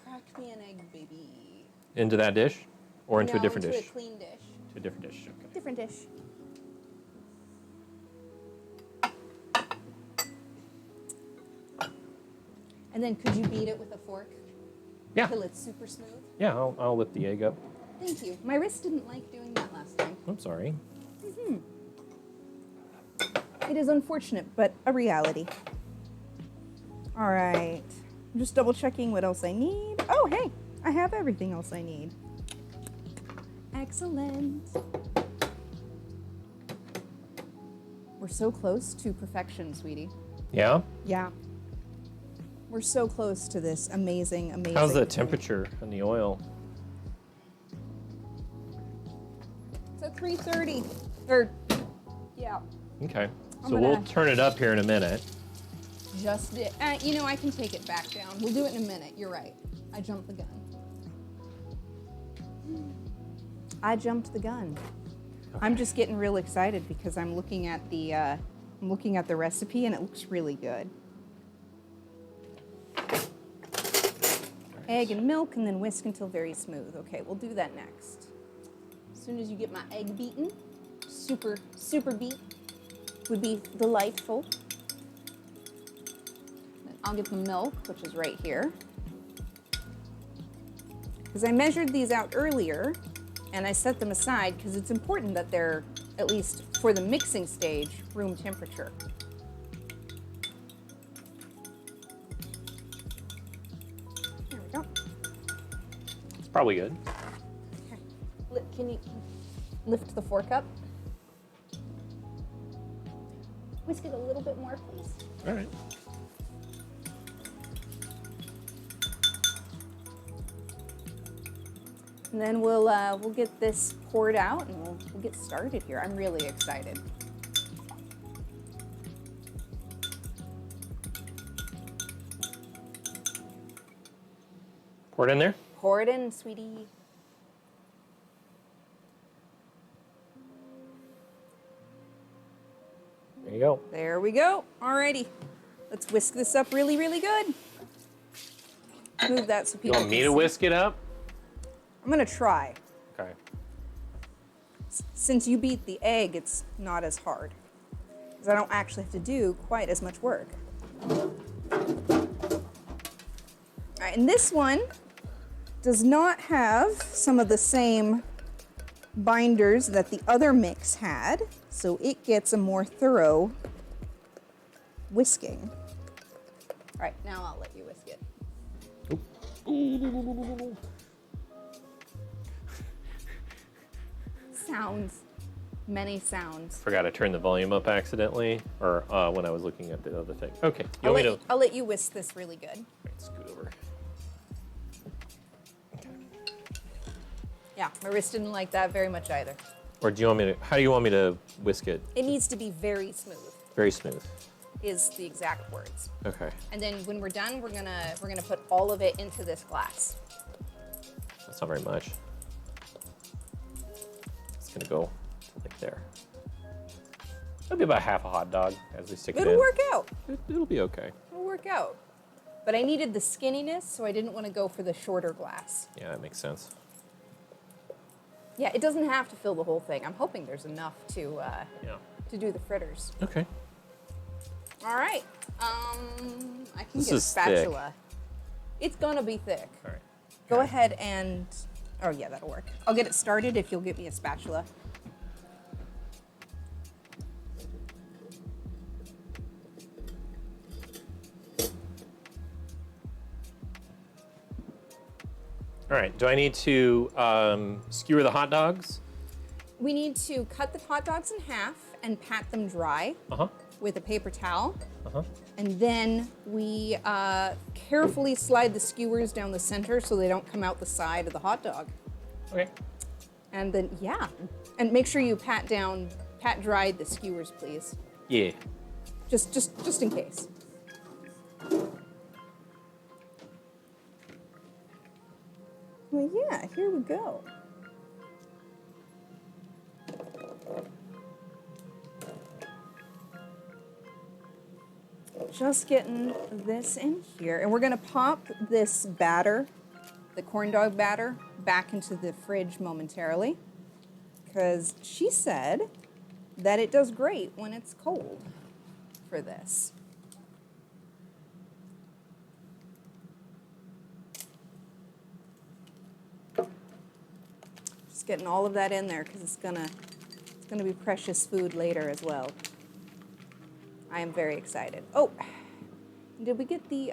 crack me an egg, baby. Into that dish, or into a different into dish. a clean dish. To a different dish. Okay. Different dish. And then could you beat it with a fork Yeah. till it's super smooth? Yeah. I'll lift the egg up. Thank you. My wrist didn't like doing that last time. I'm sorry. It is unfortunate, but a reality. All right. I'm just double checking what else I need. Oh, hey, I have everything else I need. Excellent. We're so close to perfection, sweetie. Yeah. Yeah. We're so close to this amazing, amazing. How's the thing. temperature on the oil? It's at 330. Or, yeah, Okay. I'm So we'll gonna- turn it up here in a minute. just it. You know, I can take it back down. We'll do it in a minute. You're right. I jumped the gun. I jumped the gun. I'm just getting real excited because I'm looking at the recipe and it looks really good. Egg and milk and then whisk until very smooth. Okay, we'll do that next. As soon as you get my egg beaten, super beat would be delightful. Then I'll get the milk, which is right here. Because I measured these out earlier and I set them aside because it's important that they're, at least for the mixing stage, room temperature. There we go. It's probably good. Okay. Can you lift the fork up? Whisk it a little bit more, please. All right. And then we'll get this poured out and we'll get started here. I'm really excited. Pour it in there. Pour it in, sweetie. There you go. There we go. Alrighty. Let's whisk this up really, really good. Move that so You people want me can to see. whisk it up? I'm gonna try. Okay. Since you beat the egg, it's not as hard. Because I don't actually have to do quite as much work. Alright, and this one does not have some of the same binders that the other mix had, so it gets a more thorough whisking. Alright, now I'll let you whisk it. Sounds. Many sounds. Forgot to turn the volume up accidentally, or when I was looking at the other thing. Okay. You I'll want me let, to? I'll let you whisk this really good. Right, scoot over. Yeah, my wrist didn't like that very much either. Or do you want me to? How do you want me to whisk it? It needs to be very smooth, Very smooth. is the exact words. Okay. And then when we're done, we're gonna put all of it into this glass. That's not very much. It's gonna go like there. That'll be about half a hot dog as we stick it in. It'll work out. It'll be okay. It'll work out. But I needed the skinniness, so I didn't want to go for the shorter glass. Yeah, that makes sense. Yeah, it doesn't have to fill the whole thing. I'm hoping there's enough to Yeah. to do the fritters. Okay. All right. I can This get a is thick. spatula. It's gonna be thick. All right. Go Okay. ahead and, oh yeah, that'll work. I'll get it started if you'll get me a spatula. All right. Do I need to skewer the hot dogs? We need to cut the hot dogs in half and pat them dry with a paper towel. And then we carefully slide the skewers down the center so they don't come out the side of the hot dog. Okay. And then, yeah. And make sure you pat dry the skewers, please. Yeah. Just in case. Well, yeah, here we go. Just getting this in here. And we're gonna pop this batter, the corn dog batter, back into the fridge momentarily. Because she said that it does great when it's cold for this. Just getting all of that in there because it's gonna be precious food later as well. I am very excited. Oh, did we get the,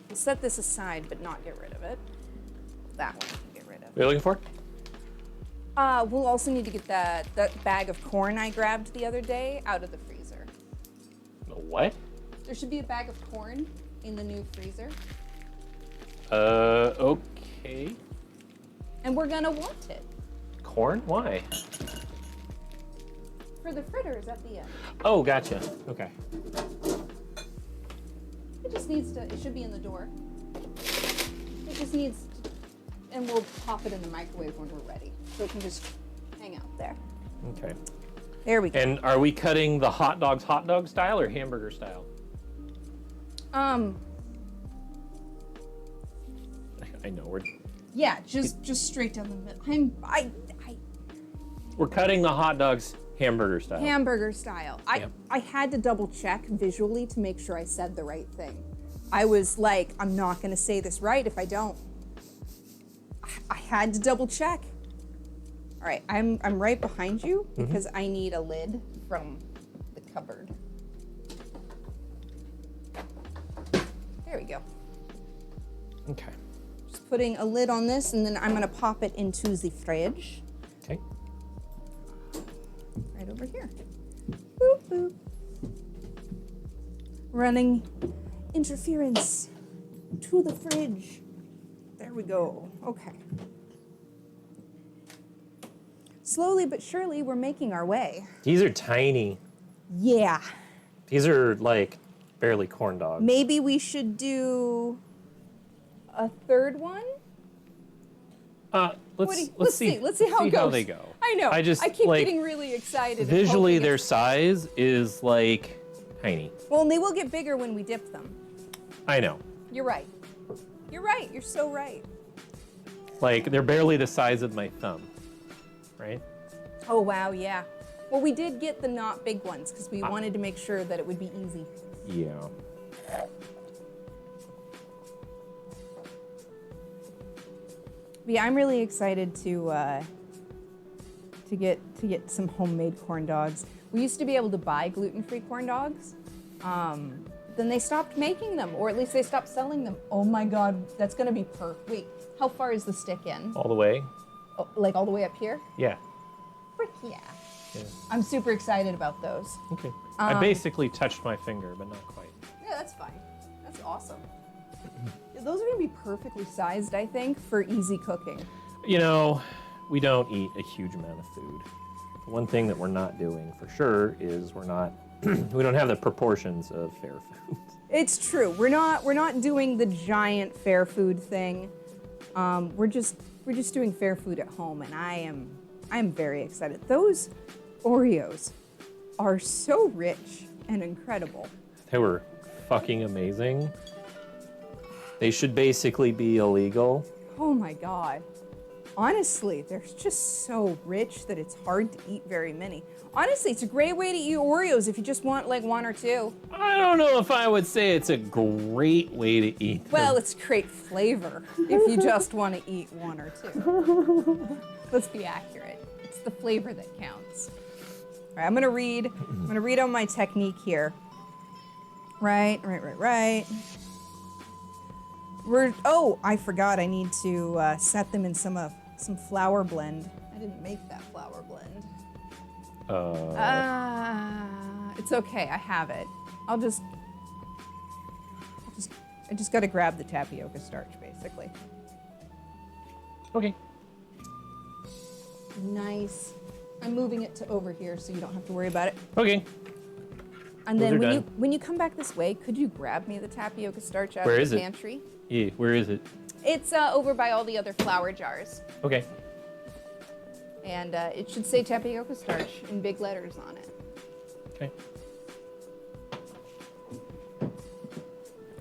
we'll set this aside but not get rid of it. That one we can get rid of. What are you looking for? We'll also need to get that bag of corn I grabbed the other day out of the freezer. What? There should be a bag of corn in the new freezer. Okay. And we're gonna want it. Corn? Why? For the fritters at the end. Oh, gotcha. Okay. It just needs to, it should be in the door. It just needs, and we'll pop it in the microwave when we're ready. So it can just hang out there. Okay. There we go. And are we cutting the hot dogs hot dog style or hamburger style? I know we're. Yeah, just straight down the middle. We're cutting the hot dogs hamburger style. Hamburger style. I had to double check visually to make sure I said the right thing. I was like, I'm not gonna say this right if I don't. I had to double check. All right, I'm right behind you because I need a lid from the cupboard. There we go. Okay. Just putting a lid on this and then I'm gonna pop it into the fridge. Okay. Right over here. Boop, boop. Running interference to the fridge. There we go. Okay. Slowly but surely, we're making our way. These are tiny. Yeah. These are like barely corn dogs. Maybe we should do a third one? Let's see. Let's see how it goes. How they go. I know. I just keep like, getting really excited. Visually, hoping their it's- size is like tiny. Well, and they will get bigger when we dip them. I know. You're right. You're right. You're so right. Like they're barely the size of my thumb, right? Oh, wow, yeah. Well, we did get the not big ones because we wanted to make sure that it would be easy. Yeah. But yeah, I'm really excited to get some homemade corn dogs. We used to be able to buy gluten-free corn dogs. Then they stopped making them, or at least they stopped selling them. Oh my God, that's gonna be perfect. Wait, how far is the stick in? All the way? Oh, like all the way up here? Yeah. Frick yeah. Yeah. I'm super excited about those. Okay. I basically touched my finger, but not quite. Yeah, that's fine. That's awesome. Those are gonna be perfectly sized, I think, for easy cooking. You know, we don't eat a huge amount of food. One thing that we're not doing for sure is we don't have the proportions of fair food. It's true. We're not doing the giant fair food thing. We're just doing fair food at home, and I am very excited. Those Oreos are so rich and incredible. They were fucking amazing. They should basically be illegal. Oh my God. Honestly, they're just so rich that it's hard to eat very many. Honestly, it's a great way to eat Oreos if you just want like one or two. I don't know if I would say it's a great way to eat them. Well, it's great flavor if you just want to eat one or two. Let's be accurate. It's the flavor that counts. All right, I'm gonna read on my technique here. Right. Oh, I forgot. I need to set them in some flour blend. I didn't make that flour blend. It's okay. I have it. I just got to grab the tapioca starch, basically. Okay. Nice. I'm moving it to over here so you don't have to worry about it. Okay. And Those then are done. when you come back this way, could you grab me the tapioca starch out Where of is the it? pantry? Yeah, where is it? It's over by all the other flour jars. Okay. And it should say tapioca starch in big letters on it. Okay.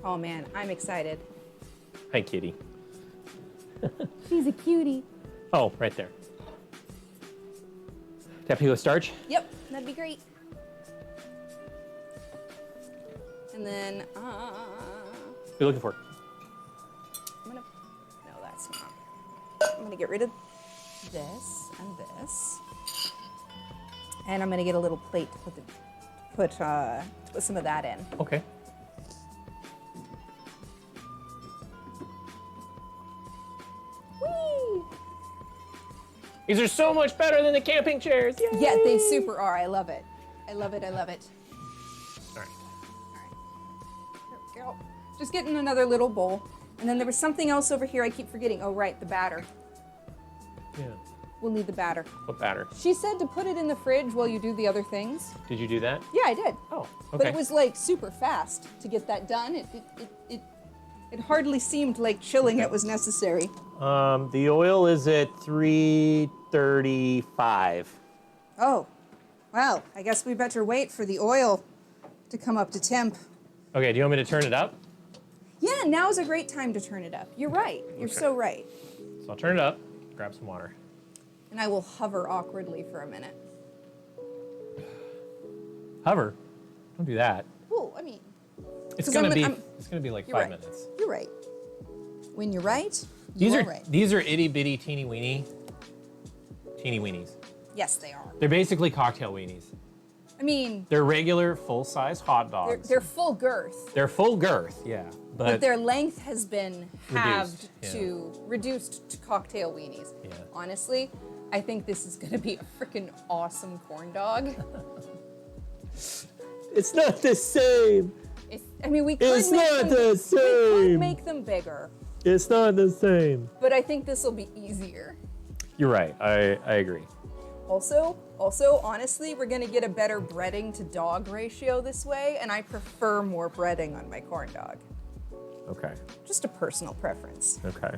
Oh man, I'm excited. Hi, kitty. She's a cutie. Oh, right there. Tapioca starch? Yep, that'd be great. And then, What are you looking for? no, that's not. I'm gonna get rid of this and this. And I'm gonna get a little plate to put some of that in. Okay. Whee! These are so much better than the camping chairs. Yay! Yeah, they super are. I love it. I love it. I love it. All right. All right. There we go. Just getting another little bowl. And then there was something else over here I keep forgetting. Oh, right, the batter. Yeah. We'll need the batter. What batter? She said to put it in the fridge while you do the other things. Did you do that? Yeah, I did. Oh, okay. But it was like super fast to get that done. It hardly seemed like chilling it was necessary. The oil is at 335. Oh, well, I guess we better wait for the oil to come up to temp. Okay, do you want me to turn it up? Yeah, now's a great time to turn it up. You're right. You're Okay. so right. So I'll turn it up, grab some water. And I will hover awkwardly for a minute. Hover. Don't do that. Well, I mean, It's 'Cause gonna I'm- be like you're 5 right. minutes. You're right. When you're right, These you're are right. these are itty bitty teeny weenies. Yes, they are. They're basically cocktail weenies. I mean, They're regular full size hot dogs. they're full girth, They're full girth, yeah. but their length has been halved Reduced, reduced to cocktail weenies. Yeah. Honestly, I think this is going to be a freaking awesome corn dog. It's not the same. I mean, we could It's make not them, the We same. could make them bigger, It's not the same. but I think this will be easier. You're right. I agree. Also, honestly, we're gonna get a better breading to dog ratio this way, and I prefer more breading on my corn dog. Okay. Just a personal preference. Okay.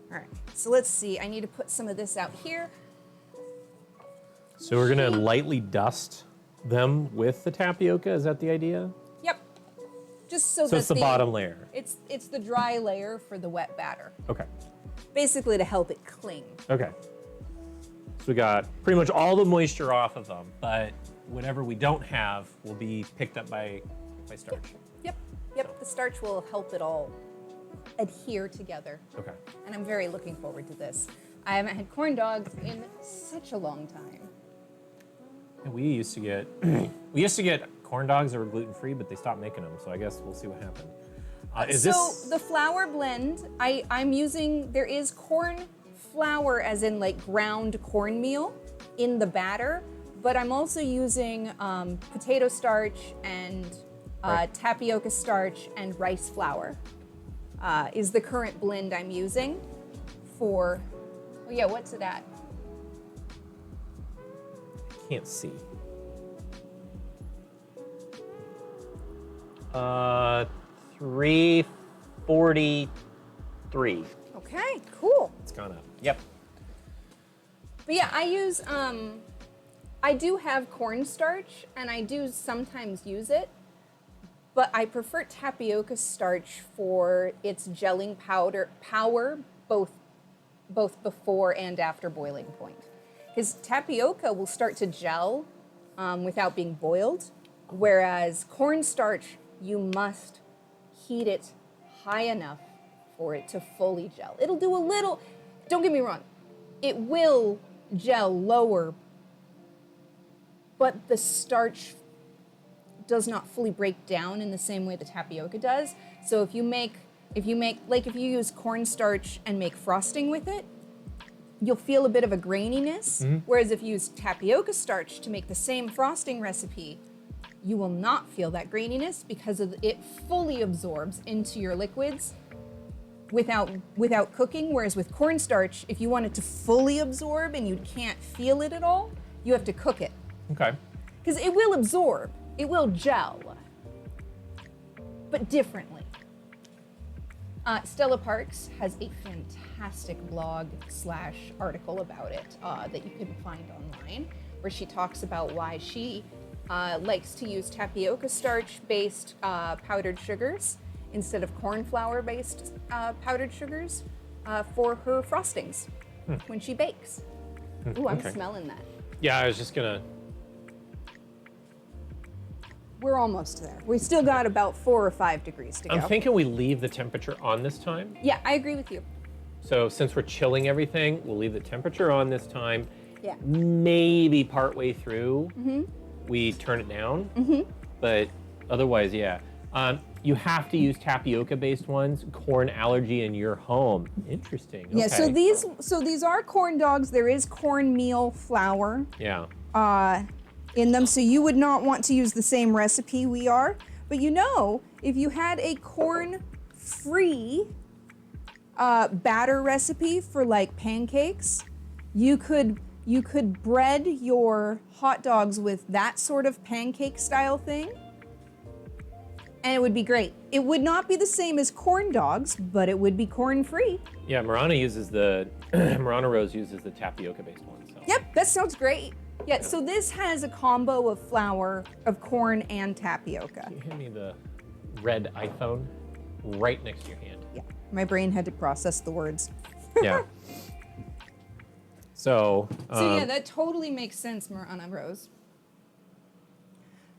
All right, so let's see. I need to put some of this out here. So we're gonna lightly dust them with the tapioca. Is that the idea? Yep. Just so So that it's the bottom layer. It's the dry layer for the wet batter, Okay. basically to help it cling. Okay. So we got pretty much all the moisture off of them, but whatever we don't have will be picked up by starch. Yep. The starch will help it all adhere together. Okay. And I'm very looking forward to this. I haven't had corn dogs in such a long time. And we used to get corn dogs that were gluten free, but they stopped making them. So I guess we'll see what happens. The flour blend, I'm using, there is corn flour as in like ground cornmeal in the batter, but I'm also using potato starch and Right. tapioca starch and rice flour is the current blend I'm using for, oh yeah, what's it at? Can't see. 343. Okay, cool. It's gone up. Yep. But yeah, I do have cornstarch, and I do sometimes use it, but I prefer tapioca starch for its gelling power, both before and after boiling point. Because tapioca will start to gel without being boiled, whereas cornstarch, you must heat it high enough for it to fully gel. It'll do a little, don't get me wrong, it will gel lower, but the starch does not fully break down in the same way the tapioca does. So if you make If you use cornstarch and make frosting with it, you'll feel a bit of a graininess. Whereas if you use tapioca starch to make the same frosting recipe, you will not feel that graininess because it fully absorbs into your liquids without cooking. Whereas with cornstarch, if you want it to fully absorb and you can't feel it at all, you have to cook it. Okay. Because it will absorb, it will gel, but differently. Stella Parks has a fantastic blog / article about it that you can find online, where she talks about why she likes to use tapioca starch-based powdered sugars instead of corn flour-based powdered sugars for her frostings when she bakes. Ooh, I'm smelling that. Yeah, I was just gonna. We're almost there. We still got about 4 or 5 degrees to go. I'm thinking we leave the temperature on this time. Yeah, I agree with you. So since we're chilling everything, we'll leave the temperature on this time. Yeah. Maybe partway through, we turn it down. But otherwise, yeah. You have to use tapioca-based ones. Corn allergy in your home. Interesting. Yeah. Okay. So these are corn dogs. There is cornmeal flour. Yeah. In them, so you would not want to use the same recipe we are. But if you had a corn-free batter recipe for like pancakes, you could bread your hot dogs with that sort of pancake style thing, and it would be great. It would not be the same as corn dogs, but it would be corn-free. Yeah, Marana uses Marana Rose uses the tapioca-based one. So. Yep, that sounds great. Yeah, so this has a combo of flour, of corn, and tapioca. Can you hand me the red iPhone right next to your hand? Yeah, my brain had to process the words. Yeah. So yeah, that totally makes sense, Marana Rose.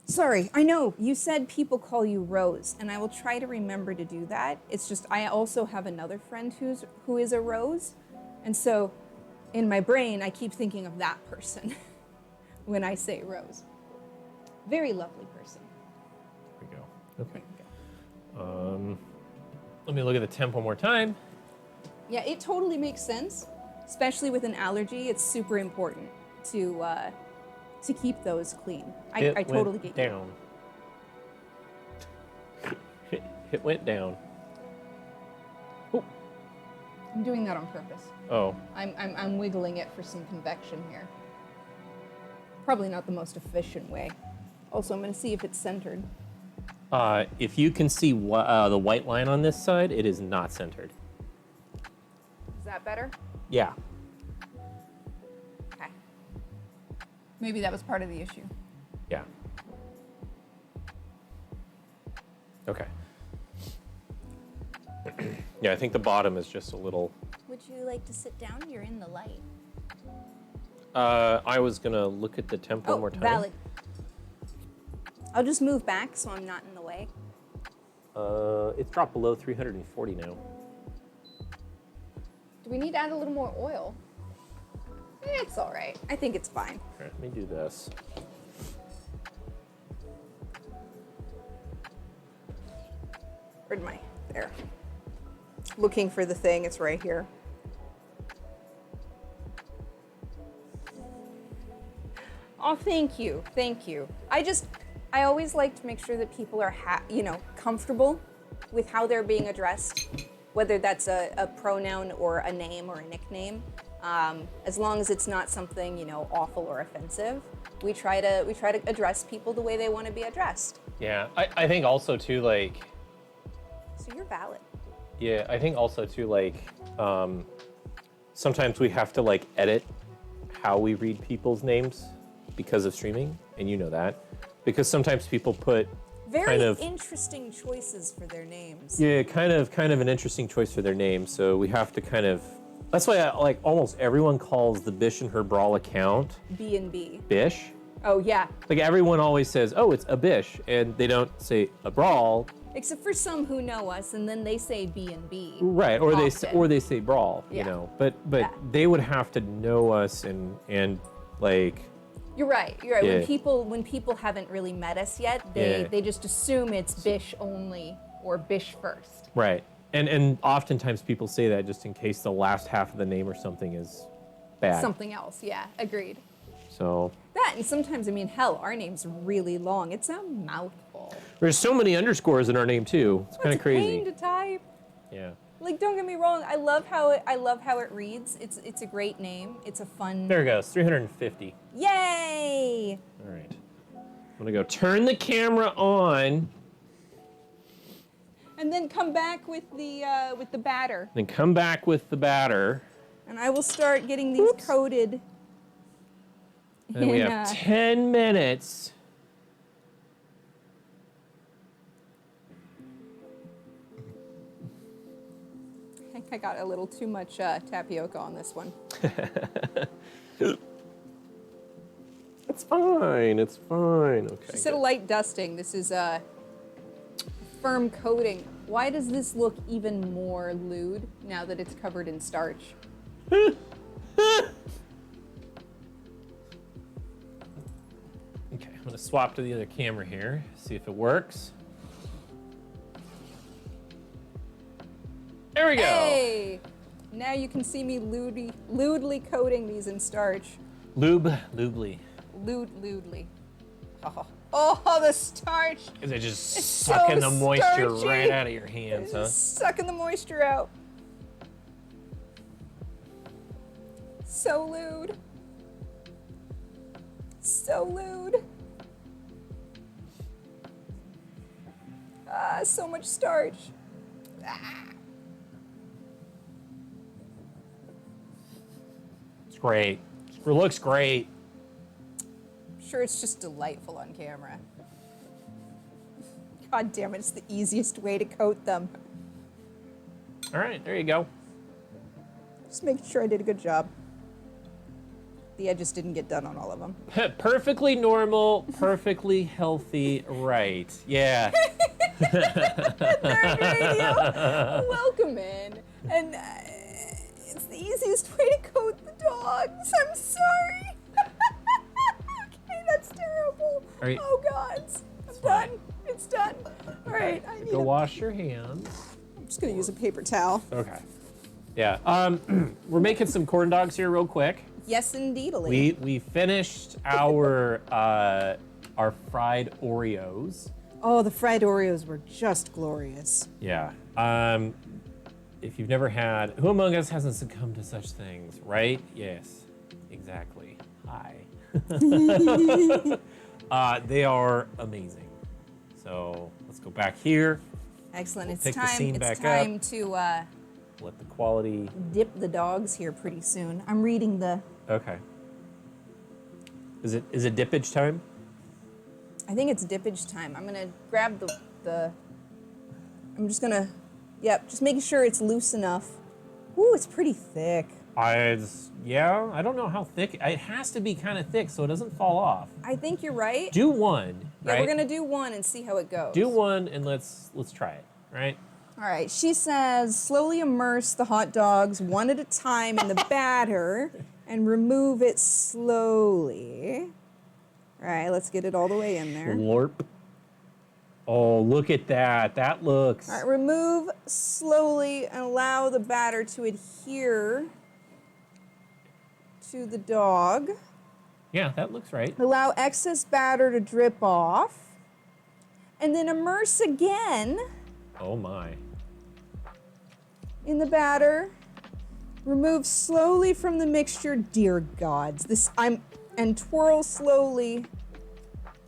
Sorry, I know, you said people call you Rose, and I will try to remember to do that. It's just, I also have another friend who is a Rose, and so in my brain, I keep thinking of that person when I say Rose. Very lovely person. There we go. Okay. Let me look at the temp one more time. Yeah, it totally makes sense, especially with an allergy. It's super important to keep those clean. I totally get you. It went down. Oh. I'm doing that on purpose. Oh. I'm wiggling it for some convection here. Probably not the most efficient way. Also, I'm going to see if it's centered. If you can see the white line on this side, it is not centered. Is that better? Yeah. Okay. Maybe that was part of the issue. Yeah. Okay. Yeah, I think the bottom is just a little... Would you like to sit down? You're in the light. I was gonna look at the temp one more time. Valid. I'll just move back so I'm not in the way. It's dropped below 340 now. Do we need to add a little more oil? It's all right. I think it's fine. All right, let me do this. Where'd my... There. Looking for the thing. It's right here. Oh, thank you. Thank you. I always like to make sure that people are, comfortable with how they're being addressed, whether that's a pronoun or a name or a nickname. As long as it's not something, awful or offensive, we try to address people the way they want to be addressed. Yeah, I think also too, like... So you're valid. Yeah, I think also too, like, sometimes we have to, like, edit how we read people's names because of streaming, and you know that. Because sometimes people put very interesting choices for their names. Yeah, kind of an interesting choice for their name, so we have to kind of... That's why, almost everyone calls the Bish and Her Brawl account... B&B. Bish. Oh, yeah. Like, everyone always says, oh, it's a Bish, and they don't say a Brawl. Except for some who know us, and then they say B&B. Right, or they say Brawl, Yeah. But Yeah. they would have to know us and like... You're right. Yeah. When people haven't really met us yet, they just assume it's Bish only or Bish first. Right. And oftentimes people say that just in case the last half of the name or something is bad. Something else, yeah, agreed. So That, and sometimes, I mean, hell, our name's really long. It's a mouthful. there's so many underscores in our name too. It's kind of It's a pain crazy. to type. Yeah. Like, don't get me wrong, I love how it reads. It's a great name. It's a fun. There it goes. 350. Yay! All right. I'm gonna go turn the camera on, And then come back with the batter, then come back with the batter. and I will start getting these coated. And then we in, have 10 minutes. I think I got a little too much tapioca on this one. It's fine. It's fine. Okay. She said a light dusting. This is a firm coating. Why does this look even more lewd now that it's covered in starch? Okay, I'm gonna swap to the other camera here, see if it works. There we go. Hey! Now you can see me lewdly coating these in starch. Lubely. Lewdly. Oh, the starch! Is it just It's sucking so the moisture starchy. right out of your hands, huh? Sucking the moisture out. So lewd. So lewd. Ah, so much starch. Ah. It's great. It looks great. Sure, it's just delightful on camera. God damn it, it's the easiest way to coat them. All right, there you go. Just making sure I did a good job. The edges didn't get done on all of them. Perfectly normal, perfectly healthy, right. Yeah. Third radio, welcome in. And it's the easiest way to coat the dogs. I'm sorry. Okay, that's terrible. All right. Oh, God. I'm done. It's done. All right, I need Go a, wash your hands. I'm just going to use a paper towel. Okay. Yeah. We're making some corn dogs here real quick. Yes, indeedly. We finished our fried Oreos. Oh, the fried Oreos were just glorious. Yeah. If you've never had, who among us hasn't succumbed to such things, right? Yes, exactly. Hi. They are amazing. So let's go back here. Excellent. We'll It's pick the time. scene It's back time up. to Let the quality. dip the dogs here pretty soon. I'm reading the. Okay. Is it dippage time? I think it's dippage time. I'm gonna grab the. I'm just gonna. Yep. Just making sure it's loose enough. Ooh, it's pretty thick. Yeah, I don't know how thick. It has to be kind of thick so it doesn't fall off. I think you're right. Do one, Yeah, right? we're gonna do one and see how it goes. Do one and let's try it, right? All right. She says slowly immerse the hot dogs one at a time in the batter and remove it slowly. All right. Let's get it all the way in there. Slurp. Oh, look at that. That looks. All right. Remove slowly and allow the batter to adhere to the dog. Yeah, that looks right. Allow excess batter to drip off. And then immerse again Oh my. in the batter. Remove slowly from the mixture. Dear gods, and twirl slowly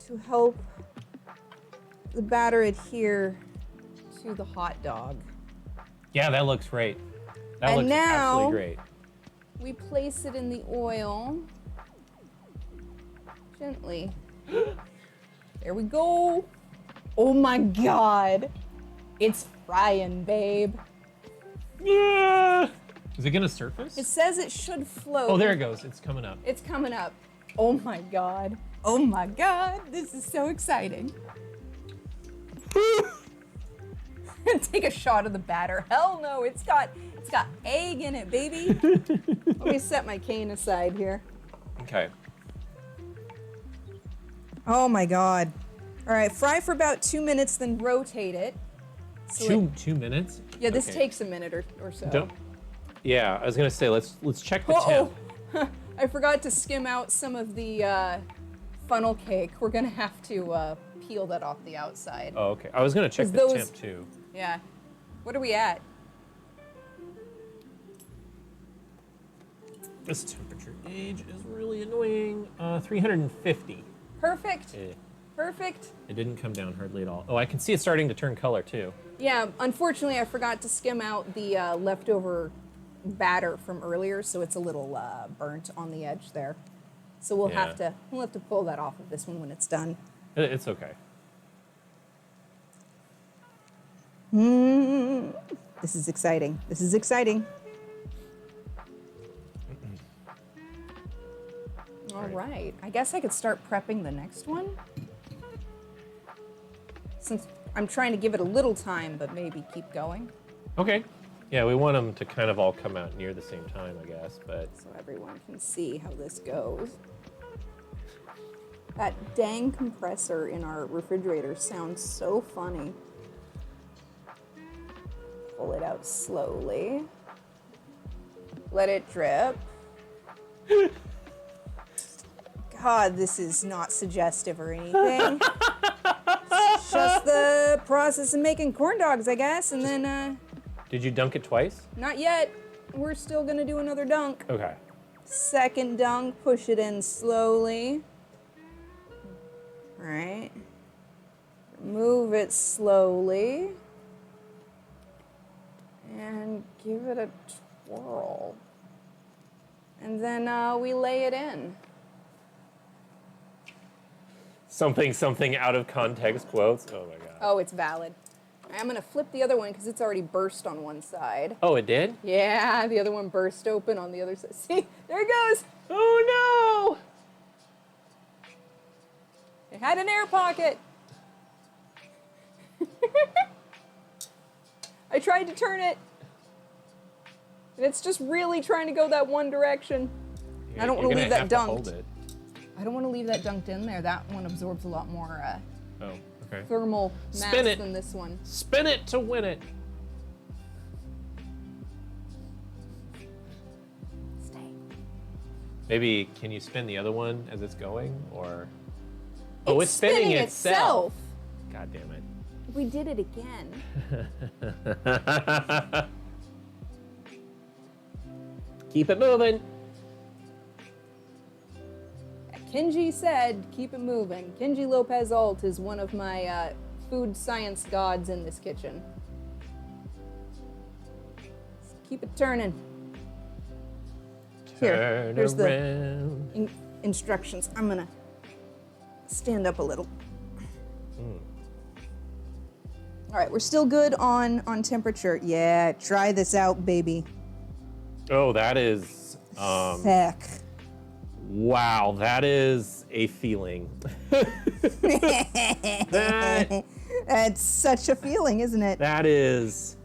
to help the batter adhere to the hot dog. Yeah, that looks great. That And looks now- absolutely great. We place it in the oil gently. There we go. Oh my God. It's frying, babe. Yeah. Is it gonna surface? It says it should float. Oh, there it goes. It's coming up. It's coming up. Oh my God. Oh my God. This is so exciting. Take a shot of the batter. Hell no, it's got egg in it, baby. Let me set my cane aside here. Okay. Oh my God. All right, fry for about 2 minutes, then rotate it. So two minutes? yeah, this Okay. takes a minute or so. Don't. Yeah, I was gonna say let's check the temp. I forgot to skim out some of the funnel cake. We're gonna have to peel that off the outside. Oh, okay. I was gonna check 'Cause the those- temp too. Yeah. What are we at? This temperature gauge is really annoying. 350. Perfect. Eh, Perfect. it didn't come down hardly at all. Oh, I can see it starting to turn color too. Yeah, unfortunately, I forgot to skim out the leftover batter from earlier, so it's a little burnt on the edge there. So we'll have Yeah. to pull that off of this one when it's done. It's okay. This is exciting. This is exciting. All right. I guess I could start prepping the next one. Since I'm trying to give it a little time, but maybe keep going. Okay. Yeah, we want them to kind of all come out near the same time, I guess, but So everyone can see how this goes. That dang compressor in our refrigerator sounds so funny. Pull it out slowly. Let it drip. God, this is not suggestive or anything. It's just the process of making corn dogs, I guess, and then, did you dunk it twice? not yet. We're still gonna do another dunk. Okay. Second dunk, push it in slowly. All right. Remove it slowly. And give it a twirl. And then we lay it in. Something out of context quotes. Oh my god. Oh, it's valid. I'm gonna flip the other one because it's already burst on one side. Oh, it did? Yeah, the other one burst open on the other side. See, there it goes. Oh It had an air pocket. I tried to turn it. And it's just really trying to go that one direction. no! I don't You're want to gonna leave that have to dunked. hold it. I don't want to leave that dunked in there. That one absorbs a lot more Oh, okay. thermal mass Spin it. than this one. Spin it to win it. Stay. Maybe can you spin the other one as it's going, or? Oh, it's spinning itself. God damn it. We did it again. Keep it moving. Kenji said, keep it moving. Kenji Lopez Alt is one of my food science gods in this kitchen. Just keep it turning. Turn here's the around. instructions. I'm gonna stand up a little. All right, we're still good on temperature. Yeah, try this out, baby. Oh, that is. Heck. Wow, that is a feeling. that It's such a feeling, isn't it? that is.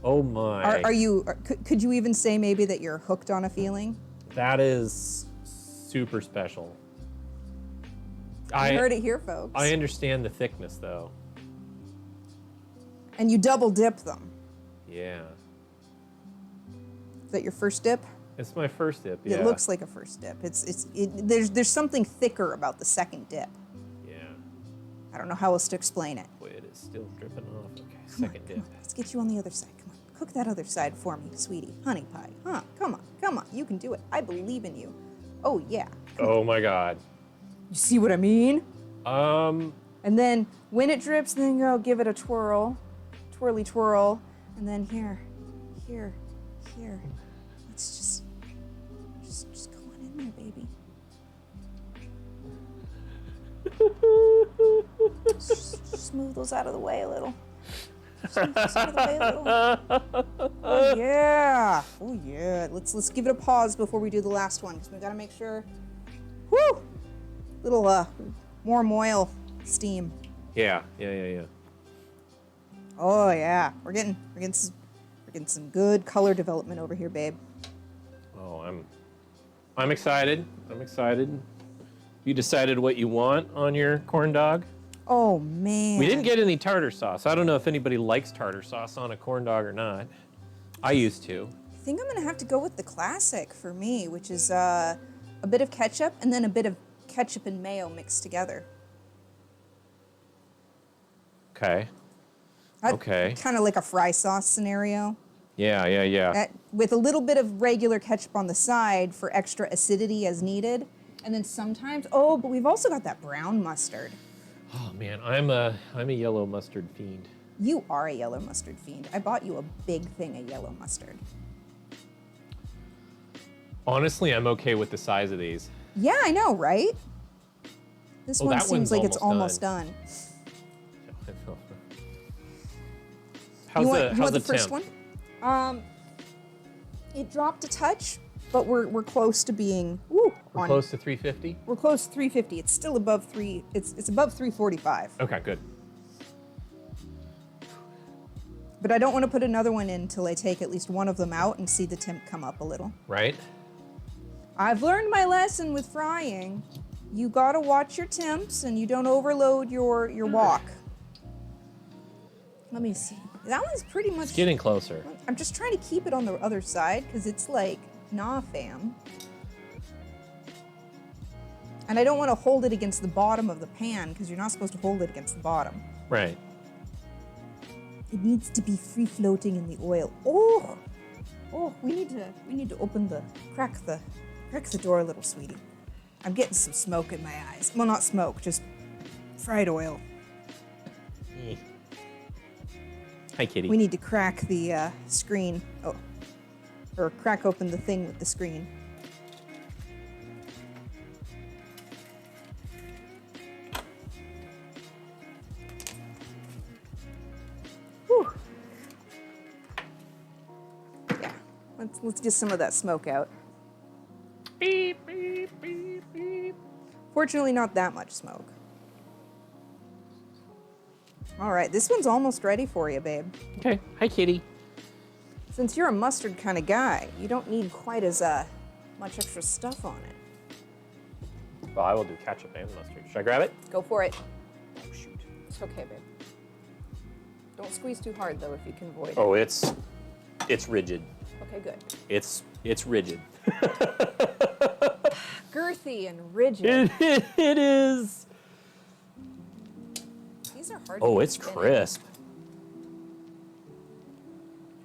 Oh my. Are you? Could you even say maybe that you're hooked on a feeling? That is super special. You heard it here, folks. I understand the thickness though. And you double dip them. Yeah. Is that your first dip? It's my first dip. Yeah. It looks like a first dip. There's something thicker about the second dip. Yeah. I don't know how else to explain it. Boy, it is still dripping off. Okay, second dip. Let's get you on the other side. Come on. Cook that other side for me, sweetie. Honey pie. Huh? Come on. You can do it. I believe in you. Oh, yeah. Oh my god. You see what I mean? Um. And then when it drips, then go give it a twirl. Twirly twirl. And then here. Let's just go on in there, baby. Just move those out of the way a little. Move those out of the way a little. Oh yeah. Let's give it a pause before we do the last one because we gotta make sure. Whoo! Little warm oil steam. Yeah. Oh yeah, we're getting some good color development over here, babe. Oh, I'm excited. You decided what you want on your corn dog? Oh, man. We didn't get any tartar sauce. I don't know if anybody likes tartar sauce on a corn dog or not. I used to. I think I'm gonna have to go with the classic for me, which is a bit of ketchup and then a bit of ketchup and mayo mixed together. Okay. Okay. Kind of like a fry sauce scenario. Yeah. With a little bit of regular ketchup on the side for extra acidity as needed. And then sometimes, but we've also got that brown mustard. Oh man, I'm a yellow mustard fiend. You are a yellow mustard fiend. I bought you a big thing of yellow mustard. Honestly, I'm okay with the size of these. Yeah, I know, right? This one that seems one's like it's almost done. How's you want the temp? first one? It dropped a touch, but we're close to being We're close to 350. We're close to 350. It's still above it's above 345. Okay, good. But I don't want to put another one in until I take at least one of them out and see the temp come up a little. Right. I've learned my lesson with frying. You gotta watch your temps and you don't overload your wok. Let me see. That one's pretty much It's getting closer. I'm just trying to keep it on the other side because it's like, nah, fam. And I don't want to hold it against the bottom of the pan because you're not supposed to hold it against the bottom. Right. It needs to be free floating in the oil. Oh, we need to crack the door a little, sweetie. I'm getting some smoke in my eyes. Well, not smoke, just fried oil. Eh. Hi, kitty. We need to crack the screen. Or crack open the thing with the screen. Whew. Yeah, let's get some of that smoke out. Beep, beep, beep, beep. Fortunately, not that much smoke. All right, this one's almost ready for you, babe. Okay. Hi, kitty. Since you're a mustard kind of guy, you don't need quite as much extra stuff on it. Well, I will do ketchup and mustard. Should I grab it? Go for it. Oh, shoot. It's okay, babe. Don't squeeze too hard, though, if you can avoid it. Oh, it's rigid. Okay, good. It's rigid. Girthy and rigid. It is. These are hard Oh, to it's spin in. crisp.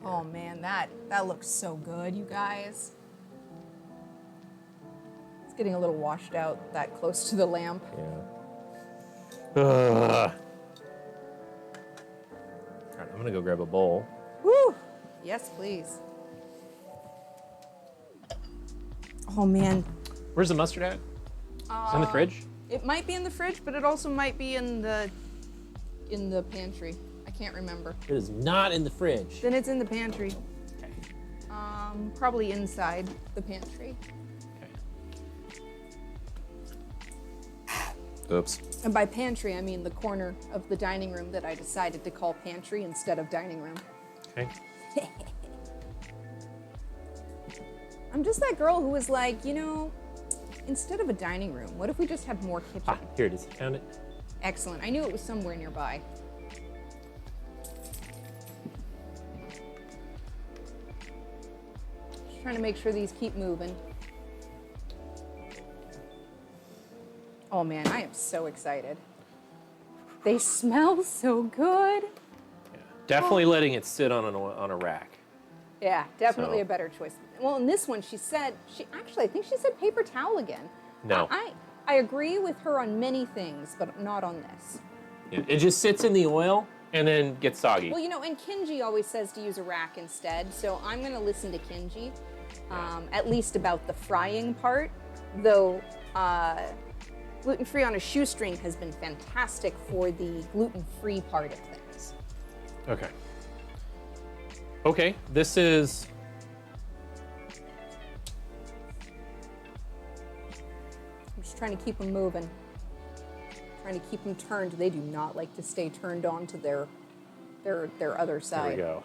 Oh, man, that looks so good, you guys. It's getting a little washed out that close to the lamp. Yeah. All right, I'm gonna go grab a bowl. Woo! Yes, please. Oh, man. Where's the mustard at? It's in the fridge? It might be in the fridge, but it also might be in the pantry. I can't remember. It is not in the fridge. Then it's in the pantry. Okay. Probably inside the pantry. Okay. Oops. And by pantry, I mean the corner of the dining room that I decided to call pantry instead of dining room. Okay. I'm just that girl who was like, instead of a dining room, what if we just had more kitchen? Ah, here it is. Found it. Excellent. I knew it was somewhere nearby. Just trying to make sure these keep moving. Oh man, I am so excited. They smell so good. Yeah. Definitely letting it sit on a rack. Yeah, definitely So- a better choice. Well, in this one, I think she said paper towel again. No. I agree with her on many things, but not on this. Yeah, it just sits in the oil and then gets soggy. Well, and Kinji always says to use a rack instead, so I'm going to listen to Kinji, at least about the frying part, though gluten-free on a shoestring has been fantastic for the gluten-free part of things. Okay. Okay, this is... I'm just trying to keep them moving. Trying to keep them turned. They do not like to stay turned on to their other There side. we go.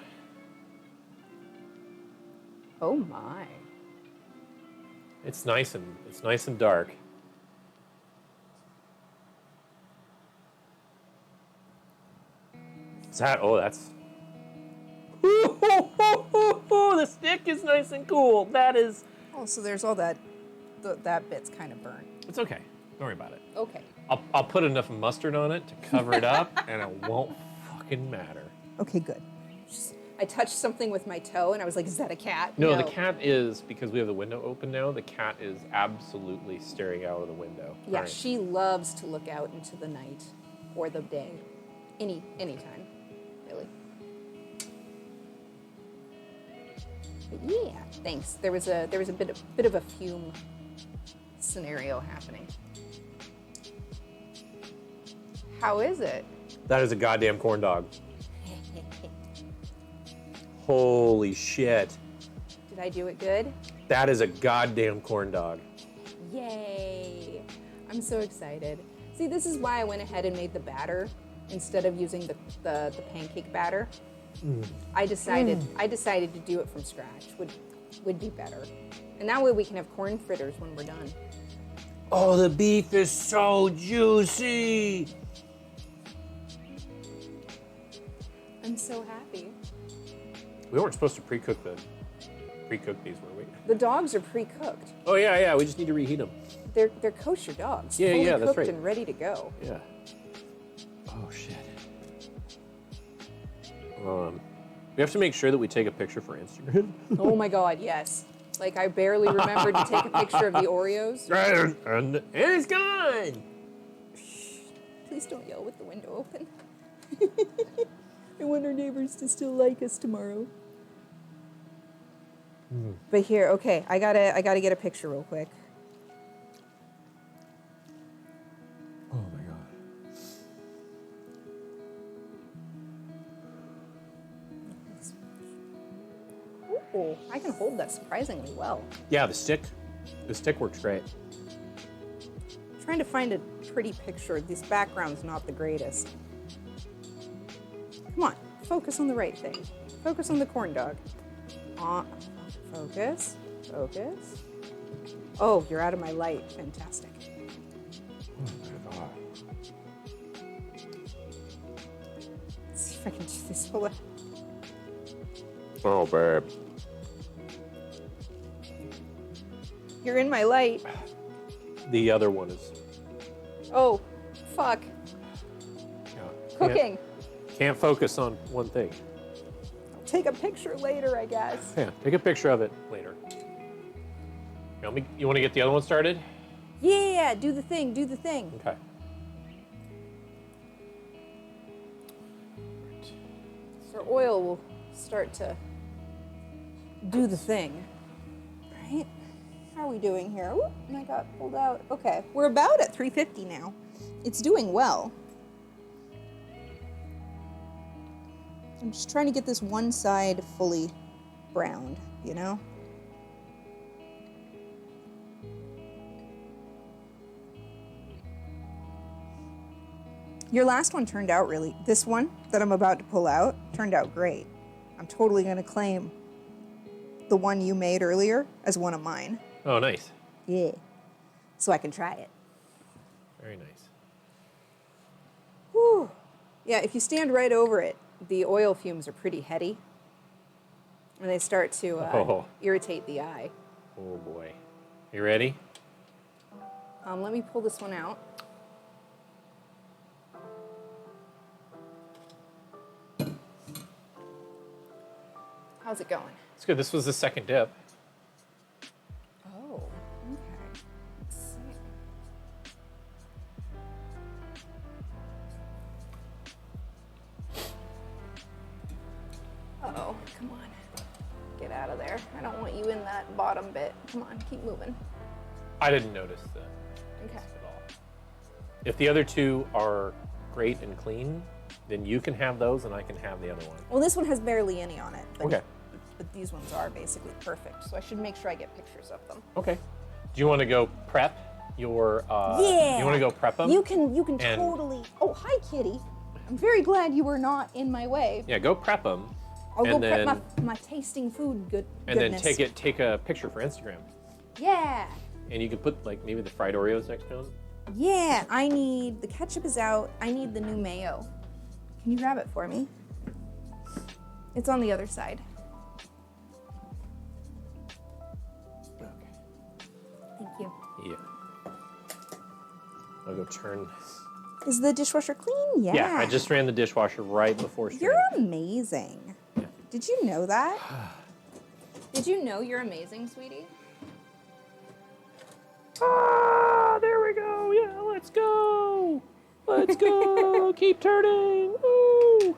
Oh my. It's nice and dark. Is that? Oh, that's. The stick is nice and cool. That is. Oh, so there's all that. That bit's kind of burnt. It's okay. Don't worry about it. Okay. I'll put enough mustard on it to cover it up, and it won't fucking matter. Okay, good. I touched something with my toe, and I was like, "Is that a cat?" No, the cat is, because we have the window open now, the cat is absolutely staring out of the window. Yeah, All right. she loves to look out into the night or the day, anytime, really. But yeah, thanks. There was a bit of a fume scenario happening. How is it? That is a goddamn corn dog. Holy shit. Did I do it good? That is a goddamn corn dog. Yay! I'm so excited. See, this is why I went ahead and made the batter instead of using the pancake batter. I decided to do it from scratch. Would be better. And that way we can have corn fritters when we're done. Oh, the beef is so juicy. I'm so happy. We weren't supposed to pre-cook these, were we? The dogs are pre-cooked. Oh yeah, we just need to reheat them. They're kosher dogs. Yeah, fully yeah, that's cooked right. and ready to go. Yeah. Oh shit. We have to make sure that we take a picture for Instagram. Oh my God, yes. Like I barely remembered to take a picture of the Oreos. and it's gone. Please don't yell with the window open. I want our neighbors to still like us tomorrow. But here, okay, I gotta get a picture real quick. Oh my god. Ooh, I can hold that surprisingly well. Yeah, the stick works great. I'm trying to find a pretty picture. This background's not the greatest. Come on, focus on the right thing. Focus on the corn dog. Focus. Oh, you're out of my light. Fantastic. Oh my god. Let's see if I can do this. Hold on. Oh babe. You're in my light. The other one is. Oh, fuck. Yeah, Cooking. Can't focus on one thing. I'll take a picture later, I guess. Yeah, take a picture of it later. You want to get the other one started? Yeah, do the thing. Okay. So oil will start to do the thing. Right? How are we doing here? Whoop, and I got pulled out. Okay, we're about at 350 now. It's doing well. I'm just trying to get this one side fully browned, you know? Your last one turned out really, this one that I'm about to pull out turned out great. I'm totally gonna claim the one you made earlier as one of mine. Oh, nice. Yeah. So I can try it. Very nice. Whew. Yeah, if you stand right over it, the oil fumes are pretty heady. And they start to irritate the eye. Oh boy. You ready? Let me pull this one out. How's it going? It's good. This was the second dip. Oh, okay. Let's see. Uh-oh, come on. Get out of there. I don't want you in that bottom bit. Come on, keep moving. I didn't notice that Okay. at all. If the other two are great and clean, then you can have those and I can have the other one. Well, this one has barely any on it. But, Okay. But these ones are basically perfect, so I should make sure I get pictures of them. Okay. Do you want to go prep your? Yeah. You want to go prep them? You can And- totally. Oh, hi, kitty. I'm very glad you were not in my way. Yeah, go prep them. I'll go and then, prep my tasting food And then goodness. take a picture for Instagram, Yeah. and you can put like maybe the fried Oreos next to them. Yeah, I need, the ketchup is out. I need the new mayo. Can you grab it for me? It's on the other side. Okay. Thank you. Yeah. I'll go turn. Is the dishwasher clean? Yeah. Yeah, I just ran the dishwasher right before stream. You're amazing. Yeah. Did you know that? Did you know you're amazing, sweetie? Ah, there we go. Yeah, let's go. Let's go. Keep turning. Woo.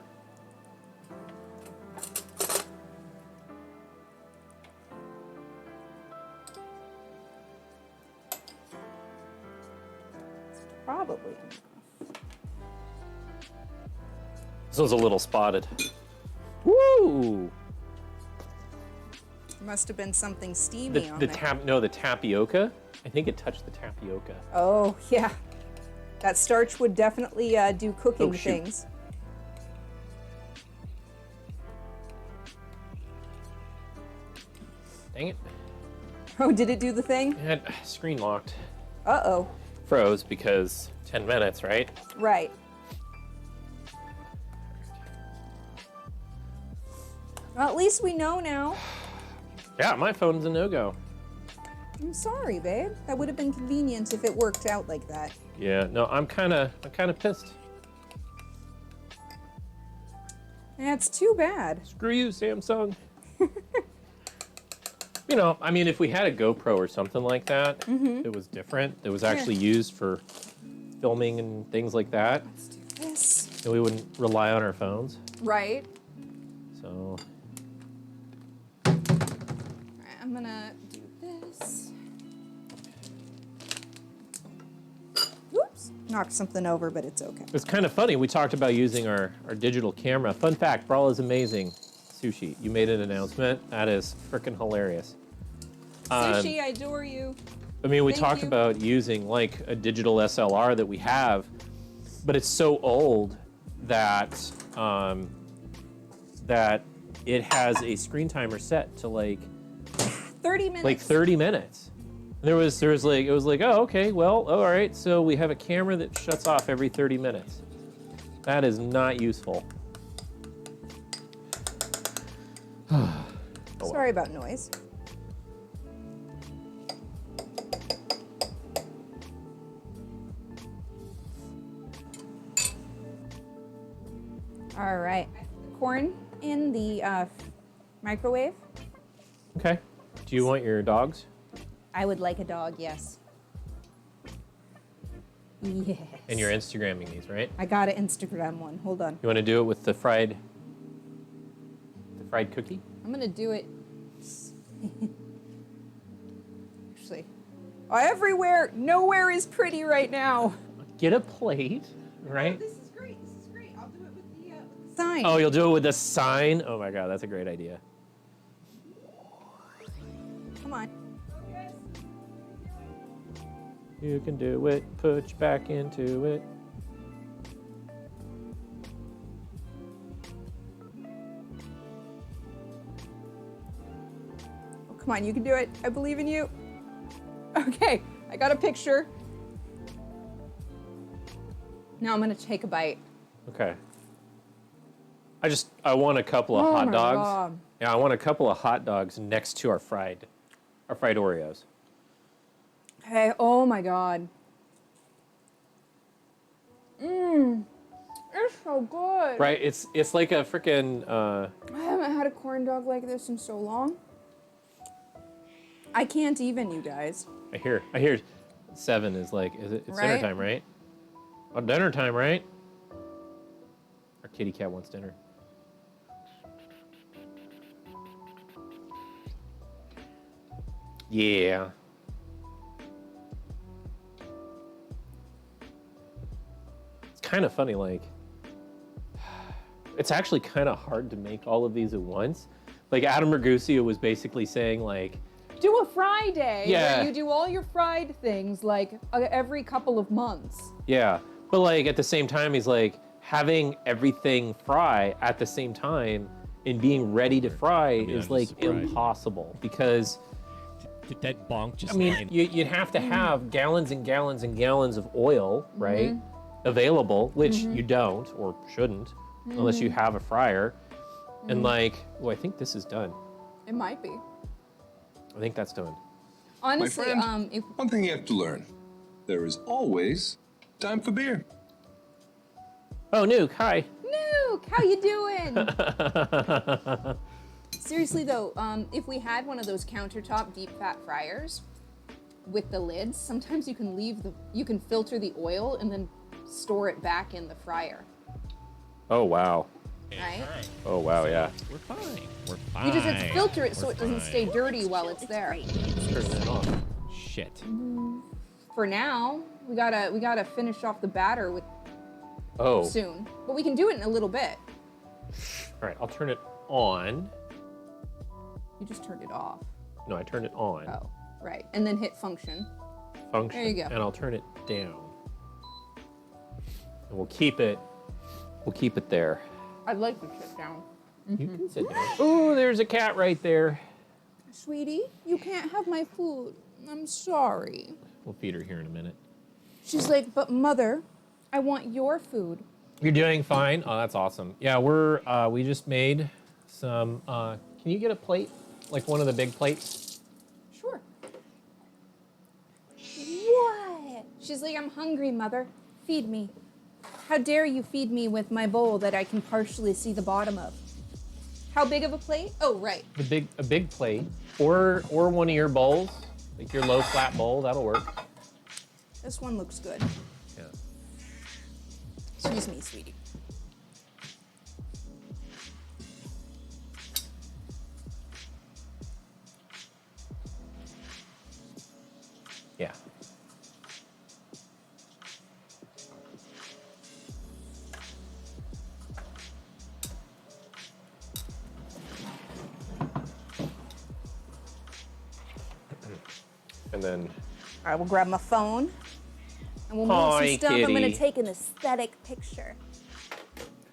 Probably. This one's a little spotted. Woo! Must have been something steamy on there. The tapioca. I think it touched the tapioca. Oh, yeah. That starch would definitely do cooking shoot. things. Dang it. Oh, did it do the thing? It had screen locked. Uh-oh. Froze because 10 minutes, right? Right. Well, at least we know now. Yeah, my phone's a no-go. I'm sorry, babe. That would have been convenient if it worked out like that. Yeah, no, I'm kind of pissed. That's too bad. Screw you, Samsung. You know, I mean, if we had a GoPro or something like that, it was different. It was actually used for filming and things like that. Let's do this. And we wouldn't rely on our phones. Right. So, All right, I'm gonna do this. Oops. Knocked something over, but it's okay. it's kind of funny. We talked about using our digital camera. Fun fact, Brawl is amazing. Sushi, you made an announcement. That is freaking hilarious. Sushi, I adore you. I mean, we Thank talked you. about using like a digital SLR that we have, but it's so old that that it has a screen timer set to like 30 minutes. like 30 minutes. And there was like, it was like, oh, okay, well, all right, so we have a camera that shuts off every 30 minutes. That is not useful. Sorry about noise. All right. Corn in the microwave. Okay. Do you want your dogs? I would like a dog, yes. Yes. And you're Instagramming these, right? I got an Instagram one. Hold on. You want to do it with the fried cookie? I'm gonna do it. Actually, everywhere, nowhere is pretty right now. Get a plate, right? This is great. This is great. I'll do it with the sign. Oh, you'll do it with the sign? Oh my God, that's a great idea. Come on. You can do it, put your back into it. Oh, come on, you can do it. I believe in you. Okay, I got a picture. Now I'm gonna take a bite. Okay. I want a couple of hot my dogs. God. Yeah, I want a couple of hot dogs next to our fried Oreos. Okay, oh my God. It's so good. Right? It's like a freaking I haven't had a corn dog like this in so long. I can't even, you guys. I hear 7 is like, it's dinner Right? time, right? Oh, dinner time, right? Our kitty cat wants dinner. Yeah. It's kind of funny, like, it's actually kind of hard to make all of these at once. Like, Adam Ragusa was basically saying, like, Do a fry day Yeah. where you do all your fried things like every couple of months. yeah. But, like, at the same time, he's like, having everything fry at the same time and being ready to fry I'm is, just like, surprised. impossible because, Did that bonk just I mean, land? you'd have to have gallons and gallons and gallons of oil, right, available, which you don't or shouldn't unless you have a fryer. And like, well, I think this is done. It might be. I think that's done. Honestly, My friend, if one thing you have to learn. There is always time for beer. Oh, Nuke, hi. Nuke, how you doing? Seriously though, if we had one of those countertop deep fat fryers with the lids, sometimes you can you can filter the oil and then store it back in the fryer, Oh, wow. right? Oh, wow, yeah. We're fine. We're fine. You just have to filter it so We're it doesn't fine. stay dirty while it's there. Turn that off. Shit. For now, we gotta finish off the batter with Oh, soon, but we can do it in a little bit. all right, I'll turn it on. You just turned it off. No, I turned it on. Oh, right, and then hit function. Function. There you go. And I'll turn it down. And we'll keep it there. I'd like to sit down. You can sit down. Oh, there's a cat right there. Sweetie, you can't have my food. I'm sorry. We'll feed her here in a minute. She's like, but mother, I want your food. You're doing fine. Oh, that's awesome. Yeah, we just made some. Can you get a plate, like one of the big plates? Sure. What? She's like, I'm hungry, mother. Feed me. How dare you feed me with my bowl that I can partially see the bottom of? How big of a plate? Oh, right. A big plate, or one of your bowls, like your low flat bowl. That'll work. This one looks good. Yeah. Excuse me, sweetie. Yeah. And then, All right, we'll grab my phone and we'll move Hi, some stuff. I'm gonna kitty. take an aesthetic picture.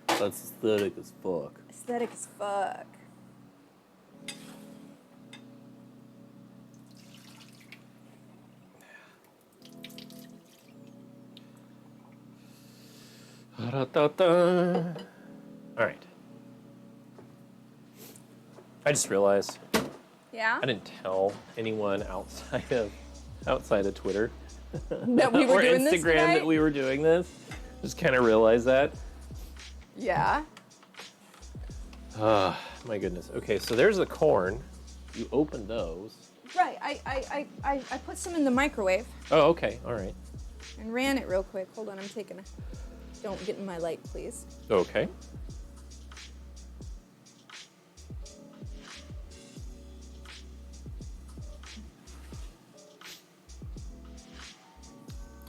that's aesthetic as fuck. Aesthetic as fuck. All right. I just realized Yeah? I didn't tell anyone outside of Twitter That we were or doing this Instagram tonight? that we were doing this. Just kind of realized that. Yeah. My goodness. Okay, so there's the corn. You open those. Right. I put some in the microwave Oh, okay. All right. and ran it real quick. Hold on, I'm taking a. Don't get in my light, please. Okay.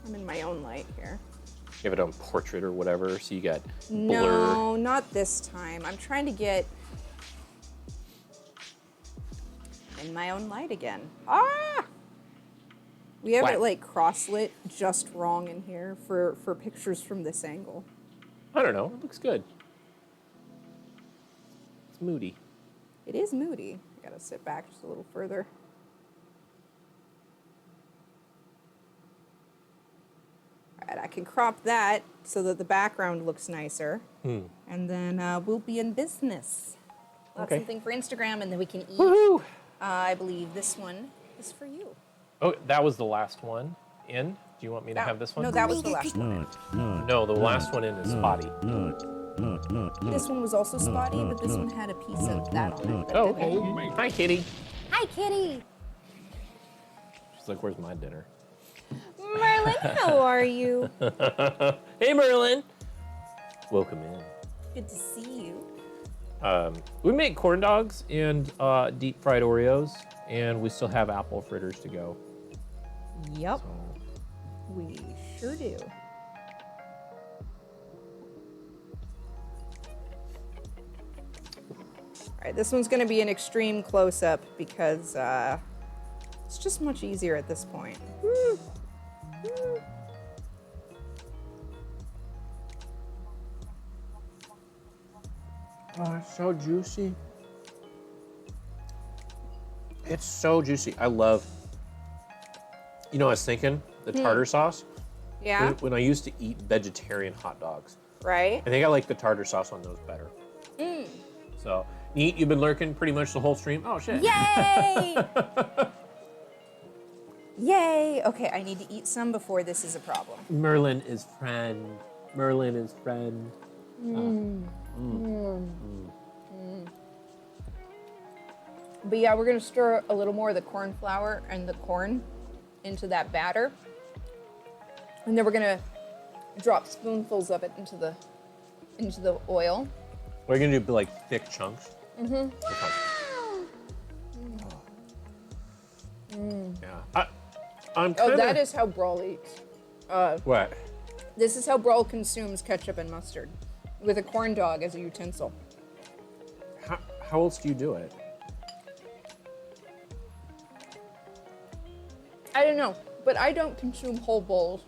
I'm in my own light here. You have it on portrait or whatever, so you got blur. No, not this time. I'm trying to get in my own light again. Ah! We have What? it like cross-lit just wrong in here for pictures from this angle. I don't know. It looks good. It's moody. It is moody. I gotta sit back just a little further. All right, I can crop that so that the background looks nicer. And then we'll be in business. We'll have Okay. something for Instagram and then we can eat. Woohoo! I believe this one is for you. Oh, that was the last one in. Do you want me to have this one? No, that was the last one. No, the last one in is spotty. This one was also spotty, but this one had a piece of that on it. Oh, okay. Hi, kitty. Hi, kitty. She's like, where's my dinner? Merlin, how are you? Hey, Merlin. Welcome in. Good to see you. We make corn dogs and deep fried Oreos, and we still have apple fritters to go. Yep, So, we sure do. All right, this one's gonna be an extreme close-up because it's just much easier at this point. oh, it's so juicy. It's so juicy. I love. You know, I was thinking the tartar sauce. Yeah, When I used to eat vegetarian hot dogs, right? I think I like the tartar sauce on those better. So, neat, you've been lurking pretty much the whole stream. Oh, shit. Yay! Yay! Okay, I need to eat some before this is a problem. Merlin is friend. Merlin is friend. But yeah, we're gonna stir a little more of the corn flour and the corn into that batter. And then we're gonna drop spoonfuls of it into the oil. We're gonna do like thick chunks. Okay. Yeah. I'm Oh, kinda... that is how Brawl eats. What? This is how Brawl consumes ketchup and mustard, with a corn dog as a utensil. How else do you do it? I don't know, but I don't consume whole bowls.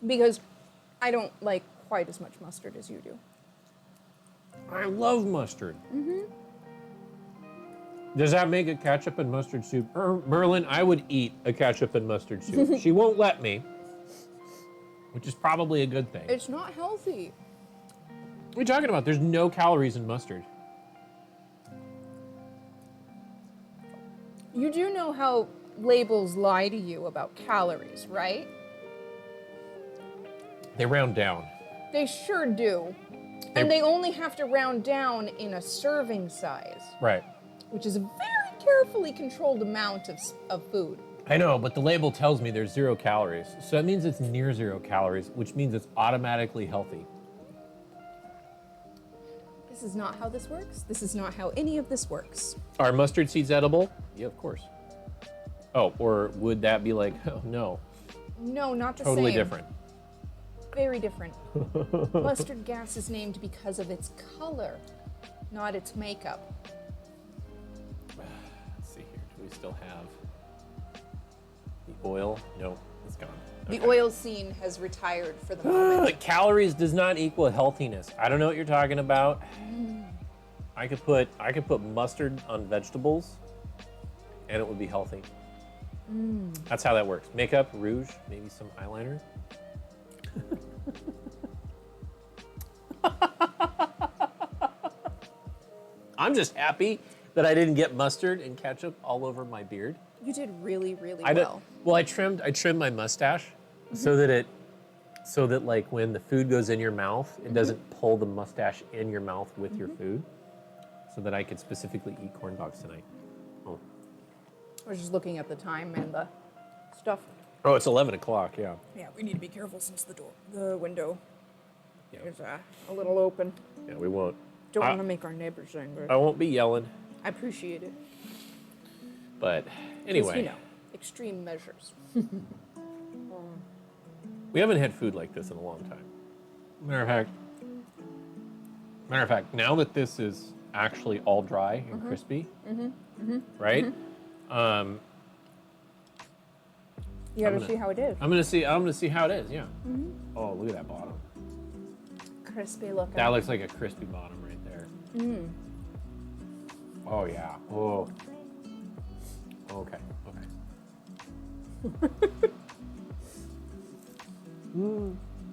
Because I don't like quite as much mustard as you do. I love mustard. Does that make a ketchup and mustard soup? Merlin, I would eat a ketchup and mustard soup. She won't let me, which is probably a good thing. It's not healthy. What are you talking about? There's no calories in mustard. You do know how labels lie to you about calories, right? They round down. They sure do. And they only have to round down in a serving size, Right. which is a very carefully controlled amount of food. I know, but the label tells me there's 0 calories. So that means it's near 0 calories, which means it's automatically healthy. This is not how this works. This is not how any of this works. Are mustard seeds edible? Yeah, of course. Oh, or would that be like, oh no, No, not the totally same. different. Very different. Mustard gas is named because of its color, not its makeup. Let's see here. Do we still have the oil? No, it's gone. The oil scene has retired for the moment. Calories does not equal healthiness. I don't know what you're talking about. I could put mustard on vegetables, and it would be healthy. That's how that works. Makeup, rouge, maybe some eyeliner. I'm just happy that I didn't get mustard and ketchup all over my beard. You did really, really I well. I trimmed my mustache so that like when the food goes in your mouth, it doesn't pull the mustache in your mouth with your food, so that I could specifically eat corn dogs tonight. Oh, I was just looking at the time and the stuff. oh, it's 11 o'clock. Yeah. Yeah, we need to be careful since the window Yeah. is a little open. Yeah, we won't. Don't I- want to make our neighbors angry. I won't be yelling, I appreciate it. but 'Cause, anyway, you know, extreme measures. we haven't had food like this in a long time. Matter of fact, now that this is actually all dry and crispy, right? You I'm gotta gonna- see how it is. I'm gonna see how it is. Yeah. Oh, look at that bottom. Crispy looking. That looks like a crispy bottom right there. Oh yeah. Oh. Okay.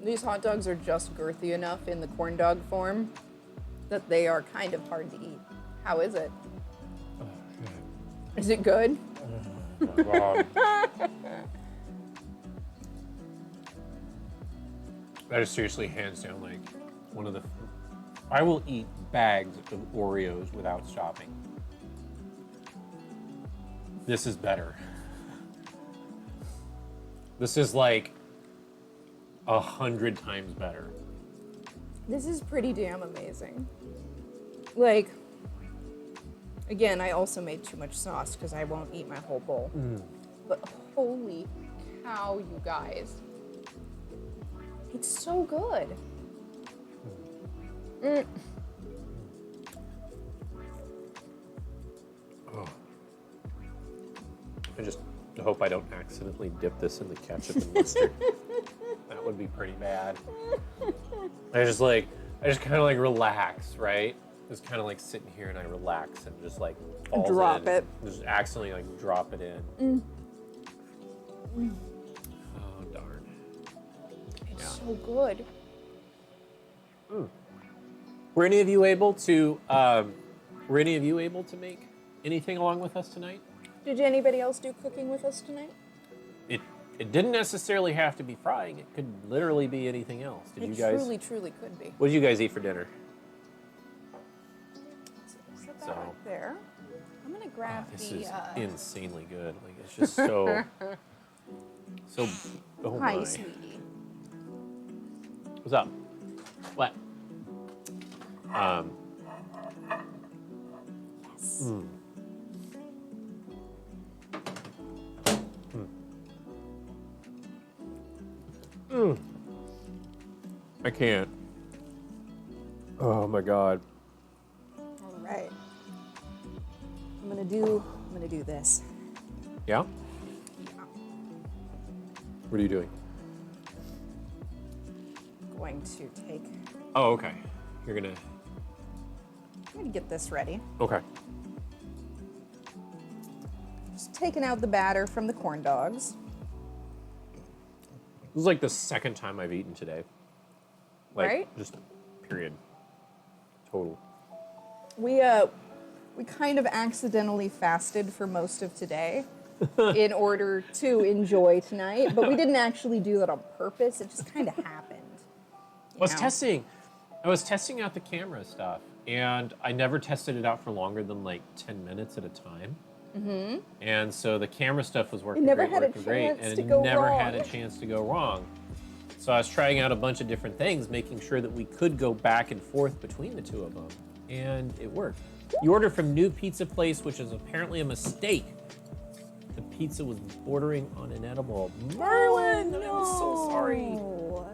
These hot dogs are just girthy enough in the corn dog form that they are kind of hard to eat. How is it? Is it good? Oh, God. That is seriously hands down like one of the. I will eat bags of Oreos without stopping. This is better. This is like 100 times better. This is pretty damn amazing. Like, again, I also made too much sauce because I won't eat my whole bowl. But holy cow, you guys. It's so good. Oh. I just hope I don't accidentally dip this in the ketchup and mustard. That would be pretty bad. I just kind of like relax, right? Just kind of like sitting here and I relax and just like falls Drop in. it. Just accidentally like drop it in. Oh darn. It's Yeah. so good. Were any of you able to? Were any of you able to make anything along with us tonight? Did anybody else do cooking with us tonight? It didn't necessarily have to be frying. It could literally be anything else. Did you guys? Truly could be. What did you guys eat for dinner? Set that So- right there. I'm gonna grab This the. is insanely good. Like it's just so, so. Oh Hi, my! sweetie. What's up? What? Yes. Mm. Mm. I can't. Oh my god. All right. I'm gonna do this. Yeah? What are you doing? Going to take. Oh, okay. You're gonna. I'm gonna get this ready. Okay. Just taking out the batter from the corn dogs. This is like the second time I've eaten today. Like, Right? just period. Total. We kind of accidentally fasted for most of today in order to enjoy tonight, but we didn't actually do that on purpose. It just kind of happened. I was know? testing out the camera stuff, and I never tested it out for longer than like 10 minutes at a time. Mm-hmm. And so the camera stuff was working never great, had a working great, chance and to it go never wrong. had a chance to go wrong. So I was trying out a bunch of different things, making sure that we could go back and forth between the two of them, and it worked. You ordered from New Pizza Place, which is apparently a mistake. The pizza was bordering on inedible. Merlin, I am so sorry. No.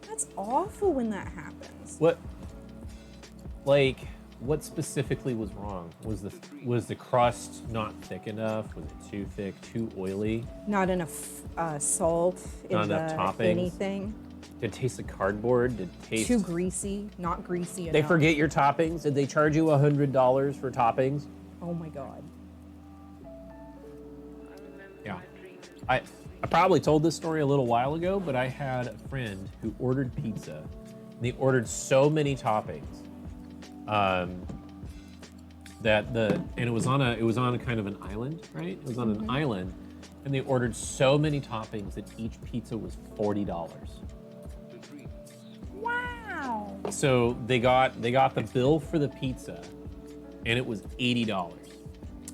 That's awful when that happens. What specifically was wrong? Was the crust not thick enough? Was it too thick, too oily? Not enough salt in Not enough the toppings. anything. Did it taste like cardboard? Did it taste Too greasy, not greasy enough. They forget your toppings? Did they charge you $100 for toppings? Oh my god. Yeah. I probably told this story a little while ago, but I had a friend who ordered pizza. And they ordered so many toppings. And it was on a kind of an island, right? It was on an island, and they ordered so many toppings that each pizza was $40. Wow. So they got the bill for the pizza, and it was $80.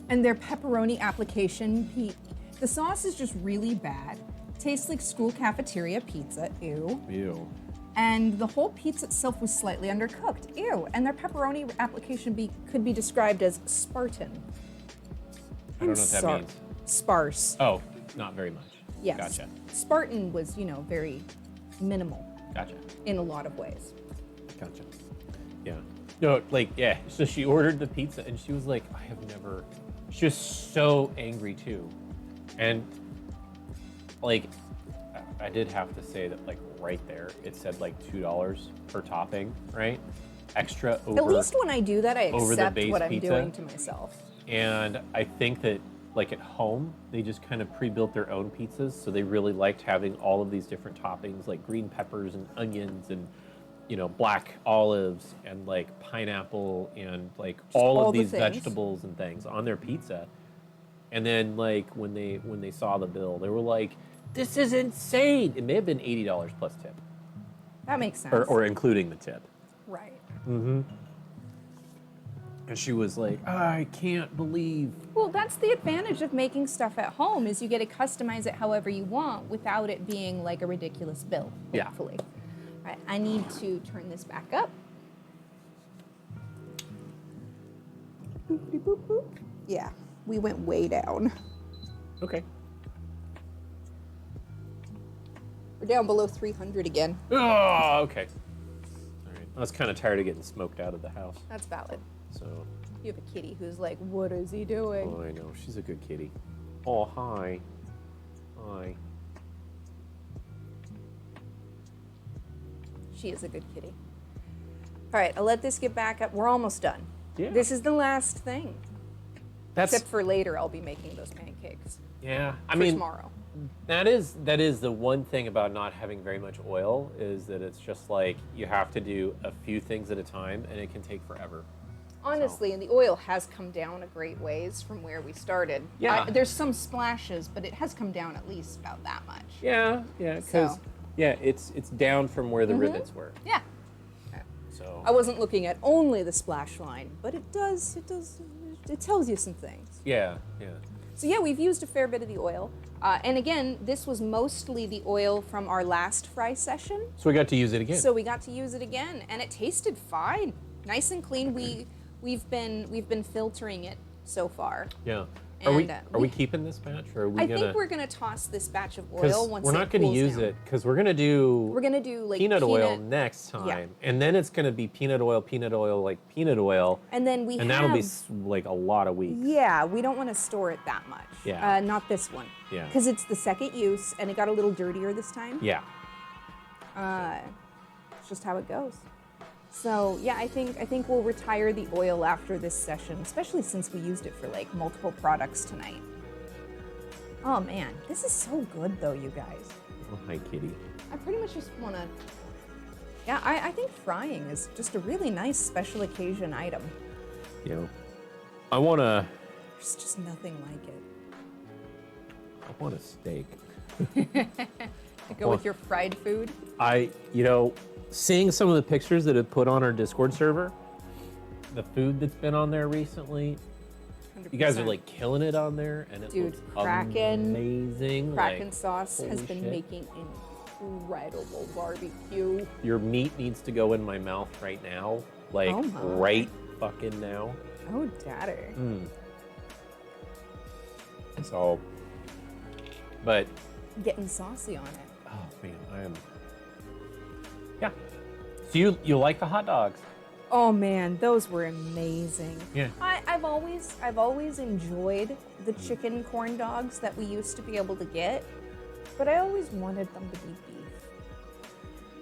And their pepperoni application, the sauce is just really bad. Tastes like school cafeteria pizza, ew. Ew. And the whole pizza itself was slightly undercooked, ew. And their pepperoni application could be described as Spartan. I don't know what that means. Sparse. Oh, not very much. Yes. Gotcha. Spartan was, very minimal Gotcha. in a lot of ways. Gotcha. Yeah. No, yeah. So she ordered the pizza, and she was like, she was so angry too. And, I did have to say that, right there, it said, $2 per topping, right? Extra over. At least when I do that, I over the accept base what I'm pizza. doing to myself. And I think that, at home, they just kind of pre-built their own pizzas, so they really liked having all of these different toppings, like green peppers and onions and, black olives and, pineapple and, all of the these things. vegetables and things on their pizza. And then, when they saw the bill, they were like, "This is insane!" It may have been $80 plus tip, That makes sense. or including the tip. Right. And she was like, "I can't believe." Well, that's the advantage of making stuff at home is you get to customize it however you want without it being like a ridiculous bill, Yeah. hopefully. All right, I need to turn this back up. Boop, boop, boop. Yeah, we went way down. Okay. We're down below 300 again. Oh, okay. All right. I was kind of tired of getting smoked out of the house, That's valid. so. You have a kitty who's like, what is he doing? Oh, I know. She's a good kitty. Oh, hi. Hi. She is a good kitty. All right, I'll let this get back up. We're almost done. Yeah. This is the last thing. That's Except for later, I'll be making those pancakes yeah. I for mean, tomorrow. That is the one thing about not having very much oil is that it's just like you have to do a few things at a time, and it can take forever. Honestly, and the oil has come down a great ways from where we started. Yeah. There's some splashes, but it has come down at least about that much. Yeah, because So. it's down from where the rivets were. Yeah. So I wasn't looking at only the splash line, but it tells you some things. yeah. So yeah, we've used a fair bit of the oil. And again, this was mostly the oil from our last fry session. So we got to use it again. So we got to use it again, and it tasted fine, nice and clean. We've been filtering it so far. Yeah. And, Are we keeping this batch, or are we I gonna? think we're gonna toss this batch of oil Because once we're not going to use it because we're gonna do like peanut oil next time, Yeah. and then it's gonna be peanut oil, like peanut oil, and then we and have, that'll be like a lot of weeks. Yeah, we don't want to store it that much. Yeah. Not this one. Yeah. Because it's the second use, and it got a little dirtier this time. Yeah. It's just how it goes. So yeah, I think we'll retire the oil after this session, especially since we used it for like multiple products tonight. Oh man, this is so good though, you guys. Oh, hi, kitty. I pretty much just want to. Yeah, I think frying is just a really nice special occasion item. You know, I wanna. There's just nothing like it. I want a steak. To go with your fried food. Seeing some of the pictures that have put on our Discord server, the food that's been on there recently, 100%. you guys are like killing it on there, and it Dude, looks Kraken- amazing. Kraken like, sauce has holy been shit. making incredible barbecue. Your meat needs to go in my mouth right now, like Oh my. right fucking now. Oh, daddy. So, but Getting saucy on it. oh man, I am. Yeah. So you like the hot dogs? Oh man, those were amazing. Yeah. I've always enjoyed the chicken corn dogs that we used to be able to get, but I always wanted them to be beef.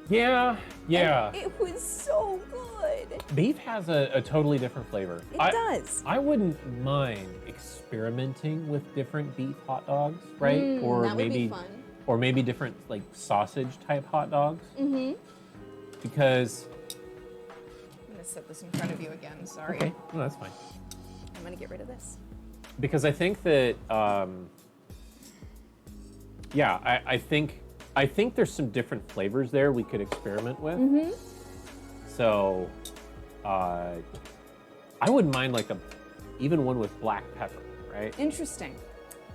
Yeah. Yeah. And it was so good. Beef has a totally different flavor. It does. I wouldn't mind experimenting with different beef hot dogs, right? Or that would maybe be fun. or maybe different like sausage type hot dogs. Mm-hmm. Because I'm gonna set this in front of you again. Sorry. okay, no, that's fine. I'm gonna get rid of this. Because I think that I think there's some different flavors there we could experiment with. Mm-hmm. So I wouldn't mind like even one with black pepper, right? Interesting.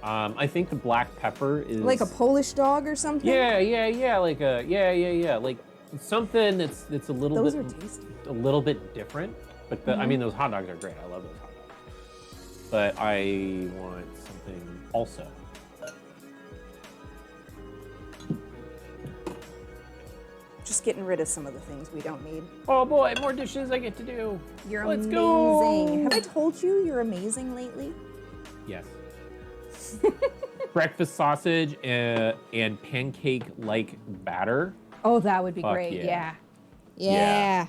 I think the black pepper is Like a Polish dog or something? Yeah, like like something that's a little Those bit are tasty. a little bit different. But I mean, those hot dogs are great. I love those hot dogs. But I want something also. Just getting rid of some of the things we don't need. Oh boy, more dishes I get to do. You're Let's amazing. go. Have I told you you're amazing lately? Yes. Breakfast sausage and pancake-like batter. Oh, that would be Fuck great. yeah. Yeah.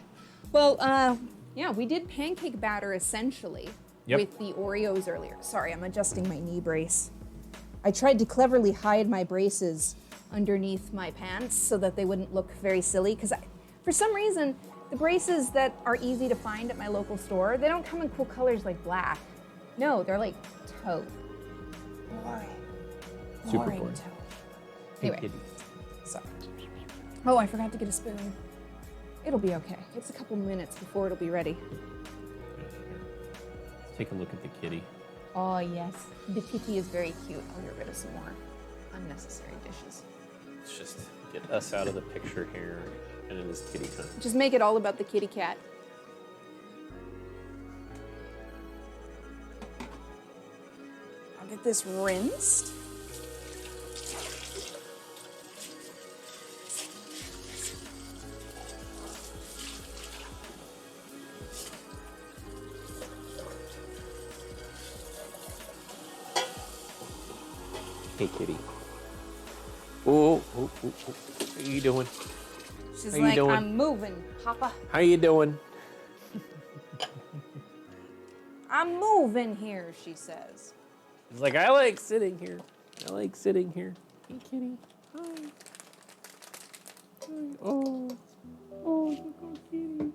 Well, yeah, we did pancake batter essentially Yep. with the Oreos earlier. Sorry, I'm adjusting my knee brace. I tried to cleverly hide my braces underneath my pants so that they wouldn't look very silly because for some reason, the braces that are easy to find at my local store, they don't come in cool colors like black. No, they're like taupe. Boring. Super Boring boring. taupe. Hey, Anyway. kitty. Sorry. Oh, I forgot to get a spoon. It'll be okay. It's a couple minutes before it'll be ready. Let's take a look at the kitty. Oh, yes. The kitty is very cute. I'll get rid of some more unnecessary dishes. Let's just get us out of the picture here, and it is kitty time. Just make it all about the kitty cat. I'll get this rinsed. Hey, kitty. Oh. How you doing? She's How you like, doing? I'm moving, Papa. How you doing? I'm moving here, she says. He's like, I like sitting here. I like sitting here. Hey, kitty. Hi. Hi. Oh. Oh, you go, kitty.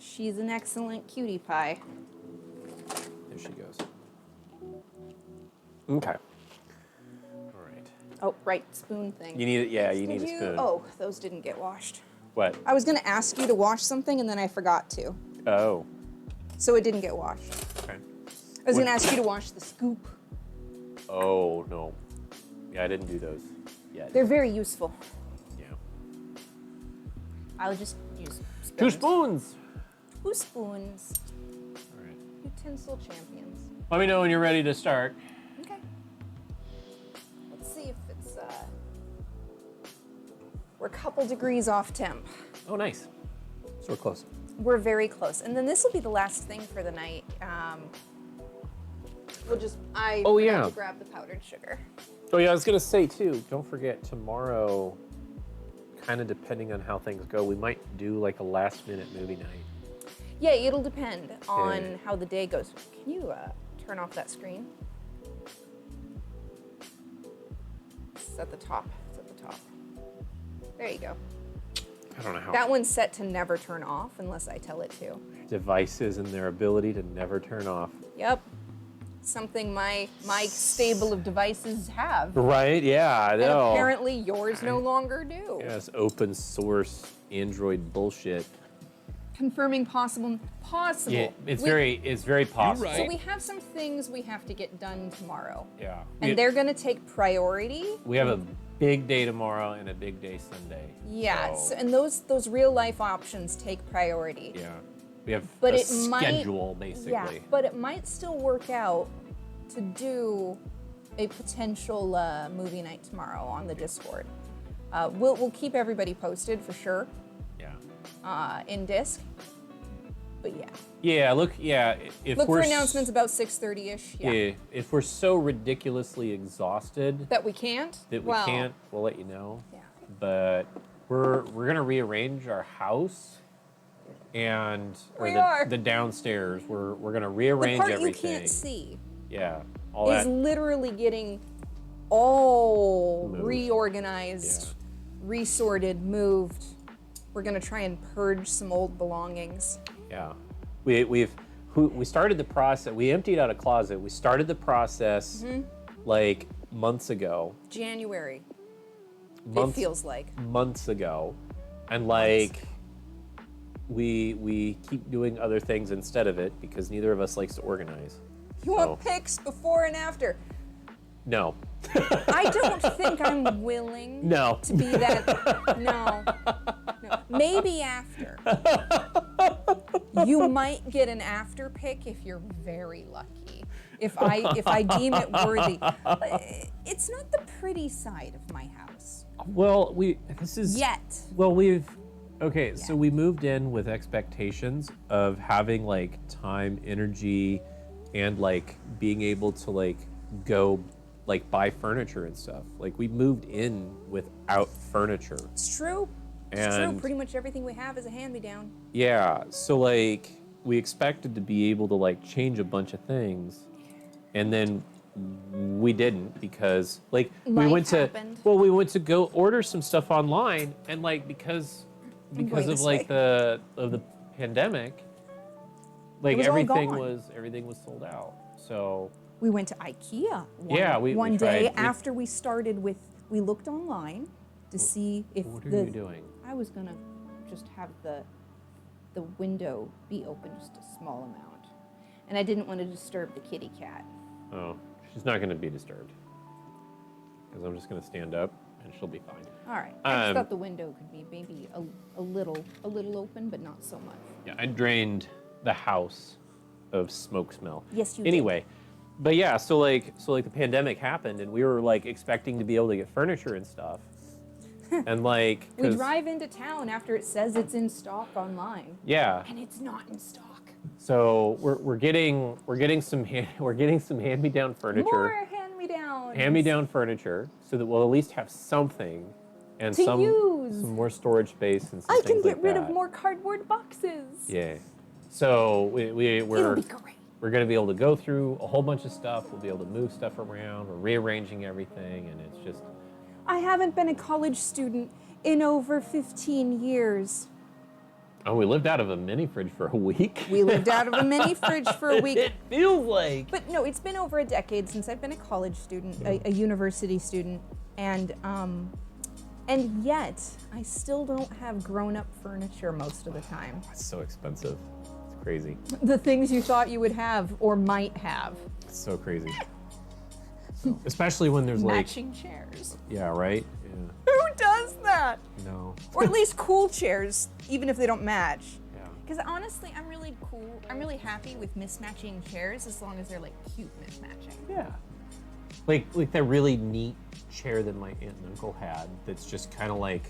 She's an excellent cutie pie. There she goes. Okay. All right. Oh, right, spoon thing. You need it. Yeah, you Did need a spoon. Oh, those didn't get washed. What? I was gonna ask you to wash something and then I forgot to. Oh. So it didn't get washed. Okay. I was gonna ask you to wash the scoop. Oh no. Yeah, I didn't do those yet. They're very useful. Yeah. I'll just use spoons. 2 spoons. 2 spoons. All right. Utensil champions. Let me know when you're ready to start. Okay. Let's see if it's, we're a couple degrees off temp. Oh, nice. So we're close. We're very close. And then this will be the last thing for the night. We'll just, I Oh, forgot yeah. to grab the powdered sugar. Oh yeah, I was gonna say too. Don't forget tomorrow. Kind of depending on how things go, we might do like a last-minute movie night. Yeah, it'll depend on Okay. how the day goes. Can you turn off that screen? It's at the top. It's at the top. There you go. I don't know how That one's set to never turn off unless I tell it to. devices and their ability to never turn off. Yep. Something my stable of devices have. Right? Yeah, I And know. apparently yours no longer do. Yes, open source Android bullshit. Confirming possible. Yeah, it's We- very possible. right. So we have some things we have to get done tomorrow. Yeah. And they're gonna take priority. we have a big day tomorrow and a big day Sunday. Yeah, So, and those real life options take priority. yeah. We have But a it might- schedule basically. Yeah, but it might still work out to do a potential movie night tomorrow on the Discord. We'll keep everybody posted for sure Yeah. in Disc. But yeah, Yeah, look, if look we're for announcements about 6:30ish. Yeah. Yeah, if we're so ridiculously exhausted That we can't. that we Well, can't, we'll let you know. Yeah. But we're gonna rearrange our house and We are. the downstairs. We're gonna The rearrange part everything. you can't see Yeah, all is that. literally getting all Moved. reorganized, resorted, moved. We're gonna try and purge some old belongings. Yeah, we started the process. We emptied out a closet. We started the process Mm-hmm. like months ago. January. Months, It feels like. months ago, and like we keep doing other things instead of it because neither of us likes to organize. You want pics before and after? No. I don't think I'm willing No. to be that. No. Maybe after. You might get an after pic if you're very lucky. If I deem it worthy. It's not the pretty side of my house. Well, so we moved in with expectations of having like time, energy, and like being able to like go like buy furniture and stuff. Like we moved in without furniture. It's true. It's true. And- Pretty much everything we have is a hand-me-down. Yeah, so like we expected to be able to like change a bunch of things, and then we didn't because like we Life went happened. we went to go order some stuff online, and like because going of this like way. the pandemic, like was all everything gone. was sold out. So We went to IKEA we one day tried- after we started with, we looked online to see if what are you doing? I was gonna just have the window be open just a small amount. And I didn't want to disturb the kitty cat. Oh, she's not going to be disturbed because I'm just going to stand up and she'll be fine. All right. I just Um, thought the window could be maybe a little open, but not so much. Yeah, I drained the house of smoke smell. Yes, you did. Anyway, but yeah, so like the pandemic happened, and we were like expecting to be able to get furniture and stuff, and like We 'cause- drive into town after it says it's in stock online, yeah. and it's not in stock. So we're getting some hand-me-down furniture, More hand-me-downs. hand-me-down furniture, so that we'll at least have something and To some use. more storage space and some I can things get like rid that. of more cardboard boxes. Yeah. So we're It'll be great. we're going to be able to go through a whole bunch of stuff. We'll be able to move stuff around. We're rearranging everything, and it's just. I haven't been a college student in over 15 years. Oh, we lived out of a mini fridge for a week. We lived out of a mini fridge for a week. It feels like. But no, it's been over a decade since I've been a college student, a university student, and yet I still don't have grown-up furniture most of the time. It's so expensive. It's crazy. The things you thought you would have or might have. It's so crazy. Especially when there's Matching chairs. Yeah, right? Who does that? Yeah. No. Or at least cool chairs, even if they don't match. Yeah. Because honestly, I'm really cool. I'm really happy with mismatching chairs as long as they're like cute mismatching. Yeah. Like that really neat chair that my aunt and uncle had that's just kind of like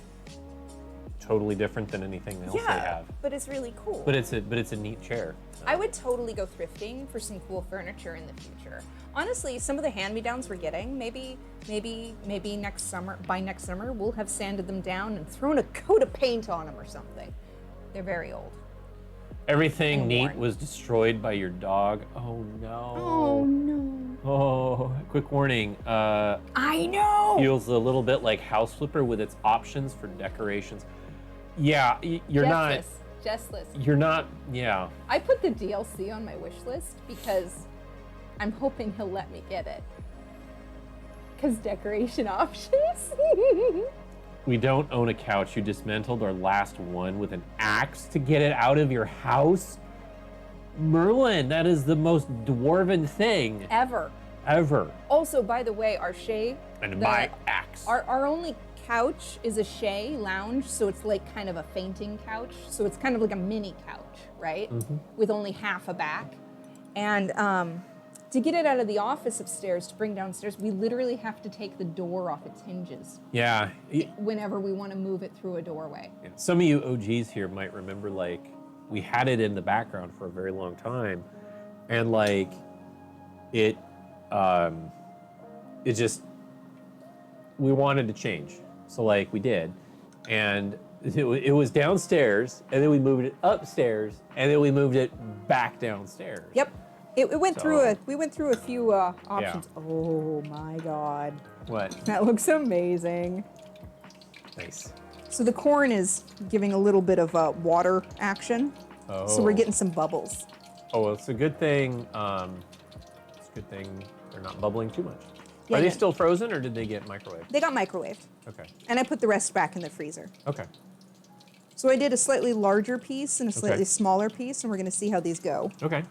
totally different than anything else they have. But it's really cool. But it's a neat chair. I would totally go thrifting for some cool furniture in the future. Honestly, some of the hand-me-downs we're getting, maybe next summer, by next summer, we'll have sanded them down and thrown a coat of paint on them or something. They're very old. Everything And neat worn. was destroyed by your dog. Oh no. Oh no. Oh, quick warning. I know. Feels a little bit like House Flipper with its options for decorations. Yeah, you're not. Jessless. You're not. Yeah. I put the DLC on my wish list because I'm hoping he'll let me get it. Because decoration options. We don't own a couch. You dismantled our last one with an axe to get it out of your house? Merlin, that is the most dwarven thing Ever. ever. Also, by the way, our Shay. And my axe. Our only couch is a Shay lounge, so it's like kind of a fainting couch. So it's kind of like a mini couch, right? With only half a back. And to get it out of the office upstairs to bring downstairs, we literally have to take the door off its hinges Yeah. whenever we want to move it through a doorway. Some of you OGs here might remember, like, we had it in the background for a very long time, and like, it just, we wanted to change, so like we did, and it was downstairs, and then we moved it upstairs, and then we moved it back downstairs. Yep. It went So- through we went through a few options. Oh my God. What? That looks amazing. Nice. So the corn is giving a little bit of water action. Oh. So we're getting some bubbles. Oh, well, it's a good thing. It's a good thing they're not bubbling too much. Yeah, Are they yeah. still frozen, or did they get microwaved? They got microwaved. Okay. And I put the rest back in the freezer. Okay. So I did a slightly larger piece and a slightly Okay. smaller piece, and we're going to see how these go. Okay.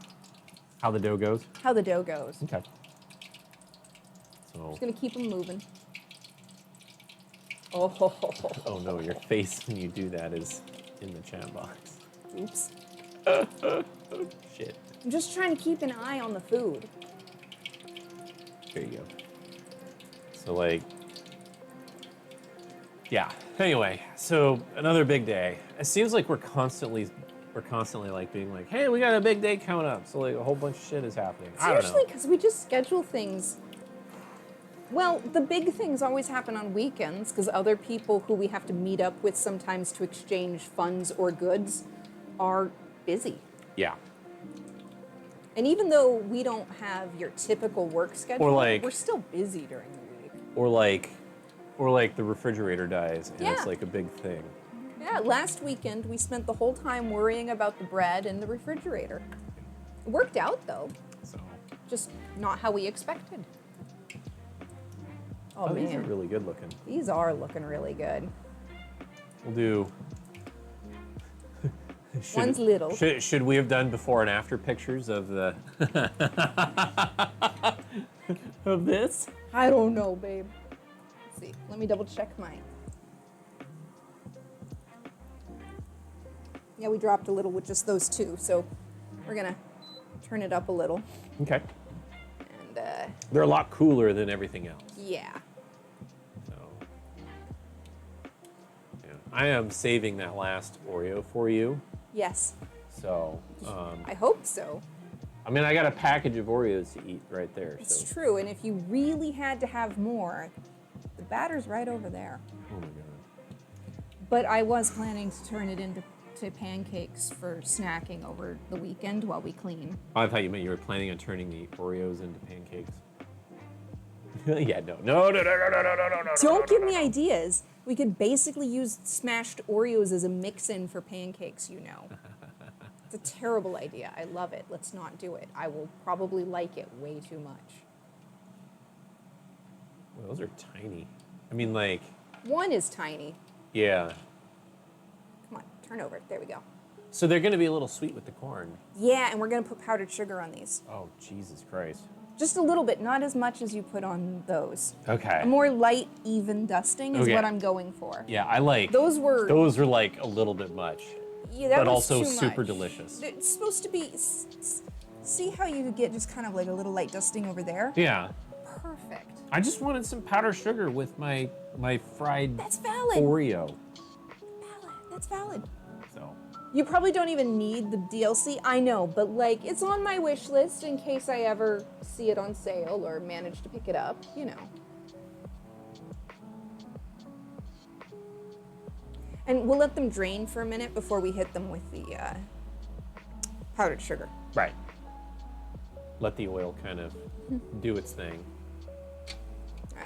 How the dough goes? How the dough goes. Okay. So. Just going to keep them moving. Oh, Oh no, your face when you do that is in the chat box. oops. Shit. I'm just trying to keep an eye on the food. There you go. So like, yeah. Anyway, so another big day. It seems like we're constantly like being like, hey, we got a big day coming up. So like a whole bunch of shit is happening. It's I don't usually know. because we just schedule things. Well, the big things always happen on weekends because other people who we have to meet up with sometimes to exchange funds or goods are busy. Yeah. And even though we don't have your typical work schedule, like- we're still busy during the week. Or like the refrigerator dies and it's Yeah. like a big thing. Yeah, last weekend we spent the whole time worrying about the bread in the refrigerator. It worked out though, So just not how we expected. Oh, these are man, really good looking. these are looking really good. We'll do. One's little. Should we have done before and after pictures of the of this? I don't know, babe. Let's see, let me double check mine. Yeah, we dropped a little with just those two, so we're gonna turn it up a little. Okay. And They're a lot cooler than everything else. yeah. So yeah. I am saving that last Oreo for you. Yes, So I hope so. I mean, I got a package of Oreos to eat right there. It's So true, and if you really had to have more, the batter's right over there. oh my god. But I was planning to turn it into to pancakes for snacking over the weekend while we clean. Oh, I thought you meant you were planning on turning the Oreos into pancakes. Yeah, no. Don't give me ideas. We could basically use smashed Oreos as a mix-in for pancakes, you know. It's a terrible idea. I love it. Let's not do it. I will probably like it way too much. Well, those are tiny. I mean, like, One is tiny. yeah. Come on, turn over. There we go. So they're going to be a little sweet with the corn. Yeah, and we're going to put powdered sugar on these. Oh, Jesus Christ. Just a little bit, not as much as you put on those. Okay. A more light, even dusting is Okay. what I'm going for. Yeah, I like Those were like a little bit much. Yeah, that but was also too super much. delicious. It's supposed to be. See how you get just kind of like a little light dusting over there? Yeah. Perfect. I just wanted some powdered sugar with my fried That's valid. Oreo. Valid. That's valid. So You probably don't even need the DLC. I know, but like it's on my wish list in case I ever see it on sale or manage to pick it up. You know. And we'll let them drain for a minute before we hit them with the powdered sugar. right. Let the oil kind of do its thing.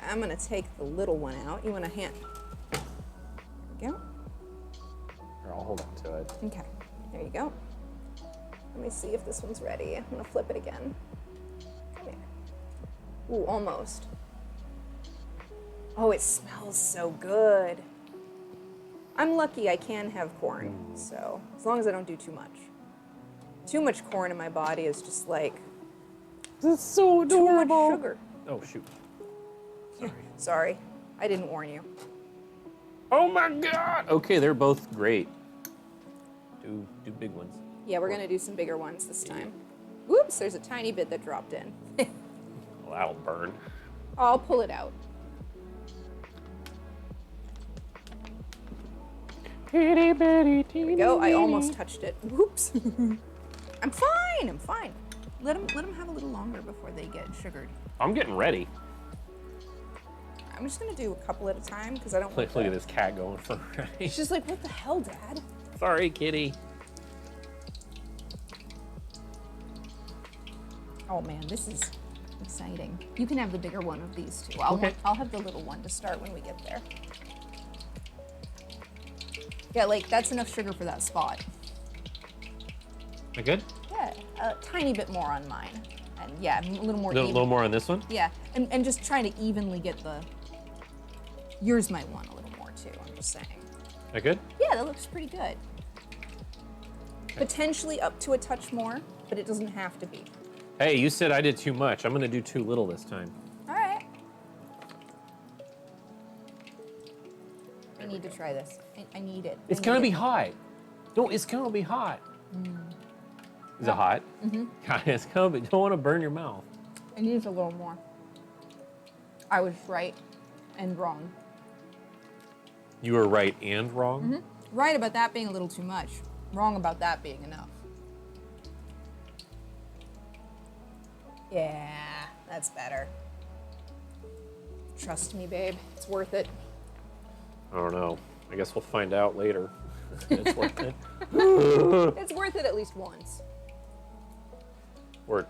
I'm gonna take the little one out. You want a hand? There we go. Here, I'll hold on to it. Okay, there you go. Let me see if this one's ready. I'm gonna flip it again. Come here. Ooh, almost. Oh, it smells so good. I'm lucky I can have corn, so as long as I don't do too much. Too much corn in my body is just like That's so too much sugar. Oh shoot. Sorry, I didn't warn you. Oh my God. Okay, they're both great. Do big ones. Yeah, we're gonna do some bigger ones this time. Whoops, there's a tiny bit that dropped in. Well, that'll burn. I'll pull it out. There we go. I almost touched it. Whoops. I'm fine. Let them have a little longer before they get sugared. I'm getting ready. I'm just gonna do a couple at a time because I don't want Look at this cat going for right. She's just like, what the hell, Dad? Sorry, kitty. Oh man, this is exciting. You can have the bigger one of these two. Okay. I'll have the little one to start when we get there. Yeah, like that's enough sugar for that spot. Am I good? Yeah, a tiny bit more on mine. And yeah, a little more A even. little more on this one? Yeah, and just trying to evenly get the... Yours might want a little more too, I'm just saying. Am I good? Yeah, that looks pretty good. Potentially up to a touch more, but it doesn't have to be. Hey, you said I did too much. I'm gonna do too little this time. All right. I need to try this. I need it. It's gonna be hot. No, it's gonna be hot. Is it hot? Mm-hmm. God, it's gonna be. Don't want to burn your mouth. It needs a little more. I was right and wrong. You were right and wrong. Right about that being a little too much. Wrong about that being enough. Yeah, that's better. Trust me, babe. It's worth it. I don't know. I guess we'll find out later. It's worth it. It's worth it at least once. Or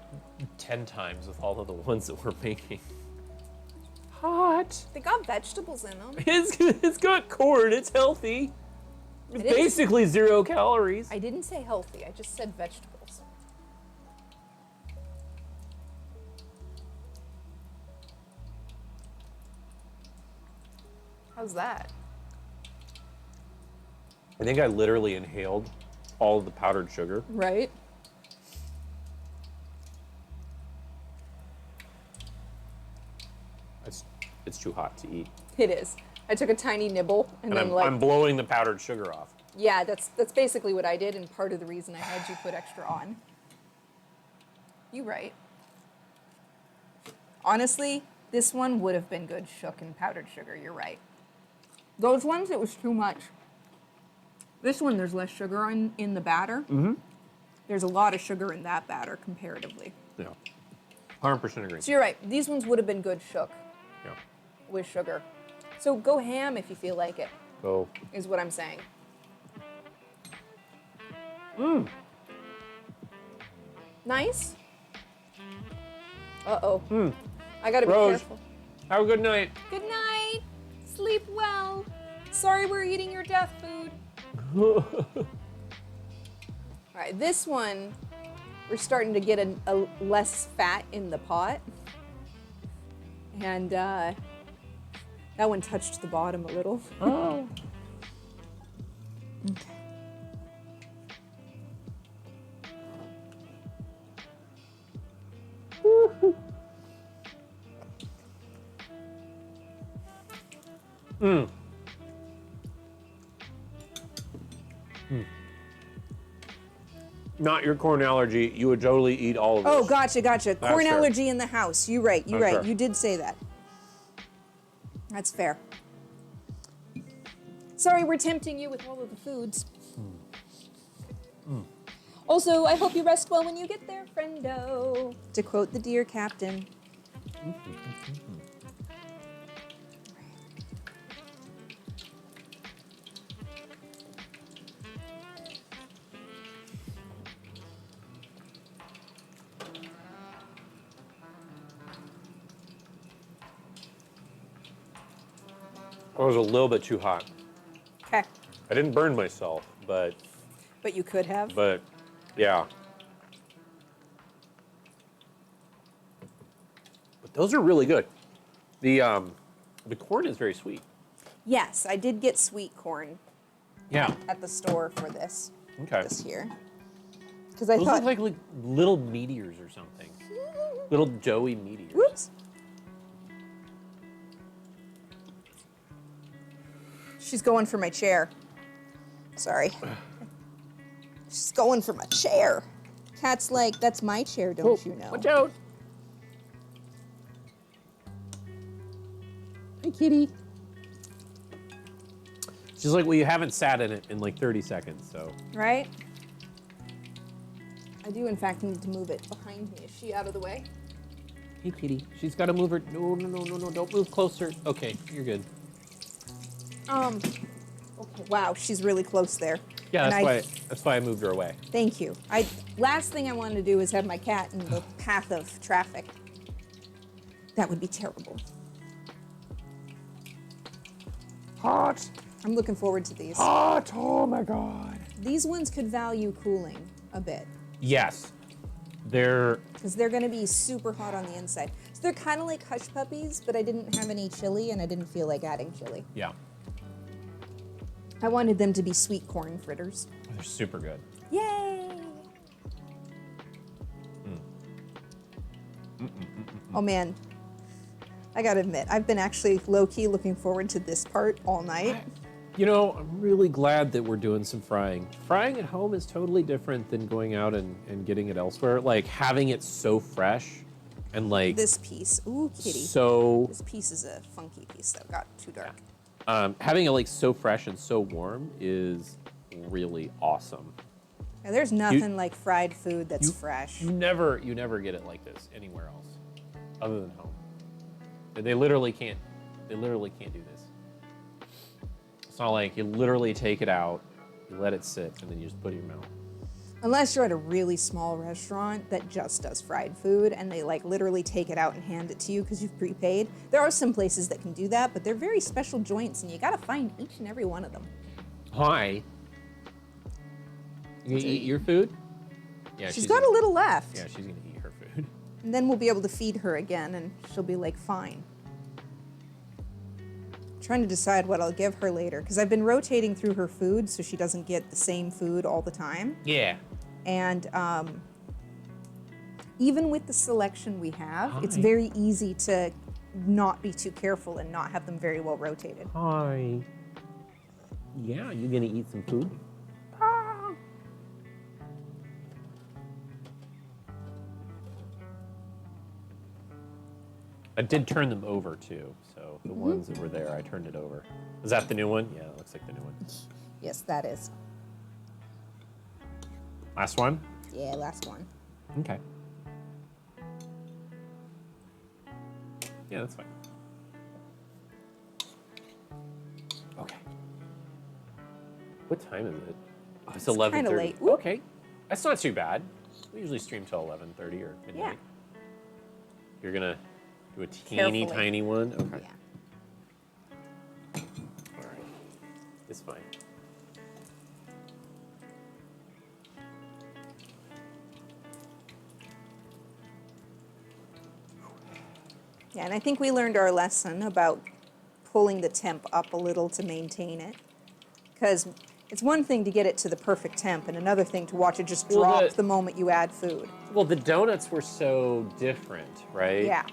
10 times with all of the ones that we're making. Hot. They got vegetables in them. It's got corn. It's healthy. It's It is. basically 0 calories. I didn't say healthy. I just said vegetables. How's that? I think I literally inhaled all of the powdered sugar. Right? It's too hot to eat. It is. I took a tiny nibble and And then I'm blowing the powdered sugar off. yeah, that's basically what I did and part of the reason I had you put extra on. You right. Honestly, this one would have been good shook in powdered sugar. You're right. Those ones, it was too much. This one, there's less sugar in the batter. Mm-hmm. There's a lot of sugar in that batter comparatively. Yeah. 100% agree. So you're right. These ones would have been good shook Yeah. with sugar. So go ham if you feel like it, Go. is what I'm saying. Nice. Uh-oh. I gotta be Rose. careful. Have a good night. Good night. Sleep well. Sorry we're eating your death food. All right, this one, we're starting to get a less fat in the pot. And that one touched the bottom a little. Oh. Okay. Not your corn allergy. You would totally eat all of this. Oh, gotcha. Corn fair. allergy in the house. You're right. That's fair. You did say that. That's fair. Sorry, we're tempting you with all of the foods. Also, I hope you rest well when you get there, friendo. To quote the dear captain. I was a little bit too hot. Okay. I didn't burn myself, but But you could have. yeah. But those are really good. The corn is very sweet. Yes, I did get sweet corn Yeah. at the store for this Okay. this year. Because I Those thought, look like little meteors or something. Little doughy meteors. whoops. She's going for my chair. Sorry. She's going for my chair. Cat's like, that's my chair, don't you know? Watch out. Hey, kitty. She's like, well, you haven't sat in it in like 30 seconds, so. Right? I do, in fact, need to move it behind me. Is she out of the way? Hey, kitty. She's got to move her. No, don't move closer. Okay, you're good. Okay, wow, she's really close there. Yeah, And that's why I moved her away. Thank you. Last thing I wanted to do is have my cat in the path of traffic. That would be terrible. Hot. I'm looking forward to these. Hot. Oh my God. These ones could value cooling a bit Yes. They're because they're going to be super hot on the inside. So they're kind of like hush puppies, but I didn't have any chili and I didn't feel like adding chili. yeah. I wanted them to be sweet corn fritters. They're super good. Yay! Oh man, I gotta admit, I've been actually low-key looking forward to this part all night. You know, I'm really glad that we're doing some frying. Frying at home is totally different than going out and getting it elsewhere. Like having it so fresh and like This piece, ooh kitty. so This piece is a funky piece that got too dark. having it like so fresh and so warm is really awesome. Yeah, there's nothing like fried food that's you- fresh. You never get it like this anywhere else other than home. They literally can't do this. It's not like you literally take it out, you let it sit, and then you just put it in your mouth. Unless you're at a really small restaurant that just does fried food and they like literally take it out and hand it to you because you've prepaid. There are some places that can do that, but they're very special joints and you gotta find each and every one of them. Hi. You gonna eat your food? Yeah, She's got a little left. Yeah, she's gonna eat her food. And then we'll be able to feed her again and she'll be like, fine. Trying to decide what I'll give her later because I've been rotating through her food so she doesn't get the same food all the time. Yeah. And even with the selection we have, it's Hi. very easy to not be too careful and not have them very well rotated. Hi. Yeah, you gonna eat some food? I did turn them over too, so the ones that were there, I turned it over. Is that the new one? Yeah, it looks like the new one. Yes, that is. Last one? Yeah, last one. Okay. Yeah, that's fine. Okay. What time is it? It's 11:30. Kind of late. Ooh. Okay, that's not too bad. We usually stream till 11:30 or midnight. Yeah. You're gonna do a teeny Carefully. tiny one. Okay. Yeah. All right. It's fine. Yeah, and I think we learned our lesson about pulling the temp up a little to maintain it. Because it's one thing to get it to the perfect temp and another thing to watch it just Well, drop the moment you add food. Well, the donuts were so different, right? Yeah.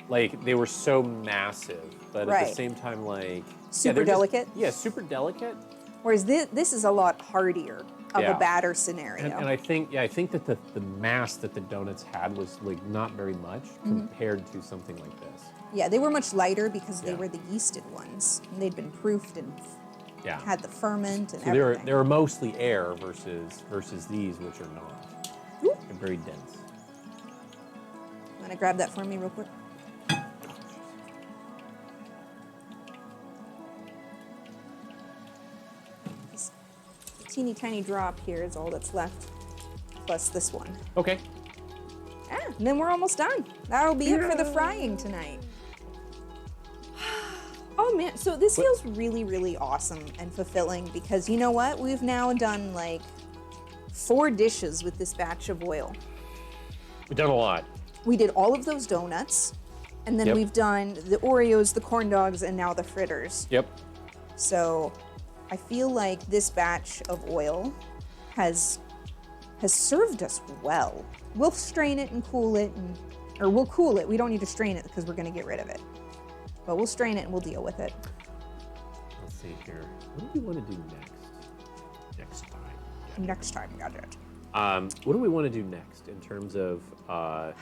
Like, they were so massive, but at the Right. same time, like... Super they're just- delicate? yeah, super delicate. Whereas this is a lot hardier of Yeah. a batter scenario. And I think that the mass that the donuts had was, like, not very much compared to something like this. Yeah, they were much lighter because they Yeah. were the yeasted ones. And they'd been proofed and Yeah. had the ferment and So they everything. were mostly air versus these, which are not. Ooh. They're very dense. You want to grab that for me real quick? This teeny tiny drop here is all that's left, plus this one. Okay. Ah, and then we're almost done. That'll be it for the frying tonight. Oh man, so this feels really, really awesome and fulfilling because you know what? We've now done like 4 dishes with this batch of oil. We've done a lot. We did all of those donuts, and then Yep. we've done the Oreos, the corn dogs, and now the fritters. Yep. So I feel like this batch of oil has served us well. We'll strain it and cool it, or we'll cool it. We don't need to strain it because we're going to get rid of it. But we'll strain it and we'll deal with it. Let's see here. What do we want to do next? Next time. Yeah. Next time, got it. What do we want to do next in terms of our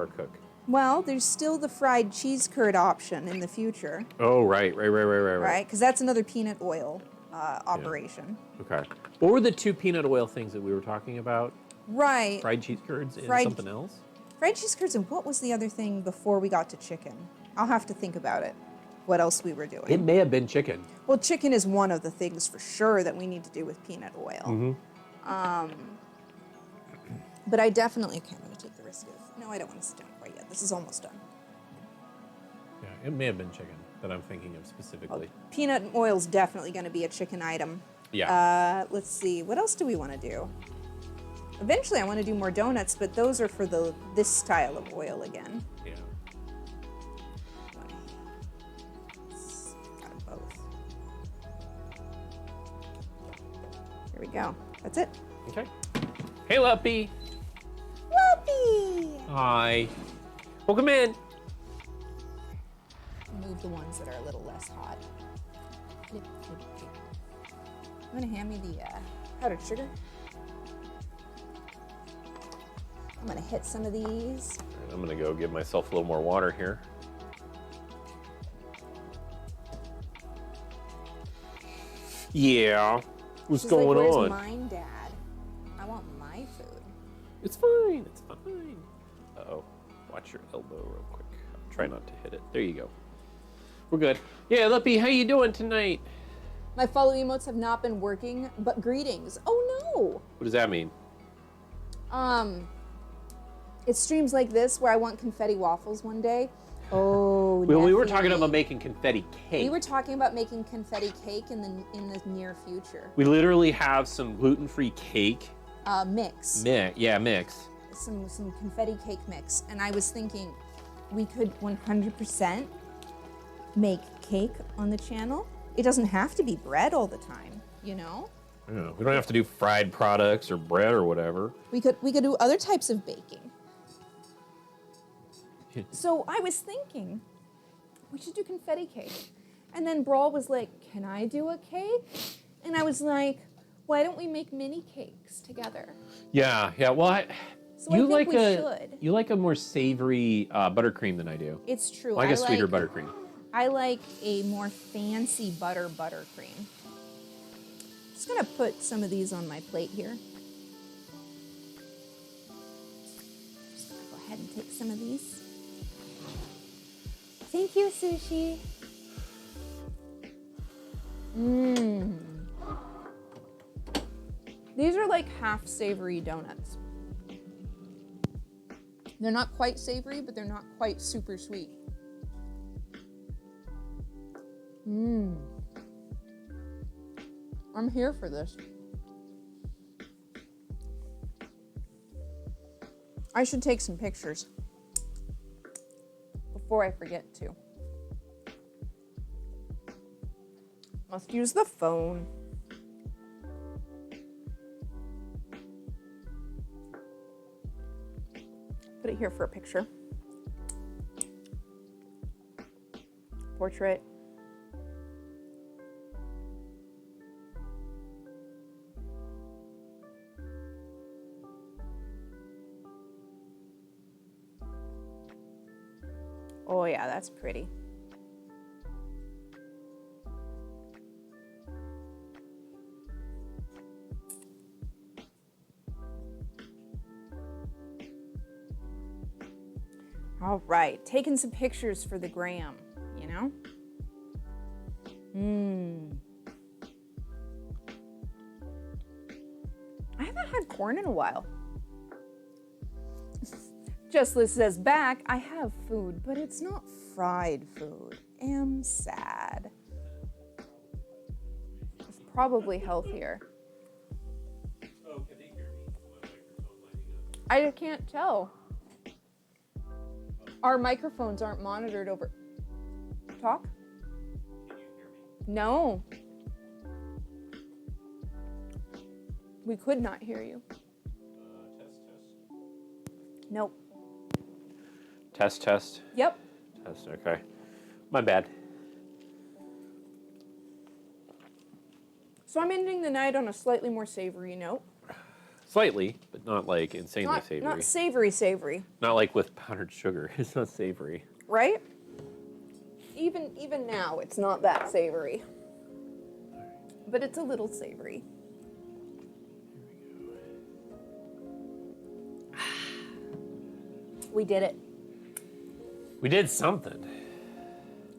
cook? Well, there's still the fried cheese curd option in the future, Oh, right. right? Because that's another peanut oil operation. Okay. What were the 2 peanut oil things that we were talking about? Right. Fried cheese curds and Fried- something else? Fried cheese curds, and what was the other thing before we got to chicken? I'll have to think about it. What else we were doing? It may have been chicken. Well, chicken is one of the things for sure that we need to do with peanut oil. Mm-hmm. But I definitely, okay, I'm going to take the risk of, no, I don't want to sit down quite yet. This is almost done. Yeah, it may have been chicken that I'm thinking of specifically. Peanut oil's definitely going to be a chicken item. Yeah. Let's see, what else do we want to do? Eventually, I want to do more donuts, but those are for this style of oil again. Yeah. Got 'em both. Here we go. That's it. Okay. Hey, Luppy. Whoopee! Hi. Welcome in. Move the ones that are a little less hot. Flip, flip, flip. You want to hand me the powdered sugar? I'm going to hit some of these. I'm gonna go give myself a little more water here. Yeah. What's She's going like, where's on? mine, Dad? I want my food. It's fine. It's fine. Uh-oh. Watch your elbow real quick. Try not to hit it. There you go. We're good. Yeah, Luppy, how you doing tonight? My follow emotes have not been working, but greetings. Oh What does that mean? no! It's streams like this where I want confetti waffles one day. Oh, Well, we were Neffy. talking about making confetti cake. We were talking about making confetti cake in the near future. We literally have some gluten-free cake Mix. mix. Some confetti cake mix, and I was thinking we could 100% make cake on the channel. It doesn't have to be bread all the time, you know. Yeah, we don't have to do fried products or bread or whatever. We could do other types of baking. So I was thinking we should do confetti cake, and then Brawl was like, "Can I do a cake?" And I was like, "Why don't we make mini cakes together?" Yeah. Well, So I think we should. You like a more savory buttercream than I do. It's true. Well, I guess sweeter buttercream. I like a more fancy buttercream. Just gonna put some of these on my plate here. Just gonna go ahead and take some of these. Thank you, Sushi. Mmm. These are like half savory donuts. They're not quite savory, but they're not quite super sweet. I'm here for this. I should take some pictures before I forget to. Must use the phone. Put it here for a picture. Portrait. Oh yeah, that's pretty. All right, taking some pictures for the gram, you know? I haven't had corn in a while. Justless says back, I have food, but it's not fried food. Am sad. It's probably healthier. Oh, can they hear me? My microphone lighting up. I can't tell. Our microphones aren't monitored over. Talk? Can you hear me? No. We could not hear you. Test. Nope. Test. Yep. Test, okay. My bad. So I'm ending the night on a slightly more savory note. Slightly, but not like insanely savory. Not savory, Not like with powdered sugar. It's not savory. right? Even now, it's not that savory. But it's a little savory. We did it. We did something.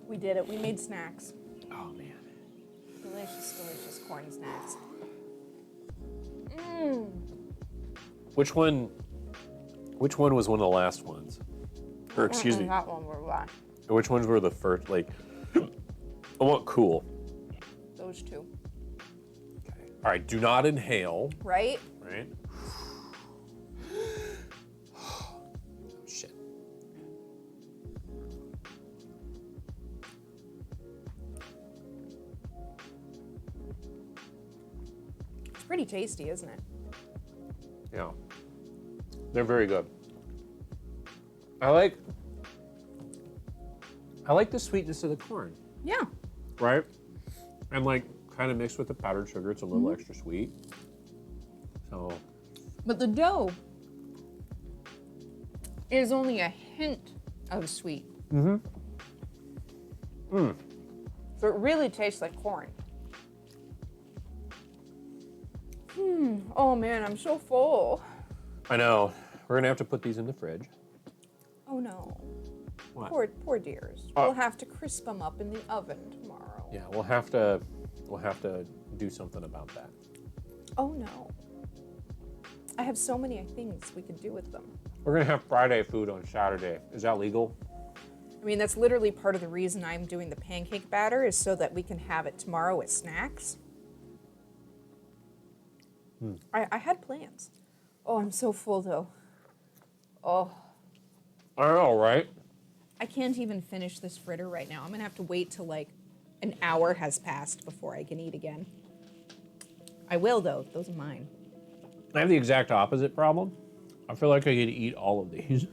We did it. We made snacks. Oh man. Delicious corn snacks. Which one was one of the last ones? Or excuse me. That one were last. Which ones were the first? Like, I want cool. Those two. Okay. All right. Do not inhale. Right? Right. Oh, shit. It's pretty tasty, isn't it? Yeah. They're very good. I like the sweetness of the corn, Yeah. right? And like kind of mixed with the powdered sugar, it's a little extra sweet. So, But the dough is only a hint of sweet. So it really tastes like corn. Oh man, I'm so full. I know. We're gonna have to put these in the fridge. Oh no. What? Poor dears. Oh. We'll have to crisp them up in the oven tomorrow. Yeah, we'll have to do something about that. Oh no. I have so many things we could do with them. We're gonna have Friday food on Saturday. Is that legal? I mean, that's literally part of the reason I'm doing the pancake batter is so that we can have it tomorrow as snacks. I had plans. Oh, I'm so full though. Oh, I know, right? I can't even finish this fritter right now. I'm gonna have to wait till like an hour has passed before I can eat again. I will though, those are mine. I have the exact opposite problem. I feel like I could eat all of these.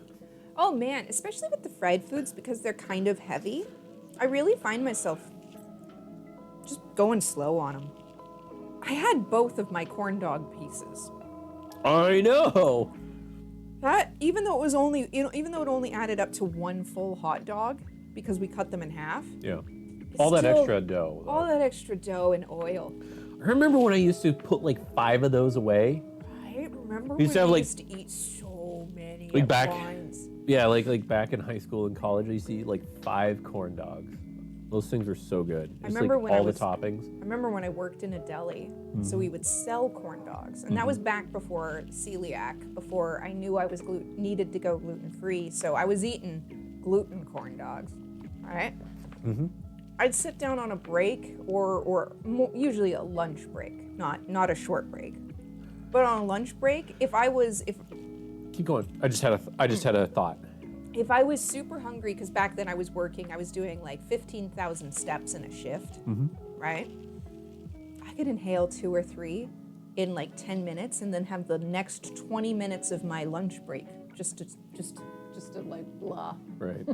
Oh man, especially with the fried foods because they're kind of heavy. I really find myself just going slow on them. I had both of my corn dog pieces. I know. That even though it only added up to one full hot dog because we cut them in half. Yeah. All that still- extra dough. though. All that extra dough and oil. I remember when I used to put like 5 of those away. Right? Remember We used when to have, we like- used to eat so many Like at back- once? Yeah, like back in high school and college, I used to eat like 5 corn dogs. Those things are so good. Just remember like when I all was- the toppings. I remember when I worked in a deli, so we would sell corn dogs, and that was back before celiac, before I knew I was needed to go gluten-free, so I was eating gluten corn dogs, all right? I'd sit down on a break, or usually a lunch break, not a short break, but on a lunch break, if Keep going. I just had a thought. If I was super hungry, because back then I was working, I was doing like 15,000 steps in a shift, right? I could inhale 2 or 3 in like 10 minutes and then have the next 20 minutes of my lunch break just to like blah. Right.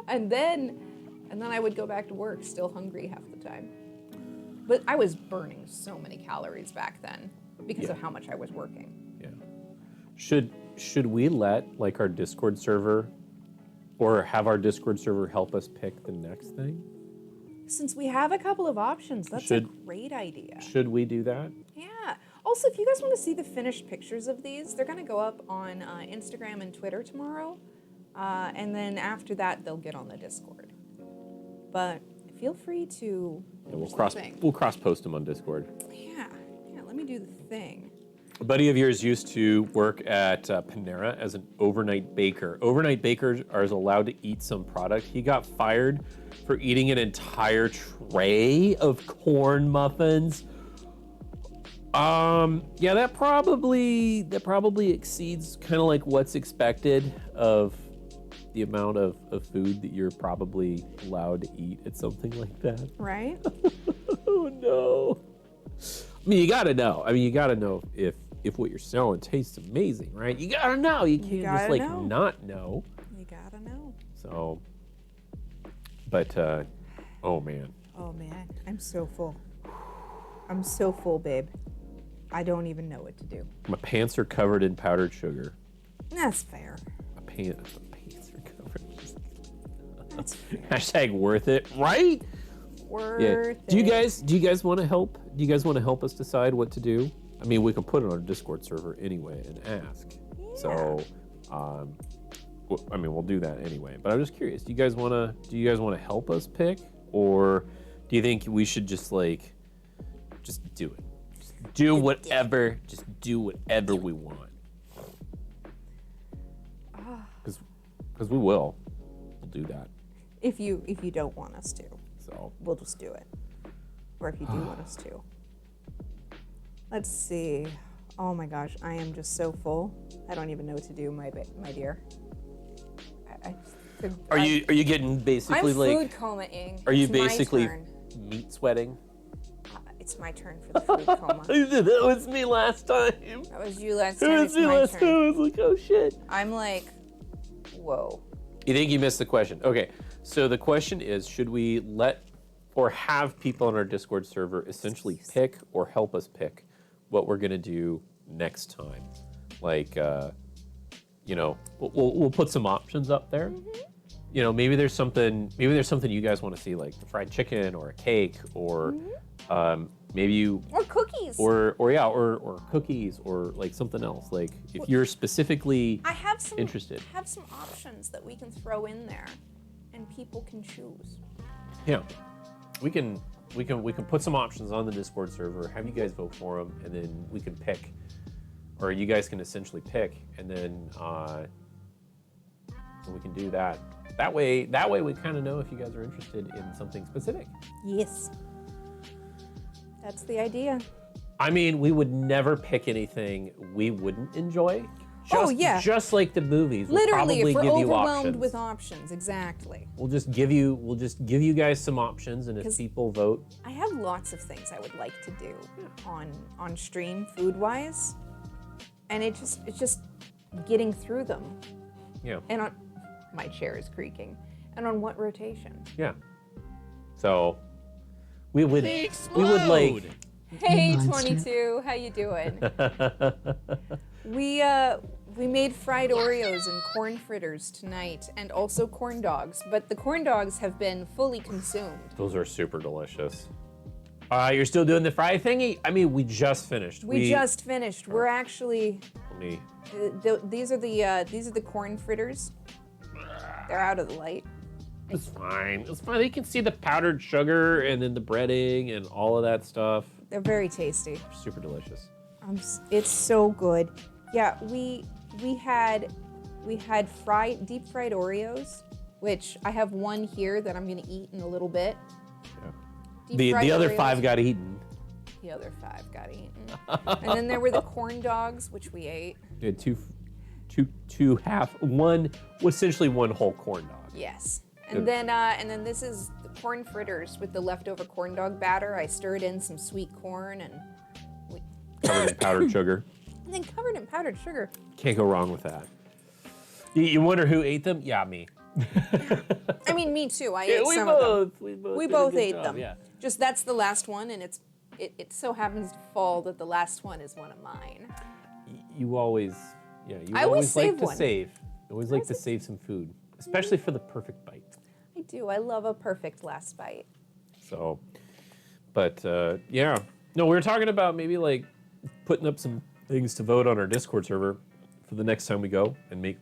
And then I would go back to work still hungry half the time. But I was burning so many calories back then because of how much I was working. Yeah. Should we let like our Discord server or have our Discord server help us pick the next thing? Since we have a couple of options, that's a great idea. Should we do that? Yeah. Also, if you guys want to see the finished pictures of these, they're going to go up on Instagram and Twitter tomorrow. And then after that, they'll get on the Discord. But feel free to... Yeah, here's we'll cross post them on Discord. Yeah, let me do the thing. A buddy of yours used to work at Panera as an overnight baker. Overnight bakers are allowed to eat some product. He got fired for eating an entire tray of corn muffins. Yeah, that probably exceeds kind of like what's expected of the amount of food that you're probably allowed to eat at something like that. Right? Oh no. I mean, you gotta know. You gotta know if what you're selling tastes amazing, right? You gotta know. You can't just like not know. You gotta know. So, but oh man. Oh man, I'm so full. I'm so full, babe. I don't even know what to do. My pants are covered in powdered sugar. That's fair. My pants are covered. That's fair. Hashtag worth it, right? Worth it. Do you guys want to help? Do you guys want to help us decide what to do? I mean, we can put it on our Discord server anyway and ask. Yeah. So, we'll do that anyway. But I'm just curious. Do you guys want to help us pick, or do you think we should just do it? Just do whatever. Just do whatever we want. Because we will. We'll do that. If you don't want us to, So we'll just do it. Or if you do want us to. Let's see. Oh my gosh, I am just so full. I don't even know what to do, my dear. Are you getting basically I'm like? food coma-ing. Are you It's my basically turn. meat sweating? It's my turn for the food coma. That was me last time. That was you last That time. was It's me my last time. I turn. was like, oh shit. I'm like, whoa. You think you missed the question? Okay, so the question is, should we let or have people on our Discord server essentially pick or help us pick what we're gonna do next time? Like, we'll put some options up there. Mm-hmm. Maybe there's something you guys want to see, like the fried chicken or a cake or maybe you Or cookies. or cookies or like something else. Like if you're specifically I have some interested. I have some options that we can throw in there, and people can choose. Yeah, we can put some options on the Discord server. Have you guys vote for them, and then we can pick, or you guys can essentially pick, and then we can do that. That way we kind of know if you guys are interested in something specific. Yes. That's the idea. I mean, we would never pick anything we wouldn't enjoy. Just like the movies. We'll Literally, if probably we're give you overwhelmed options. with options, exactly. We'll just give you guys some options, and if people vote, I have lots of things I would like to do on stream, food-wise, and it's just getting through them. yeah, And on my chair is creaking. And on what rotation? yeah. So we would like. Hey, 22, how you doing? We made fried Oreos and corn fritters tonight, and also corn dogs. But the corn dogs have been fully consumed. Those are super delicious. You're still doing the fry thingy? I mean, we just finished. We just finished. We're actually. Let me. These are the corn fritters. They're out of the light. It's fine. It's fine. You can see the powdered sugar and then the breading and all of that stuff. They're very tasty. Super delicious. It's so good. Yeah, we had deep fried Oreos, which I have one here that I'm gonna eat in a little bit. Yeah. Deep-fried The other Oreos. 5 got eaten. The other 5 got eaten. And then there were the corn dogs, which we ate. We had two half, one, essentially one whole corn dog. Yes. Good. And then this is the corn fritters with the leftover corn dog batter. I stirred in some sweet corn and Covered in powdered sugar. and then covered in powdered sugar. Can't go wrong with that. You wonder who ate them? Yeah, me. I mean, me too. I Yeah, ate we some of them. both We did a both good ate job, them. Yeah. Just that's the last one, and it so happens to fall that the last one is one of mine. You always, yeah, you I always like save to one. save. You always like to save some food, especially for the perfect bite. I do. I love a perfect last bite. So, but yeah, no, we were talking about maybe like putting up some things to vote on our Discord server for the next time we go and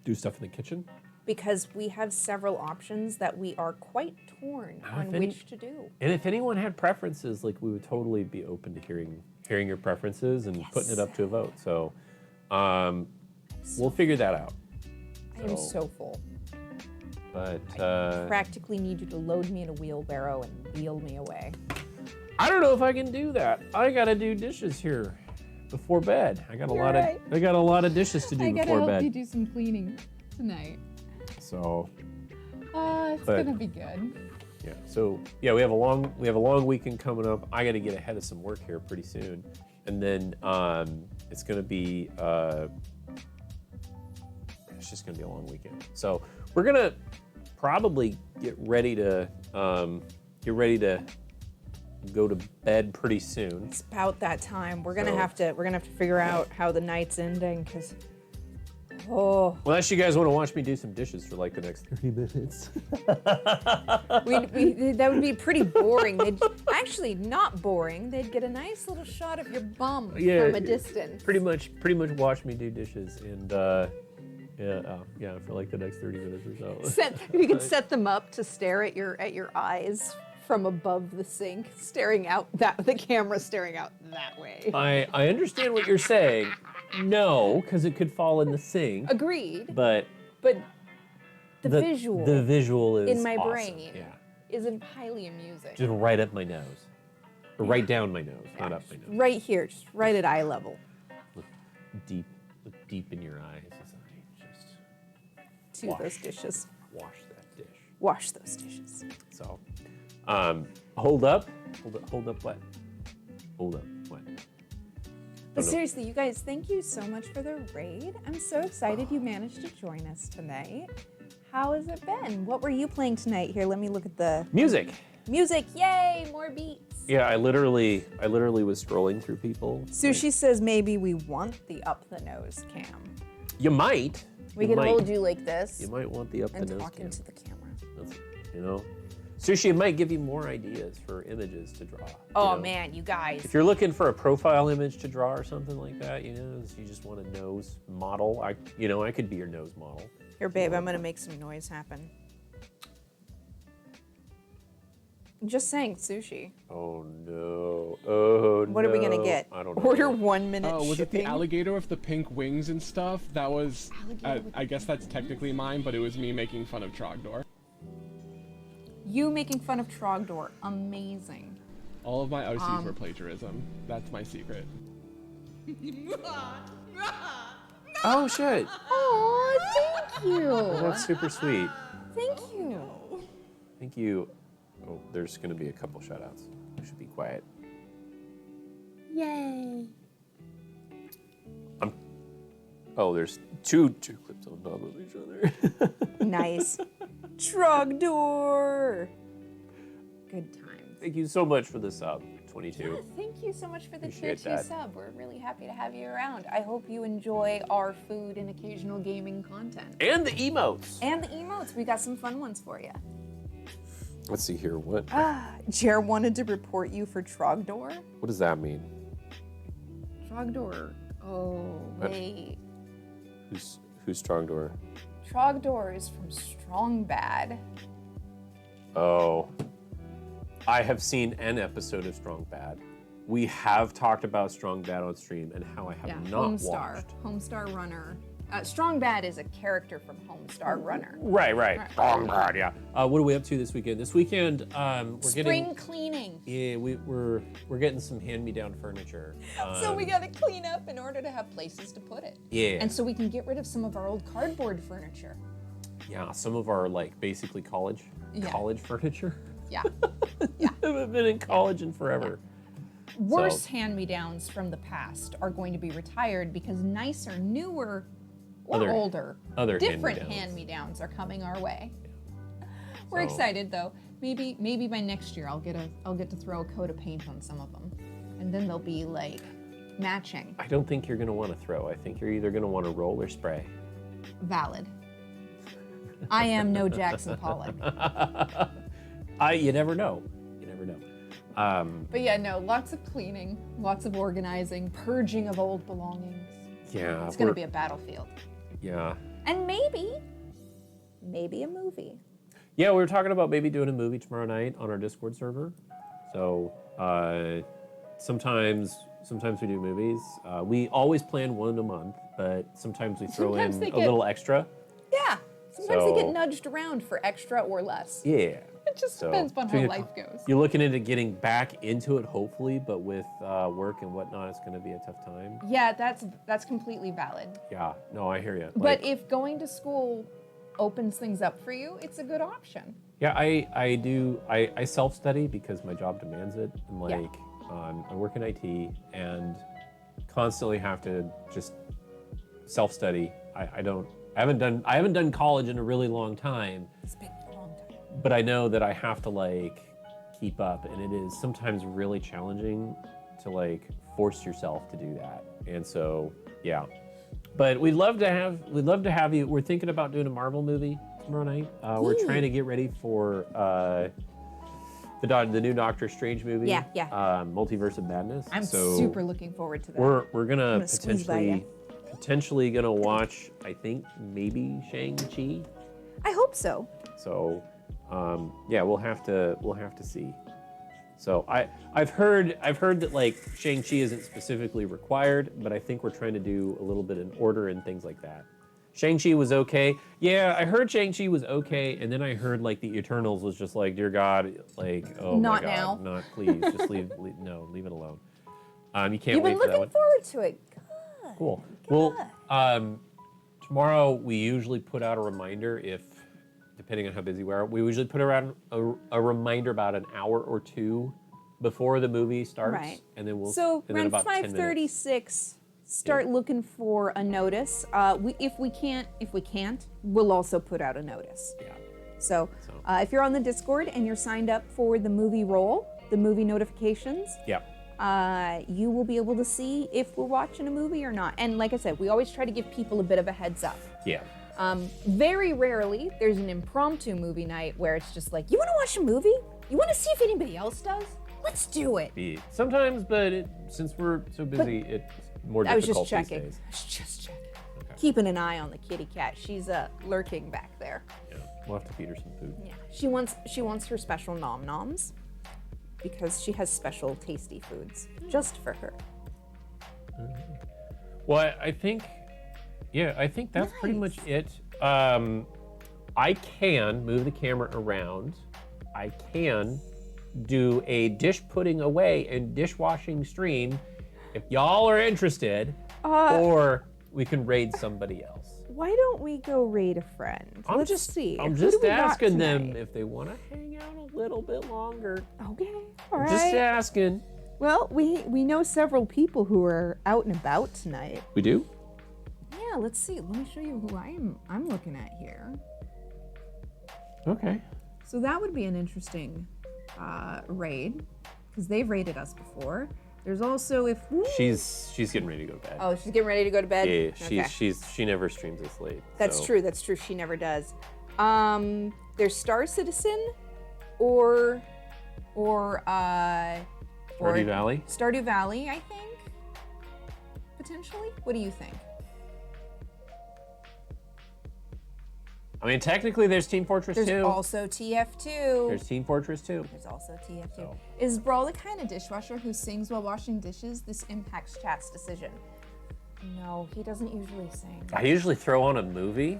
do stuff in the kitchen. Because we have several options that we are quite torn on which to do. And if anyone had preferences, like we would totally be open to hearing your preferences and putting it up to a vote. So, we'll figure that out. I am so full. But Practically need you to load me in a wheelbarrow and wheel me away. I don't know if I can do that. I gotta do dishes here before bed. I got a lot of dishes to do before bed. do some cleaning tonight. So It's But- gonna be good. yeah. So yeah, we have a long weekend coming up. I got to get ahead of some work here pretty soon, and then it's gonna be it's just gonna be a long weekend. So we're gonna probably get ready to go to bed pretty soon. It's about that time. We're gonna So- have to figure out how the night's ending because oh, Unless you guys want to watch me do some dishes for like the next 30 minutes. that would be pretty boring. They'd actually not boring. They'd get a nice little shot of your bum Yeah, from a distance. pretty much watch me do dishes and yeah, for like the next 30 minutes or so. You could set them up to stare at your eyes from above the sink, staring out the camera staring out that way. I understand what you're saying. No, because it could fall in the sink. Agreed. But the visual the visual is in my awesome. brain Yeah, is highly amusing. just right up my nose, or right down my nose, not up my nose. Right here, just right at eye level. Look deep in your eyes as I just To those dishes. wash that dish. Wash those dishes. So, hold up what? Hold up what? But seriously, you guys, thank you so much for the raid. I'm so excited you managed to join us tonight. How has it been? What were you playing tonight? Here, let me look at the Music. music. Yay, more beats. Yeah, I literally was scrolling through people. Sushi says maybe we want the up the nose cam. You might. We can hold you like this You might want the up and the nose talk cam. into the camera. That's, Sushi, it might give you more ideas for images to draw. Oh man, you guys. If you're looking for a profile image to draw or something like that, you just want a nose model. I could be your nose model. Here, babe, I'm gonna make some noise happen. I'm just saying sushi. Oh no! Oh no! What are we gonna get? I don't know. Order 1 minute Oh, was it the shipping. alligator with the pink wings and stuff? That was, I guess that's technically mine, but it was me making fun of Trogdor. You making fun of Trogdor. Amazing. All of my OCs were plagiarism. That's my secret. Oh shit! Oh, thank you. That's super sweet. Thank you. Thank you. Oh, there's gonna be a couple shoutouts. I should be quiet. Yay. Oh, there's two clips on top of each other. Nice. Trogdor. Good times. Thank you so much for the sub, 22. Yeah, thank you so much for the Appreciate tier 2 that. sub. We're really happy to have you around. I hope you enjoy our food and occasional gaming content. And the emotes. And the emotes. We got some fun ones for you. Let's see here. What Jer wanted to report you for Trogdor. what does that mean? Trogdor. Oh, wait. Who's Trogdor? Trogdor is from Strong Bad. Oh. I have seen an episode of Strong Bad. We have talked about Strong Bad on stream and how I have not watched. Homestar Runner. Strong Bad is a character from Homestar Runner. Right. Strong Bad, yeah. What are we up to this weekend? This weekend, we're Spring cleaning. Yeah, we're getting some hand-me-down furniture. So we gotta clean up in order to have places to put it. Yeah. And so we can get rid of some of our old cardboard furniture. Yeah, some of our like basically college furniture. Yeah. I haven't been in college in forever. Worse hand-me-downs from the past are going to be retired because nicer, newer, or older, different hand-me-downs are coming our way. We're excited though. Maybe by next year I'll get to throw a coat of paint on some of them, and then they'll be like matching. I don't think you're gonna want to throw. I think you're either gonna want to roll or spray. Valid. I am no Jackson Pollock. You never know. But yeah, no, lots of cleaning, lots of organizing, purging of old belongings. Yeah. It's gonna be a battlefield. Yeah. And maybe a movie. Yeah, we were talking about maybe doing a movie tomorrow night on our Discord server. So sometimes we do movies. We always plan one a month, but sometimes we throw in a little extra. Yeah. Sometimes they get nudged around for extra or less. Yeah. It just depends on how life goes. You're looking into getting back into it, hopefully, but with work and whatnot, it's going to be a tough time. Yeah, that's completely valid. Yeah, no, I hear you. But if going to school opens things up for you, it's a good option. Yeah, I self-study because my job demands it. And I work in IT and constantly have to just self-study. I haven't done college in a really long time. It's been a long time. But I know that I have to keep up, and it is sometimes really challenging to force yourself to do that. And so, yeah. But we'd love to have you. We're thinking about doing a Marvel movie tomorrow night. We're trying to get ready for the new Doctor Strange movie. Yeah. Multiverse of Madness. I'm super looking forward to that. We're gonna potentially gonna watch, I think, maybe Shang-Chi. I hope so. So, yeah, we'll have to see. So I've heard that Shang-Chi isn't specifically required, but I think we're trying to do a little bit in order and things like that. Shang-Chi was okay. Yeah, I heard Shang-Chi was okay, and then I heard the Eternals was just dear God, oh not my God, now. not please, just leave it alone. You can't You've wait been for that looking one. forward to it. Good. Cool. Good. Well, tomorrow we usually put out a reminder depending on how busy we are, we usually put around a reminder about an hour or two before the movie starts, Right. and then around about 10 minutes. 5:36, start looking for a notice. If we can't, we'll also put out a notice. Yeah. So if you're on the Discord and you're signed up for the movie roll, the movie notifications, Yeah. you will be able to see if we're watching a movie or not. And like I said, we always try to give people a bit of a heads up. Yeah. Very rarely, there's an impromptu movie night where it's just you want to watch a movie? You want to see if anybody else does? Let's do it. Sometimes, but since we're so busy, it's more difficult I was just these checking. days. Okay. Keeping an eye on the kitty cat. She's lurking back there. Yeah. We'll have to feed her some food. Yeah. She wants her special nom noms because she has special tasty foods just for her. Well, I think that's pretty much it. I can move the camera around. I can do a dish putting away and dishwashing stream if y'all are interested, or we can raid somebody else. Why don't we go raid a friend? Let's just see. I'm Who just do we got asking them tonight? if they want to hang out a little bit longer. Okay, all right. Just asking. Well, we know several people who are out and about tonight. We do? Yeah, let's see. Let me show you who I'm looking at here. Okay. So that would be an interesting raid because they've raided us before. There's also She's getting ready to go to bed. Oh, she's getting ready to go to bed. Yeah, Okay. she never streams this late. That's so. true. That's true. She never does. There's Star Citizen, or Stardew Valley. Stardew Valley, I think. Potentially. What do you think? I mean, technically, there's Team Fortress There's 2. also TF2. There's Team Fortress 2. There's also TF2. So. Is Brawl the kind of dishwasher who sings while washing dishes? This impacts chat's decision. No, he doesn't usually sing. I usually throw on a movie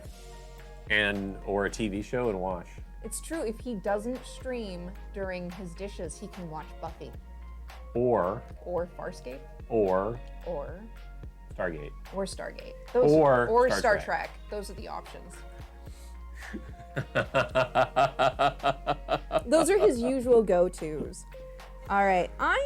or a TV show and watch. It's true, if he doesn't stream during his dishes, he can watch Buffy. Or Farscape. Or Or Stargate. Stargate. Or Star Star Trek. Those are the options. Those are his usual go-tos. All right, I'm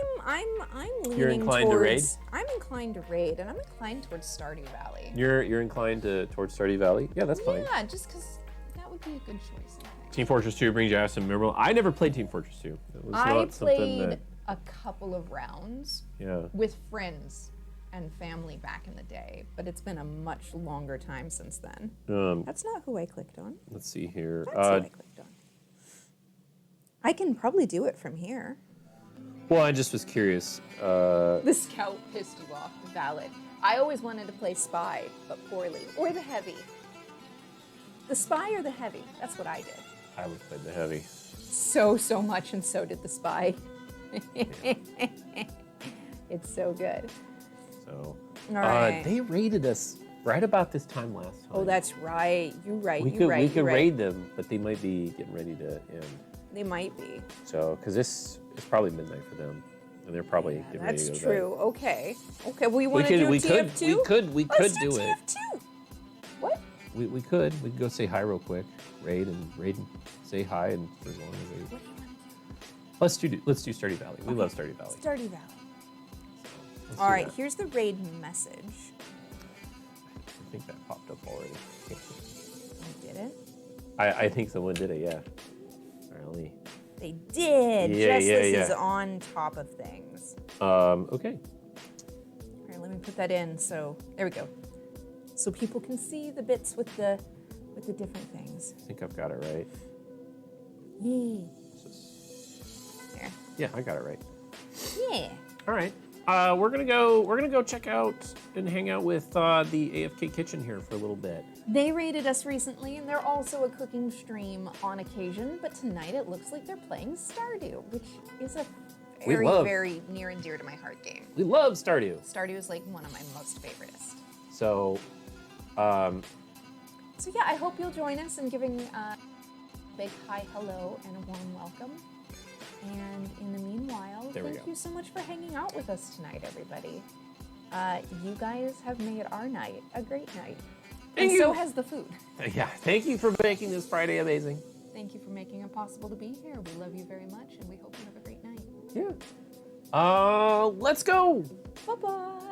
leaning You're inclined towards, to raid? I'm inclined to raid, and I'm inclined towards Stardew Valley. You're inclined towards Stardew Valley? Yeah, that's fine. Yeah, just because that would be a good choice, I think. Team Fortress 2 brings you out some memorable. I never played Team Fortress 2. It was I not something played that. a couple of rounds Yeah. with friends and family back in the day, but it's been a much longer time since then. That's not who I clicked on. Let's see here. That's who I clicked on. I can probably do it from here. Well, I just was curious. The scout pissed you off. Valid. I always wanted to play spy, but poorly. Or the heavy. The spy or the heavy. That's what I did. I would play the heavy. So much, and so did the spy. It's so good. So. All right. They raided us right about this time last time. Oh, that's right. You're right. We could raid them, but they might be getting ready to end. They might be. So, because this is probably midnight for them, and they're probably getting ready to go That's to bed. true. Okay. We want to do TF2? We could Let's do it. TF2. What? We could go say hi real quick, raid and say hi, and for as long as they. What do you want to do? Let's do Stardew Valley. We love Stardew Valley. Stardew Valley. Let's All do right, that. here's the raid message. I think that popped up already. I did it? I think someone did it. Yeah. All right, They did. Yeah, Justice yeah. is on top of things. Okay. All right, let me put that in. So there we go. So people can see the bits with the different things. I think I've got it right. Yeah. There. Yeah, I got it right. Yeah. All right. We're gonna go check out and hang out with the AFK Kitchen here for a little bit. They raided us recently, and they're also a cooking stream on occasion. But tonight it looks like they're playing Stardew, which is a very near and dear to my heart game. We love Stardew. Stardew is like one of my most favoriteest. So, So yeah, I hope you'll join us in giving a big hi, hello, and a warm welcome. And in the meanwhile, thank you so much for hanging out with us tonight, everybody. You guys have made our night a great night. And so has the food. Yeah, thank you for making this Friday amazing. Thank you for making it possible to be here. We love you very much, and we hope you have a great night. Yeah. Let's go. Bye-bye.